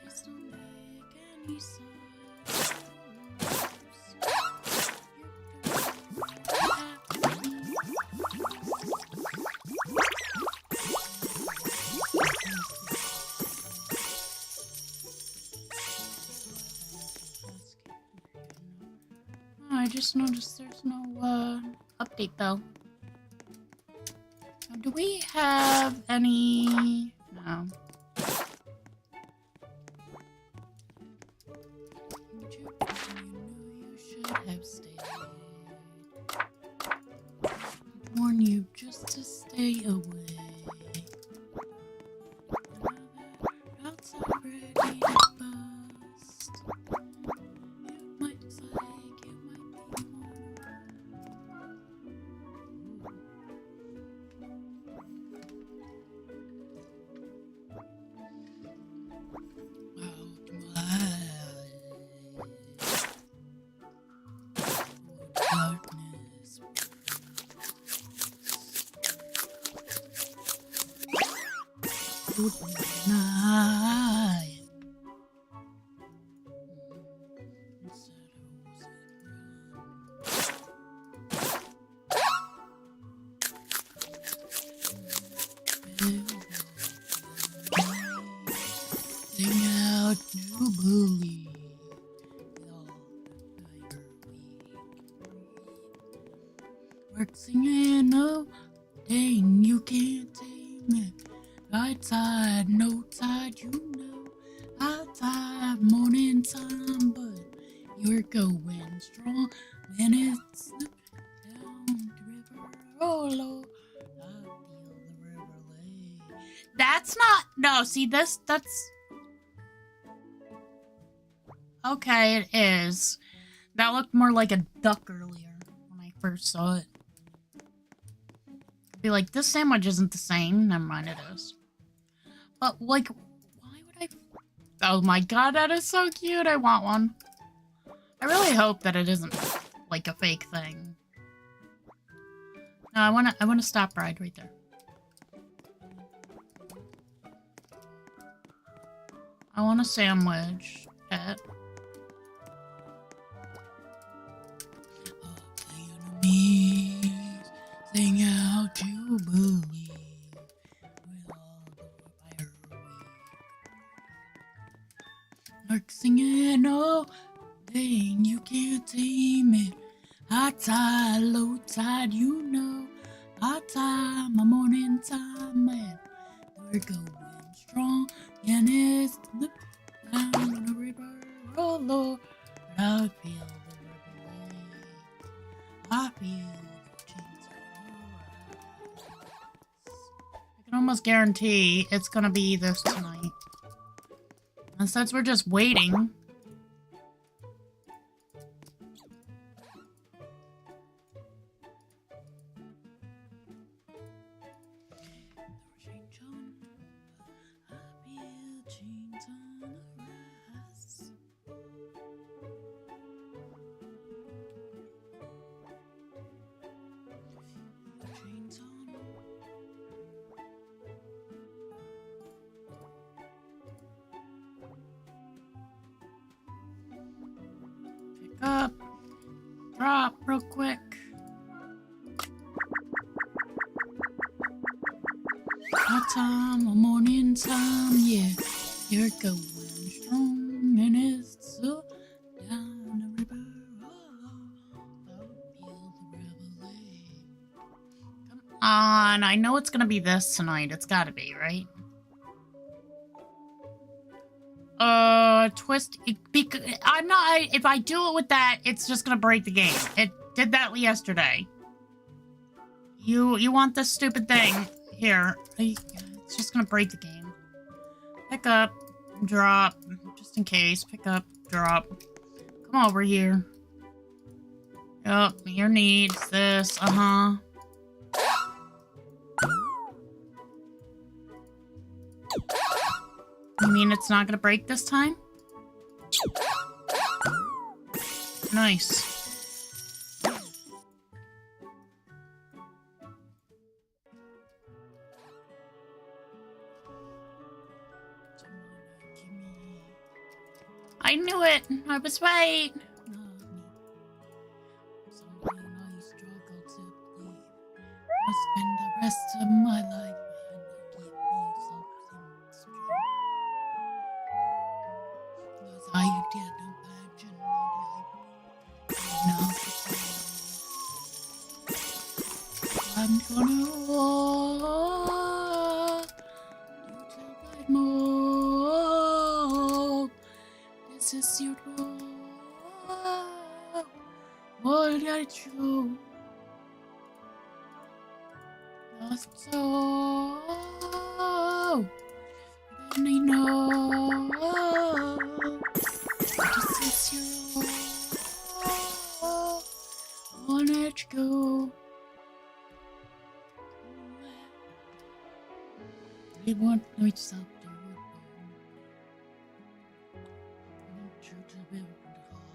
This don't make any sense. I just noticed there's no update though. Do we have any? No. You should have stayed. I'd warn you just to stay away. Outside ready to bust. You might like, you might be more. Darkness. Good night. Sing out new believe. We're singing, oh, dang, you can't tame it. Right side, no side, you know. Outside, morning sun. going strong, and it's down the river. Oh Lord, I feel the river lay. That's not. No, see this. That's okay. It is. That looked more like a duck earlier when I first saw it. Be like, this sandwich isn't the same. Never mind, it is. But like, why would I? Oh my god, that is so cute. I want one. I really hope that it isn't like a fake thing. No, I wanna stop ride right there. I want a sandwich, pet. Enemies sing out to believe with all the fire we Lark singing, oh dang, you can't tame it. High tide, low tide, you know. High time, my morning time, man. We're going strong, and it's the down the river, oh Lord. But I feel the river wave. I feel the chains on the rise. I can almost guarantee it's gonna be this tonight. And since we're just waiting. Up, drop real quick. Hot time, a morning time, yeah. You're going strong, and it's so down the river. Oh, I feel the river lay. Come on, I know it's gonna be this tonight. It's gotta be, right? Twist. I'm not. If I do it with that, it's just gonna break the game. It did that yesterday. You want this stupid thing here? It's just gonna break the game. Pick up, drop, just in case. Pick up, drop. Come over here. Yup, your needs this. You mean it's not gonna break this time? Nice. I knew it! I was right! Someone I struggle to believe. I'll spend the rest of my life and keep me something straight. Cause I did imagine I'm gonna walk till I more. This is your role. What I do? Lost soul. And I know. This is your role. Won't let you go. We want nights out there. Church of Everett Hall.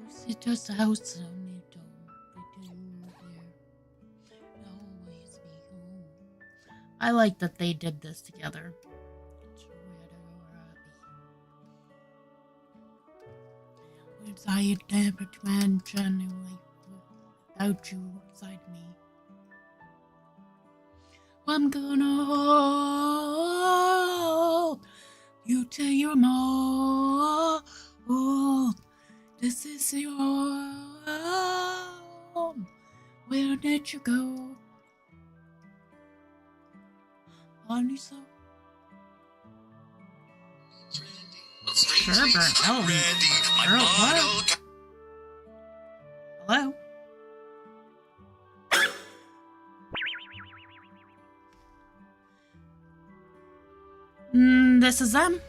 It's just a house on the dome. We do there. Always be home. I like that they did this together. It's I never mansion without you beside me. I'm gonna hold you till you're more. Oh, this is your home. Where did you go? Honey, so. sherbet. Oh, girl, what? Hello? This is them.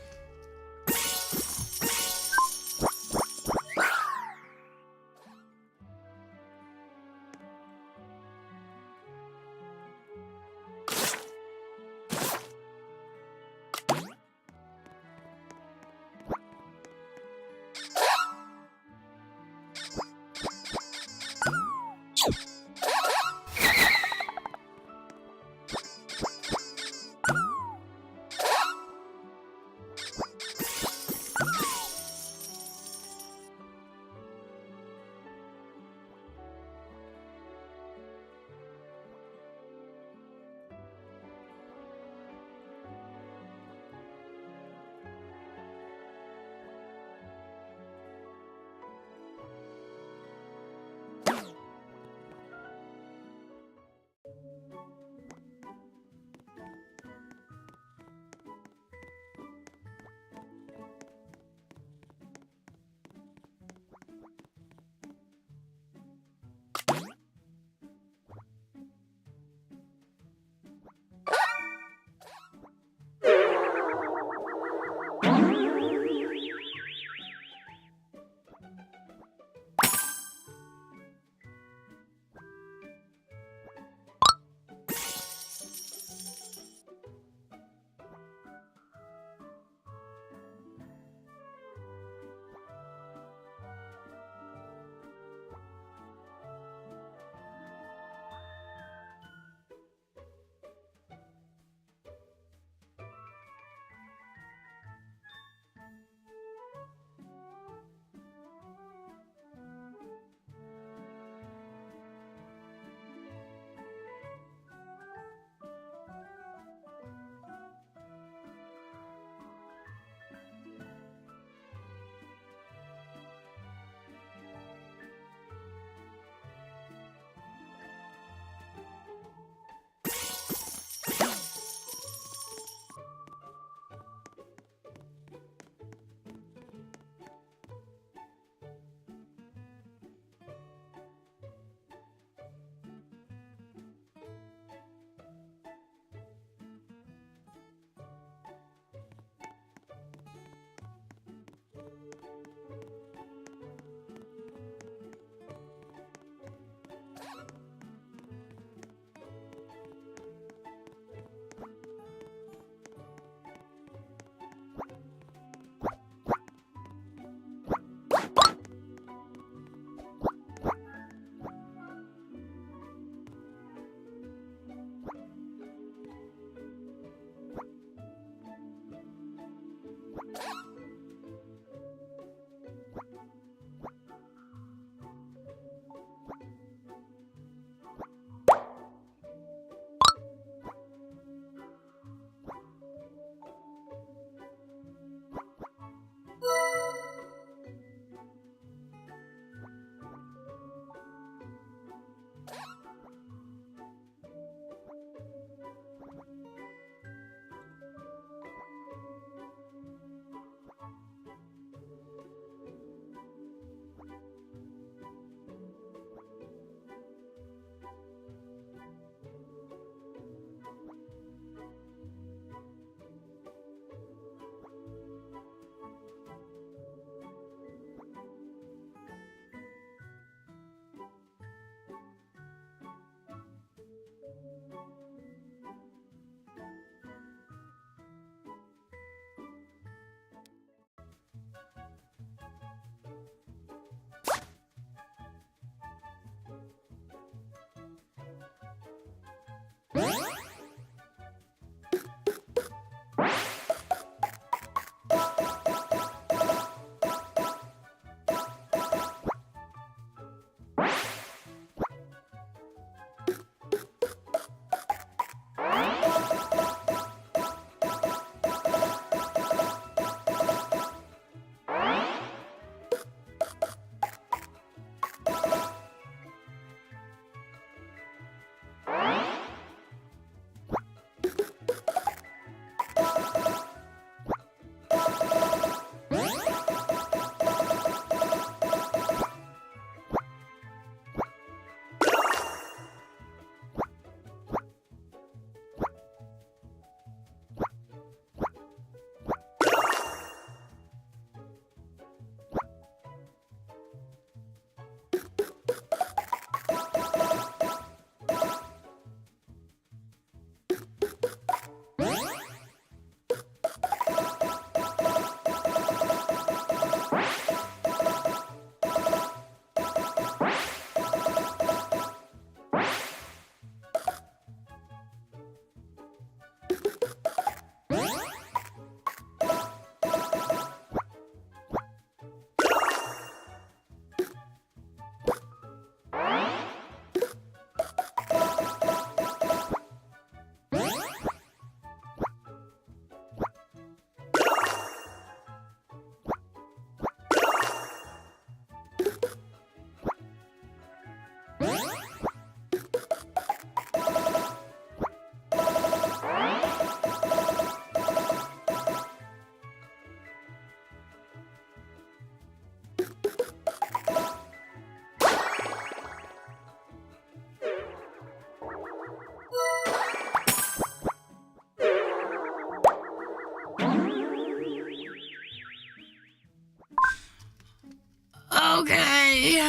Okay.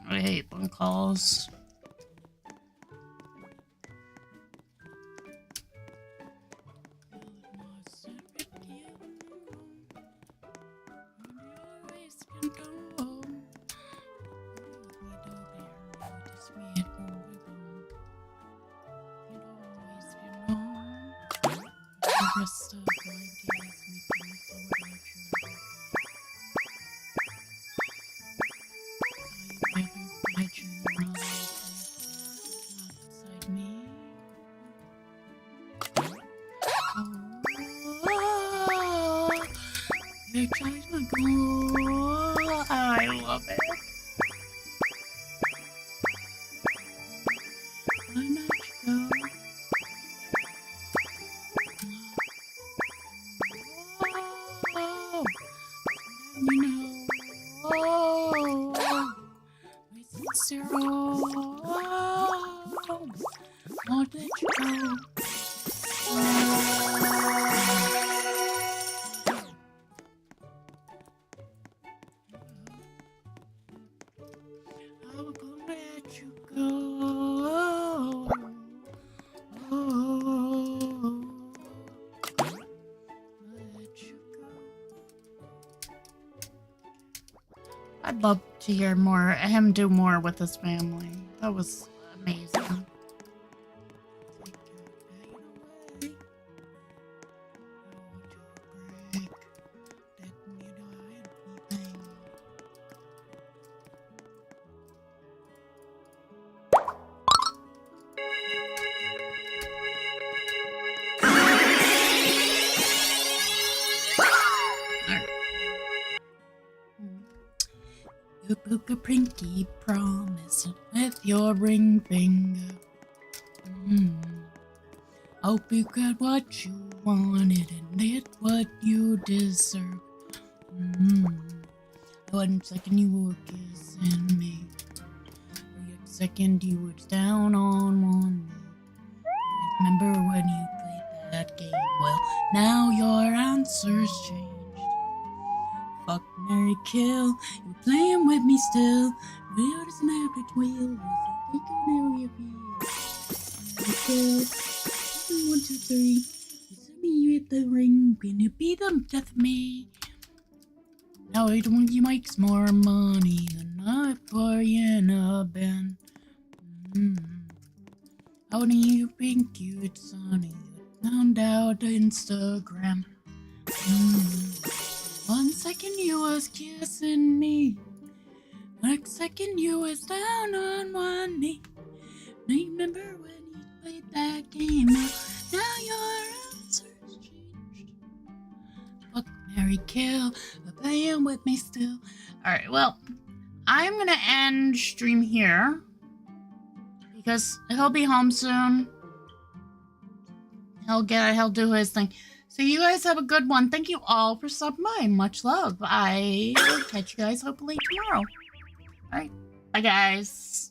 I hate phone calls. Rest of my days making so much my journal outside me. Oh, your judgment goal. I love it. Why not go? I'd love to hear him do more with his family. That was amazing. You broke a pinky promise with your ring finger. Hope you got what you wanted and did what you deserve. One second you were kissing me, the next second you were down on one knee. Remember when you played that game? Well, now your answer's changed. Fuck, marry, kill. You're playing with me still. Weird as an epic wheel. You can know your feel. 1, 2, 3. You see me with the ring. Can you be the death of me? Now I don't want you makes more money than I for you in a band. How do you think it's sunny? Found out Instagram. 1 second you was kissing me, next second you was down on one knee. Remember when you played that game? Now your answer's changed. Fuck, marry, kill, but playing with me still. Alright, well, I'm gonna end stream here because he'll be home soon. He'll do his thing. So you guys have a good one. Thank you all for stopping by. Much love. I will catch you guys hopefully tomorrow. All right. Bye, guys.